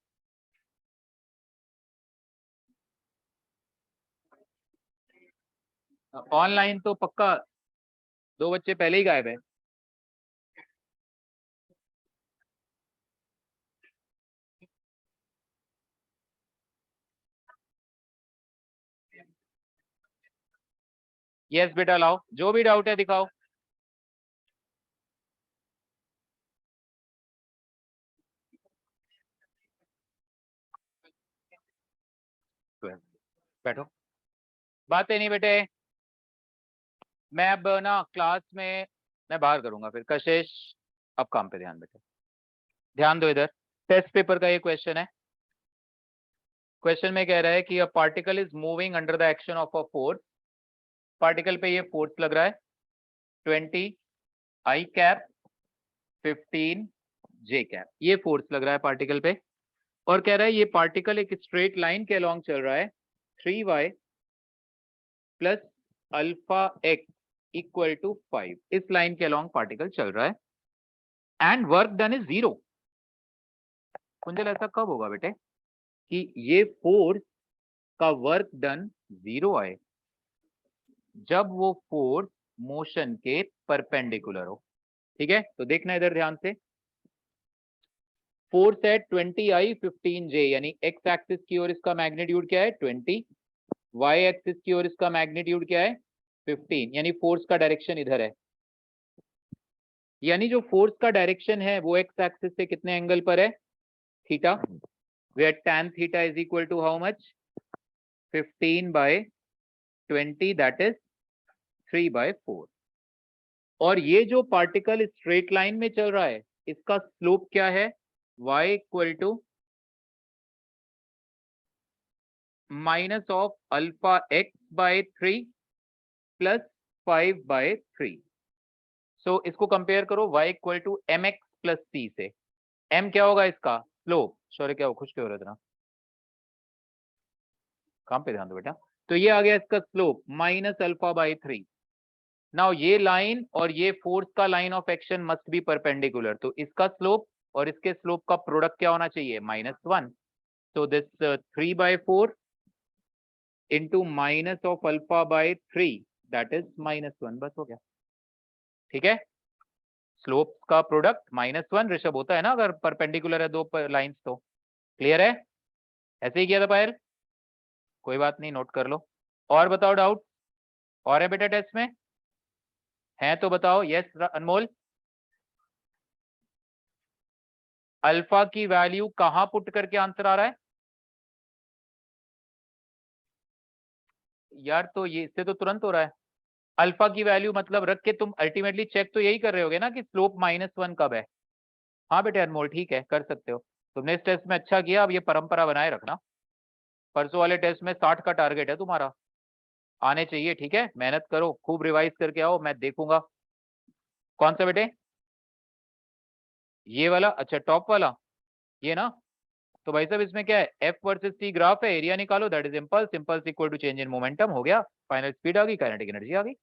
ऑनलाइन तो पक्का 2 बच्चे पहले ही गायब है। यस बेटा लाओ, जो भी डाउट है दिखाओ। बैठो, बातें नहीं बेटे, मैं अब ना क्लास में मैं बाहर करूंगा फिर। कशिश अब काम पे ध्यान बेटे, ध्यान दो इधर। टेस्ट पेपर का ये क्वेश्चन है, क्वेश्चन में कह रहा है कि a particle is moving under the action of a force, particle पे ये फोर्स लग रहा है 20 I कैप 15 J कैप, ये फोर्स लग रहा है पार्टिकल पे, और कह रहा है ये पार्टिकल एक स्ट्रेट लाइन के अलोंग चल रहा है 3y plus alpha x equal to 5, इस लाइन के अलोंग पार्टिकल चल रहा है and work done is 0। Kunjal ऐसा कब होगा बेटे कि ये फोर्स का वर्क डन 0 आए? जब वो फोर्स मोशन के परपेंडिकुलर हो, ठीक है? तो देखना इधर ध्यान से, फोर्स है 20I 15J, यानी x एक्सिस की ओर इसका मैग्नीट्यूड क्या है 20, y एक्सिस की ओर इसका मैग्नीट्यूड क्या है 15, यानी फोर्स का डायरेक्शन इधर है, यानी जो फोर्स का डायरेक्शन है वो x एक्सिस से कितने एंगल पर है, theta, where tan theta is equal to how much, 15/20, that is 3/4। और ये जो पार्टिकल स्ट्रेट लाइन में चल रहा है इसका स्लोप क्या है, y equal to minus of alpha x/3 plus 5/3। So इसको कंपेयर करो y equal to mx plus c से, m क्या होगा इसका स्लोप, सॉरी क्या हो खुश क्यों हो रहे थे ना, काम पे ध्यान दो बेटा। तो ये आ गया इसका स्लोप -α/3। नाउ ये लाइन और ये फोर्स का line of action must be perpendicular, तो इसका स्लोप और इसके स्लोप का प्रोडक्ट क्या होना चाहिए -1। so this 3/4 into minus of α/3 that is -1, बस हो गया, ठीक है? स्लोप का प्रोडक्ट -1 ऋषभ होता है ना अगर परपेंडिकुलर है दो लाइंस तो। क्लियर है? ऐसे ही किया था पायल, कोई बात नहीं, नोट कर लो। और बताओ डाउट और है बेटा टेस्ट में, है तो बताओ। यस अनमोल, अल्फा की वैल्यू कहां पुट करके आंसर आ रहा है? यार तो ये इससे तो तुरंत हो रहा है। अल्फा की वैल्यू मतलब रख के तुम अल्टीमेटली चेक तो यही कर रहे होगे ना कि स्लोप -1 कब है। हाँ बेटे अनमोल ठीक है, कर सकते हो। तुमने इस टेस्ट में अच्छा किया, अब ये परंपरा बनाए रखना। परसों वाले टेस्ट में 60 का टारगेट है तुम्हारा, आने चाहिए। ठीक है, मेहनत करो, खूब रिवाइज करके आओ, मैं देखूंगा। कौन सा बेटे? ये वाला? अच्छा टॉप वाला, ये ना। तो भाई साहब इसमें क्या है, एफ वर्सेस टी ग्राफ है, एरिया निकालो, that is impulse, impulse equal to change in momentum, हो गया। फाइनल स्पीड आ गई, काइनेटिक एनर्जी आ गई।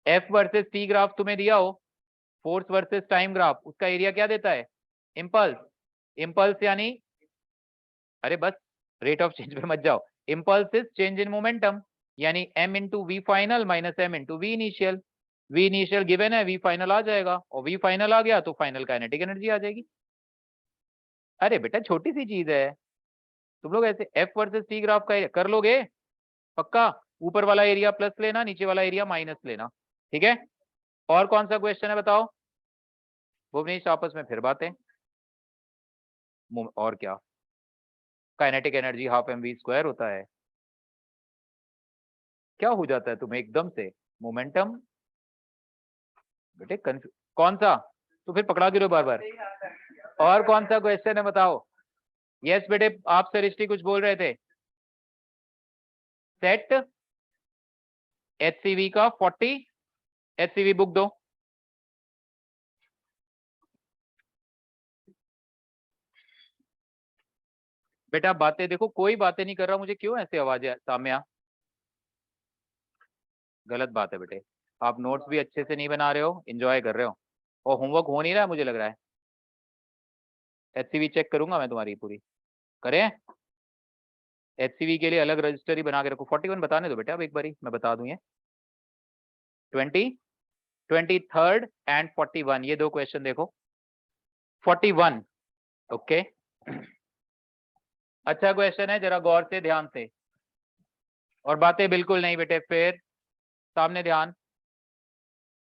एफ वर्सेस टी ग्राफ तुम्हें दिया हो, फोर्स वर्सेस टाइम ग्राफ, उसका एरिया क्या देता है? इम्पल्स। इम्पल्स यानी, अरे बस रेट ऑफ चेंज पे मत जाओ। Impulse is change in momentum, यानी m into v final minus m into v initial. V initial given है, वी फाइनल आ जाएगा, और वी फाइनल आ गया तो फाइनल काइनेटिक एनर्जी आ जाएगी। अरे बेटा छोटी सी चीज है, तुम लोग ऐसे एफ वर्सेस टी ग्राफ का कर लोगे पक्का। ऊपर वाला एरिया प्लस लेना, नीचे वाला एरिया माइनस लेना, ठीक है। और कौन सा क्वेश्चन है बताओ? भुवनेश आपस में फिर बातें, और क्या? Kinetic energy half m v square होता है। क्या हो जाता है तुम्हें एकदम से? मोमेंटम बेटे कौन सा? तो फिर पकड़ा क्यों बार बार? और कौन सा क्वेश्चन है बताओ? यस बेटे, आप सरिष्टि कुछ बोल रहे थे। सेट एचसीवी का 40, एचसीवी बुक दो। बेटा बातें देखो, कोई बातें नहीं कर रहा, मुझे क्यों ऐसे आवाज है साम्या? गलत बात है बेटे, आप नोट्स भी अच्छे से नहीं बना रहे हो, एंजॉय कर रहे हो, और होमवर्क हो नहीं रहा है मुझे लग रहा है। एचसीवी चेक करूंगा मैं तुम्हारी पूरी, करें? एचसीवी के लिए अलग रजिस्टर ही बना के रखो। 41 बताने दो बेटा, अब एक बारी मैं बता दूं ये 20, 23rd एंड 41, ये दो क्वेश्चन देखो। 41 ओके, अच्छा क्वेश्चन है, जरा गौर से ध्यान से, और बातें बिल्कुल नहीं बेटे। फिर सामने ध्यान।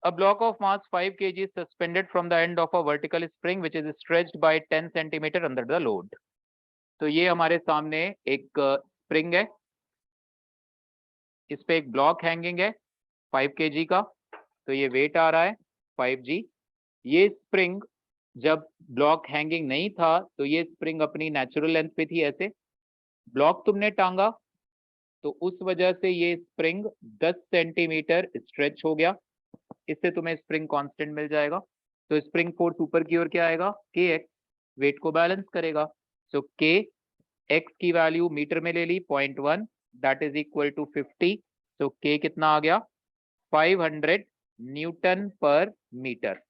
A block of mass 5 kg is suspended from the end of a vertical spring which is stretched by 10 centimeter under the load. तो ये हमारे सामने एक स्प्रिंग है, इस पे एक ब्लॉक हैंगिंग है 5 kg का, तो ये वेट आ रहा है 5g। ये स्प्रिंग जब ब्लॉक हैंगिंग नहीं था तो ये स्प्रिंग अपनी नेचुरल लेंथ पे थी ऐसे, ब्लॉक तुमने टांगा तो उस वजह से ये स्प्रिंग 10 सेंटीमीटर स्ट्रेच हो गया, इससे तुम्हें स्प्रिंग कांस्टेंट मिल जाएगा। तो स्प्रिंग फोर्स ऊपर की ओर क्या आएगा? के एक्स, वेट को बैलेंस करेगा। सो के एक्स की वैल्यू मीटर में ले ली 0.1, दैट इज इक्वल टू 50। तो के कितना आ गया? 500 न्यूटन पर मीटर।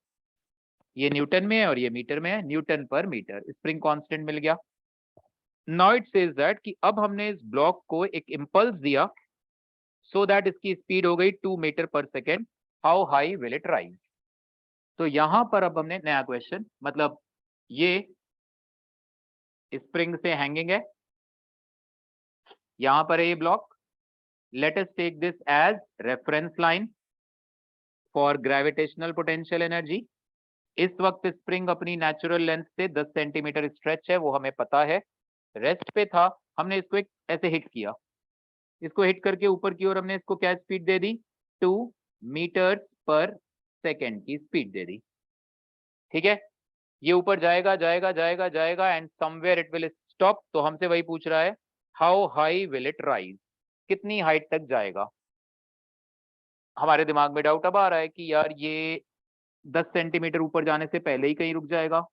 ये न्यूटन में है और ये मीटर में है, न्यूटन पर मीटर, स्प्रिंग कांस्टेंट मिल गया। नाउ इट सेज दैट कि अब हमने इस ब्लॉक को एक इंपल्स दिया, सो दैट इसकी स्पीड हो गई 2 मीटर पर second. How high will it rise? तो यहां पर अब हमने नया क्वेश्चन, मतलब ये स्प्रिंग से हैंगिंग है, यहां पर है ये block. Let us take this as reference line for gravitational potential energy. इस वक्त स्प्रिंग अपनी नेचुरल लेंथ से 10 सेंटीमीटर स्ट्रेच है, वो हमें पता है, रेस्ट पे था। हमने इसको एक ऐसे हिट किया, इसको हिट करके ऊपर की ओर हमने इसको क्या स्पीड दे दी? 2 मीटर पर सेकेंड की स्पीड दे दी, ठीक है। ये ऊपर जाएगा जाएगा जाएगा जाएगा and somewhere it will stop. तो हमसे वही पूछ रहा है, how high will it rise? कितनी हाइट तक जाएगा? हमारे दिमाग में डाउट अब आ रहा है कि यार ये 10 सेंटीमीटर ऊपर जाने से पहले ही कहीं रुक जाएगा,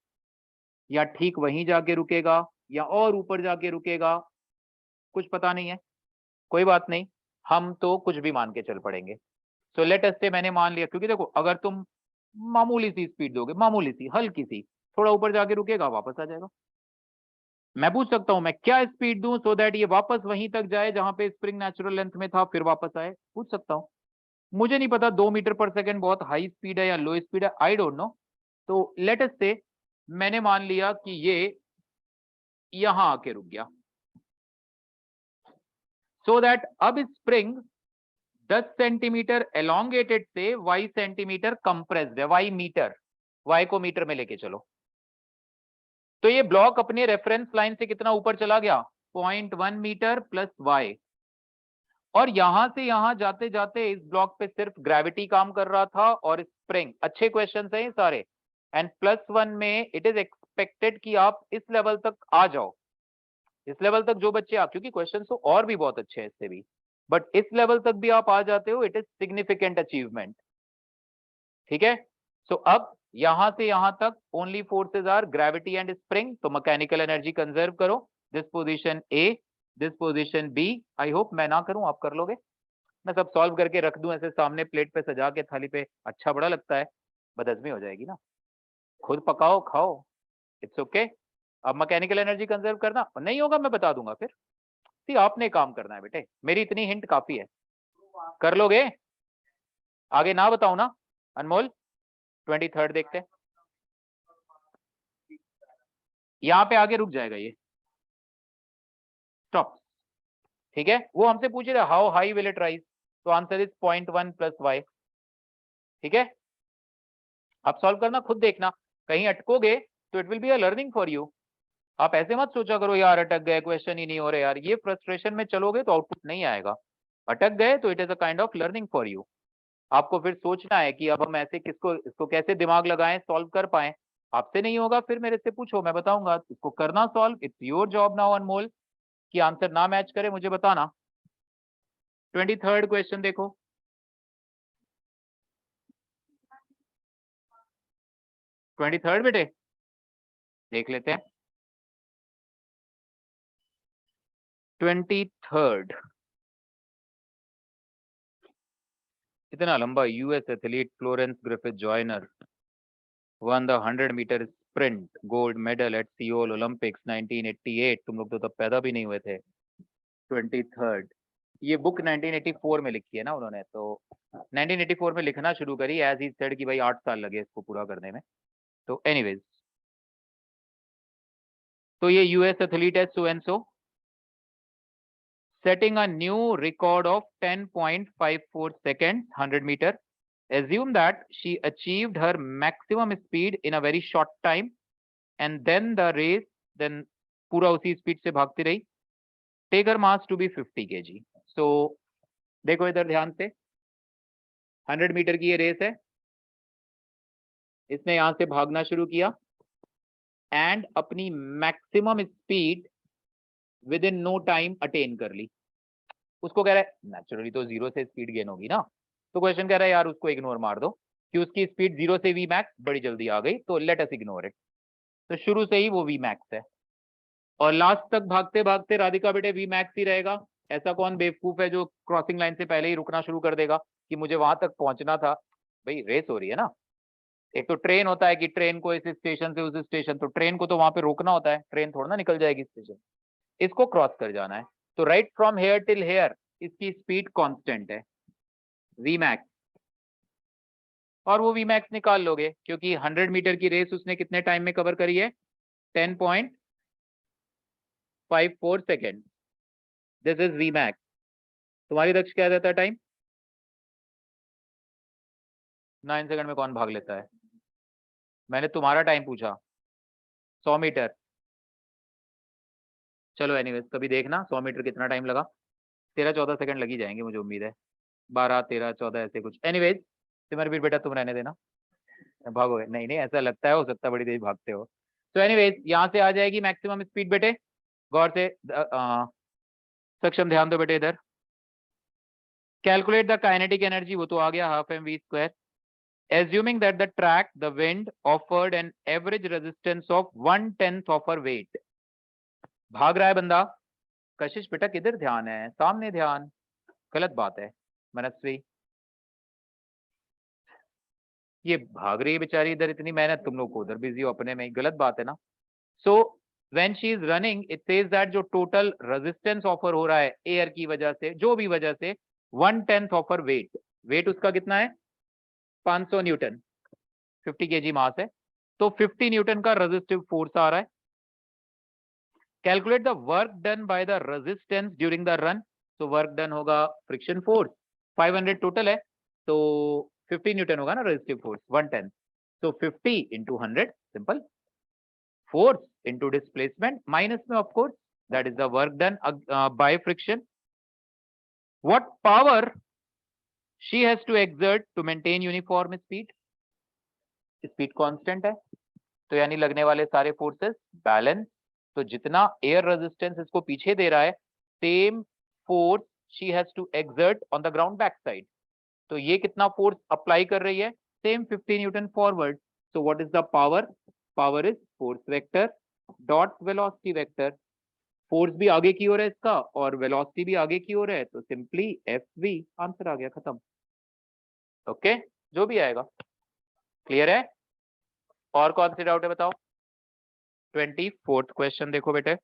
या ठीक वहीं जाके रुकेगा, या और ऊपर जाके रुकेगा, कुछ पता नहीं है। कोई बात नहीं, हम तो कुछ भी मान के चल पड़ेंगे। सो लेट अस से मैंने मान लिया, क्योंकि देखो अगर तुम मामूली सी स्पीड दोगे, मामूली सी हल्की सी, थोड़ा ऊपर जाके रुकेगा, वापस आ जाएगा। मैं पूछ सकता हूं मैं क्या स्पीड दूं सो दैट ये वापस वहीं तक जाए जहां पे स्प्रिंग नेचुरल लेंथ में था, फिर वापस आए? पूछ सकता हूं। मुझे नहीं पता 2 मीटर पर सेकेंड बहुत हाई स्पीड है या लो स्पीड है, आई डोंट नो। तो लेट अस से मैंने मान लिया कि ये यहां आके रुक गया, सो दैट अब स्प्रिंग 10 सेंटीमीटर एलोंगेटेड से y सेंटीमीटर कंप्रेस्ड है, y मीटर, y को मीटर में लेके चलो। तो ये ब्लॉक अपने रेफरेंस लाइन से कितना ऊपर चला गया? 0.1 मीटर प्लस y। और यहां से यहां जाते जाते इस ब्लॉक पे सिर्फ ग्रेविटी काम कर रहा था और स्प्रिंग। अच्छे क्वेश्चन हैं ये सारे। एंड +1 में इट इज एक्सपेक्टेड कि आप इस लेवल तक आ जाओ। इस लेवल तक जो बच्चे आप, क्योंकि क्वेश्चन तो और भी बहुत अच्छे हैं इससे भी, बट इस लेवल तक भी आप आ जाते हो, इट इज सिग्निफिकेंट अचीवमेंट। ठीक है। सो अब यहां से यहां तक only forces are gravity and spring, तो मैकेनिकल एनर्जी कंजर्व करो। This position A, this position B. I hope मैं ना करूं, आप कर लोगे। मैं सब सॉल्व करके रख दूं ऐसे सामने प्लेट पे सजा के थाली पे, अच्छा बड़ा लगता है, बदहजमी हो जाएगी ना। खुद पकाओ खाओ, इट्स ओके। अब मैकेनिकल एनर्जी कंजर्व करना नहीं होगा, मैं बता दूंगा फिर। सी आपने काम करना है बेटे, मेरी इतनी हिंट काफी है। कर लोगे? आगे ना बताओ ना अनमोल। 23rd देखते हैं। यहां पे आगे रुक जाएगा ये, स्टॉप। ठीक है। वो हमसे पूछ रहे how high will it rise, तो आंसर इज 0.1 + y। ठीक है। आप सॉल्व करना, खुद देखना, कहीं अटकोगे तो it will be a learning for you. आप ऐसे मत सोचा करो यार अटक गए, क्वेश्चन ही नहीं हो रहे यार, ये फ्रस्ट्रेशन में चलोगे तो आउटपुट नहीं आएगा। अटक गए तो it is a kind of learning for you. आपको फिर सोचना है कि अब हम ऐसे किसको, इसको कैसे दिमाग लगाएं, सॉल्व कर पाए। आपसे नहीं होगा फिर मेरे से पूछो, मैं बताऊंगा। इसको करना solve, it's your job now Anmol. कि आंसर ना मैच करे मुझे बताना। 23rd क्वेश्चन देखो। 23rd बेटे देख लेते हैं। 23rd इतना लंबा। US athlete Florence Griffith joiner won the 100-meter sprint gold medal at Seoul Olympics 1988। तुम लोग तो तब पैदा भी नहीं हुए थे। 23rd, ये बुक 1984 में लिखी है ना उन्होंने, तो 1984 में लिखना शुरू करी, एज ही सेड कि भाई 8 साल लगे इसको पूरा करने में। तो एनीवेज, तो ये यूएस एथलीट है so and so, setting a new record of 10.54 seconds 100 meter. Assume that she achieved her maximum speed in a very short time and then the race, then पूरा उसी स्पीड से भागती रही। Take her mass to be 50 kg. So देखो इधर ध्यान से, 100 metre की ये रेस है, इसने यहां से भागना शुरू किया एंड अपनी maximum speed within no time attain कर ली। उसको कह रहा है नेचुरली तो 0 से स्पीड गेन होगी ना, तो क्वेश्चन कह रहा है यार उसको इग्नोर मार दो कि उसकी स्पीड 0 से वी मैक्स बड़ी जल्दी आ गई, तो लेट अस इग्नोर इट। तो शुरू से ही वो वी मैक्स है और लास्ट तक भागते भागते राधिका बेटे वी मैक्स ही रहेगा। ऐसा कौन बेवकूफ है जो क्रॉसिंग लाइन से पहले ही रुकना शुरू कर देगा कि मुझे वहां तक पहुंचना था। भाई रेस हो रही है ना। एक तो ट्रेन होता है कि ट्रेन को इस स्टेशन से उस स्टेशन, तो ट्रेन को तो वहां पे रोकना होता है, ट्रेन थोड़ा ना निकल जाएगी स्टेशन, इसको क्रॉस कर जाना है। तो right from here till here इसकी स्पीड कांस्टेंट है वी मैक्स, और वो वी मैक्स निकाल लोगे क्योंकि 100 मीटर की रेस उसने कितने टाइम में कवर करी है, 10.54 second. This is v max. तुम्हारी दक्ष क्या देता है टाइम? 9 सेकंड में कौन भाग लेता है? मैंने तुम्हारा टाइम पूछा, 100 मीटर। चलो एनीवेज कभी देखना 100 मीटर कितना टाइम लगा। 13-14 सेकंड लगी जाएंगे मुझे उम्मीद है, 12-13-14 ऐसे कुछ। एनीवेज सिमरवीर बेटा तुम रहने देना, भागोगे नहीं, नहीं ऐसा लगता है, हो सकता है बड़ी तेज भागते हो। तो एनीवेज यहाँ से आ जाएगी मैक्सिमम स्पीड बेटे, गौर से सक्षम ध्यान दो बेटे इधर। कैलकुलेट द काइनेटिक एनर्जी, वो तो आ गया 12 mv²। Assuming that the track, the wind offered an average resistance of 1/10 of her weight। भाग रहा है बंदा, कशिश बेटा किधर ध्यान है, सामने ध्यान, गलत बात है मनस्वी, ये भाग रही है बेचारी इधर, इतनी मेहनत, तुम लोग को उधर बिजी हो अपने में ही, गलत बात है ना। So when she is running it says that जो टोटल रेजिस्टेंस ऑफर हो रहा है एयर की वजह से, जो भी वजह से, 1/10 ऑफ हर वेट, वेट उसका कितना है 500 न्यूटन, 50 kg मास है, तो 50 न्यूटन का रेजिस्टिव फोर्स आ रहा है। Calculate the work done by the resistance during the run, तो वर्क डन होगा फ्रिक्शन फोर्स, 500 टोटल है तो 50 न्यूटन होगा ना रेजिस्टिव फोर्स, 1/10, तो 50 into 100, simple, force into displacement minus में of course that is the work done by friction. what power she has to exert to maintain uniform speed? Speed constant है, तो यानी लगने वाले सारे फोर्सेस बैलेंस। तो जितना एयर रेजिस्टेंस इसको पीछे दे रहा है, same force she has to exert on the ground back side. तो ये कितना फोर्स अप्लाई कर रही है? Same 50 newton forward. So what is the power? Power is force vector dot velocity vector. Force भी आगे की ओर है इसका और वेलोसिटी भी आगे की ओर है, तो सिंपली एफ वी। आंसर आ गया, खत्म। ओके, जो भी आएगा। क्लियर है? और कौन सी डाउट है बताओ? 24th क्वेश्चन देखो बेटे।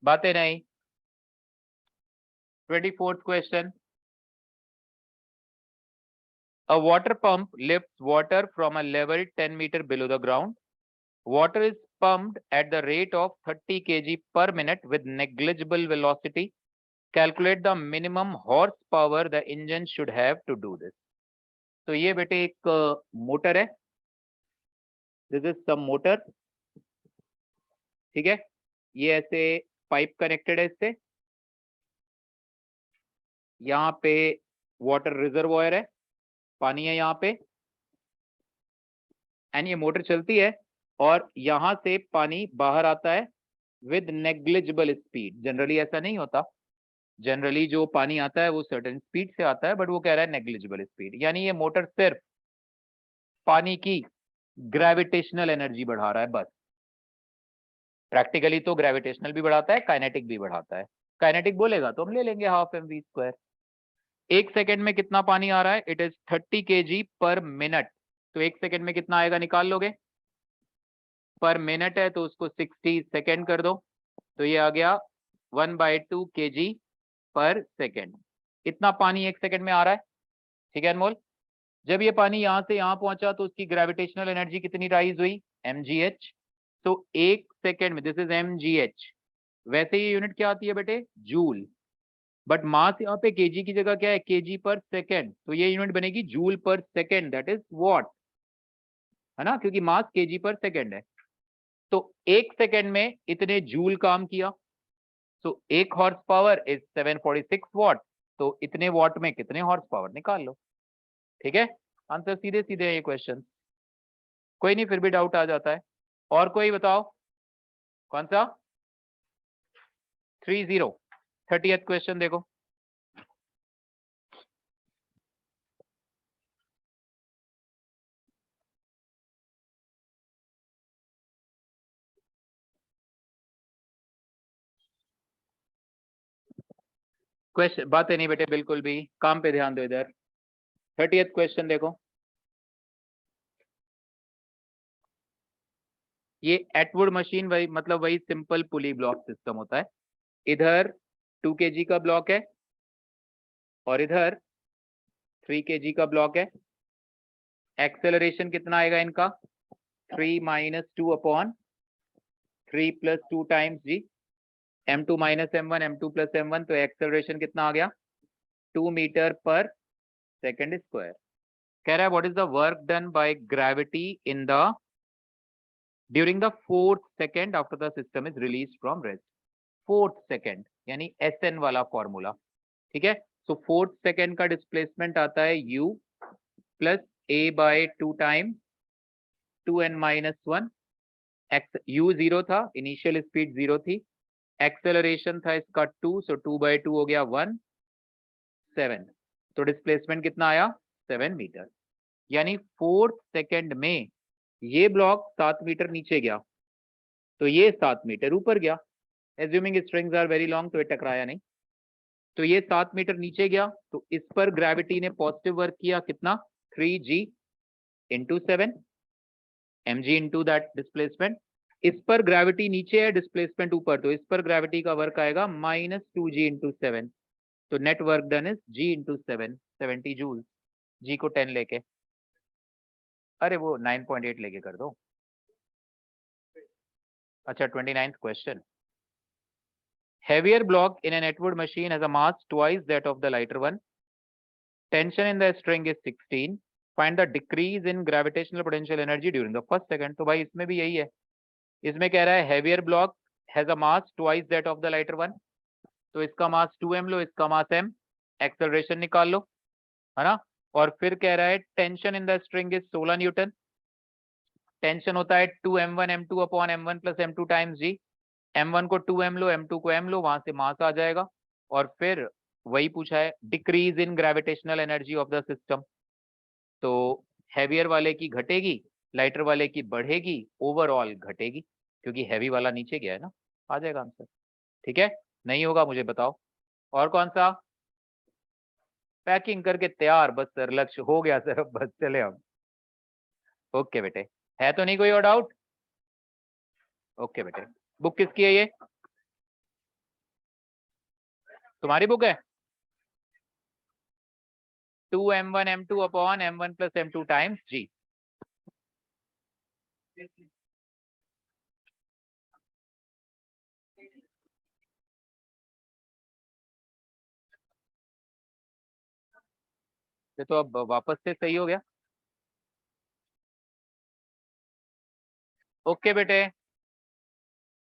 बातें नहीं। 24th question. A water pump lifts water from a level 10 meter below the ground. Water is pumped at the rate of 30 kg per minute with negligible velocity. Calculate the minimum horsepower the engine should have to do this. तो ये बेटे एक motor है, this is some motor, ठीक है। ये ऐसे pipe connected है इससे, यहाँ पे वाटर रिजर्वॉयर है, पानी है यहाँ पे, एंड ये मोटर चलती है और यहाँ से पानी बाहर आता है विद नेग्लिजिबल स्पीड। जनरली ऐसा नहीं होता, जनरली जो पानी आता है वो सर्टेन स्पीड से आता है, बट वो कह रहा है नेग्लिजिबल स्पीड, यानी ये मोटर सिर्फ पानी की ग्रेविटेशनल एनर्जी बढ़ा रहा है बस। प्रैक्टिकली तो ग्रेविटेशनल भी बढ़ाता है, काइनेटिक भी बढ़ाता है। काइनेटिक बोलेगा तो हम ले लेंगे half m v square. 1 second में कितना पानी आ रहा है? It is 30 kg per minute. तो 1 सेकेंड में कितना आएगा निकाल लोगे? पर मिनट है तो उसको 60 सेकेंड कर दो, तो ये आ गया 1/2 kg पर सेकेंड। इतना पानी 1 सेकेंड में आ रहा है, ठीक है अनमोल। जब ये पानी यहां से यहां पहुंचा तो उसकी ग्रेविटेशनल एनर्जी कितनी राइज हुई? mgh। तो 1 सेकेंड में, दिस इज mgh। वैसे ये यूनिट क्या आती है बेटे? जूल, बट मास यहाँ पे केजी की जगह क्या है? केजी पर सेकेंड। तो ये यूनिट बनेगी जूल पर सेकेंड, दैट इज वॉट, है ना, क्योंकि मास केजी पर सेकेंड है। तो 1 सेकेंड में इतने जूल काम किया, तो 1 हॉर्स पावर इज 746 वॉट। तो इतने वॉट में कितने हॉर्स पावर निकाल लो, ठीक है। आंसर सीधे सीधे है ये क्वेश्चन, कोई नहीं, फिर भी डाउट आ जाता है। और कोई बताओ कौन सा? 30। 30th क्वेश्चन देखो। क्वेश्चन बातें नहीं बेटे, बिल्कुल भी काम पे ध्यान दो इधर। 30th क्वेश्चन देखो। ये एटवुड मशीन वही, मतलब वही सिंपल पुली ब्लॉक सिस्टम होता है। इधर 2 kg का ब्लॉक है और इधर 3 kg का ब्लॉक है। एक्सेलरेशन कितना आएगा इनका? 3 - 2 अपॉन 3 + 2 टाइम्स जी, m2 - m1 m2 + m1। तो एक्सेलरेशन कितना आ गया? 2 मीटर पर सेकेंड स्क्वायर। कह रहा है what is the work done by gravity in the during the 4th second after the system is release from rest. 4th second यानी SN वाला फॉर्मूला, ठीक है। सो 4th सेकेंड का डिस्प्लेसमेंट आता है u + a/2 times 2n - 1। u 0 था, initial speed 0 थी, acceleration था इसका 2, सो 2/2 हो गया 1 7। तो डिस्प्लेसमेंट कितना आया? 7 मीटर। यानी 4th सेकेंड में ये ब्लॉक 7 मीटर नीचे गया तो ये 7 मीटर ऊपर गया। Assuming strings are very long, तो ये टकराया नहीं। तो ये 7 मीटर नीचे गया, तो इस पर ग्रेविटी ने पॉजिटिव वर्क किया, कितना? 3g × 7 mg × that displacement. इस पर ग्रेविटी नीचे है, डिस्प्लेसमेंट ऊपर, तो इस पर ग्रेविटी का वर्क आएगा -2g × 7। तो net work done is g × 7, 70 joule. g को 10 लेके, अरे वो 9.8 लेके कर दो। अच्छा 29th question. Heavier block in an Atwood machine has a mass twice that of the lighter one. Tension in the string is 16. Find the decrease in gravitational potential energy during the 1st second. तो भाई इसमें भी यही है, इसमें कह रहा है heavier block has a mass twice that of the lighter one, तो इसका मास 2m लो, इसका मास m, एक्सेलरेशन निकाल लो, है ना। और फिर कह रहा है tension in the string is 16 Newton, tension होता है 2m1 m2 upon m1 plus m2 times g, m1 को 2m लो, m2 को m लो, वहां से मास आ जाएगा। और फिर वही पूछा है decrease in gravitational energy of the system, तो हैवियर वाले की घटेगी, लाइटर वाले की बढ़ेगी, ओवरऑल घटेगी, क्योंकि हैवी वाला नीचे गया है ना। आ जाएगा आंसर, ठीक है। नहीं होगा मुझे बताओ। और कौन सा, पैकिंग करके तैयार, बस सर लक्ष्य हो गया सर, अब बस चले हम। ओके बेटे, है तो नहीं कोई और डाउट? ओके बेटे, बुक किसकी है ये? तुम्हारी बुक है। 2m1 m2 upon m1 plus m2 times g। तो अब वापस से सही हो गया। ओके बेटे,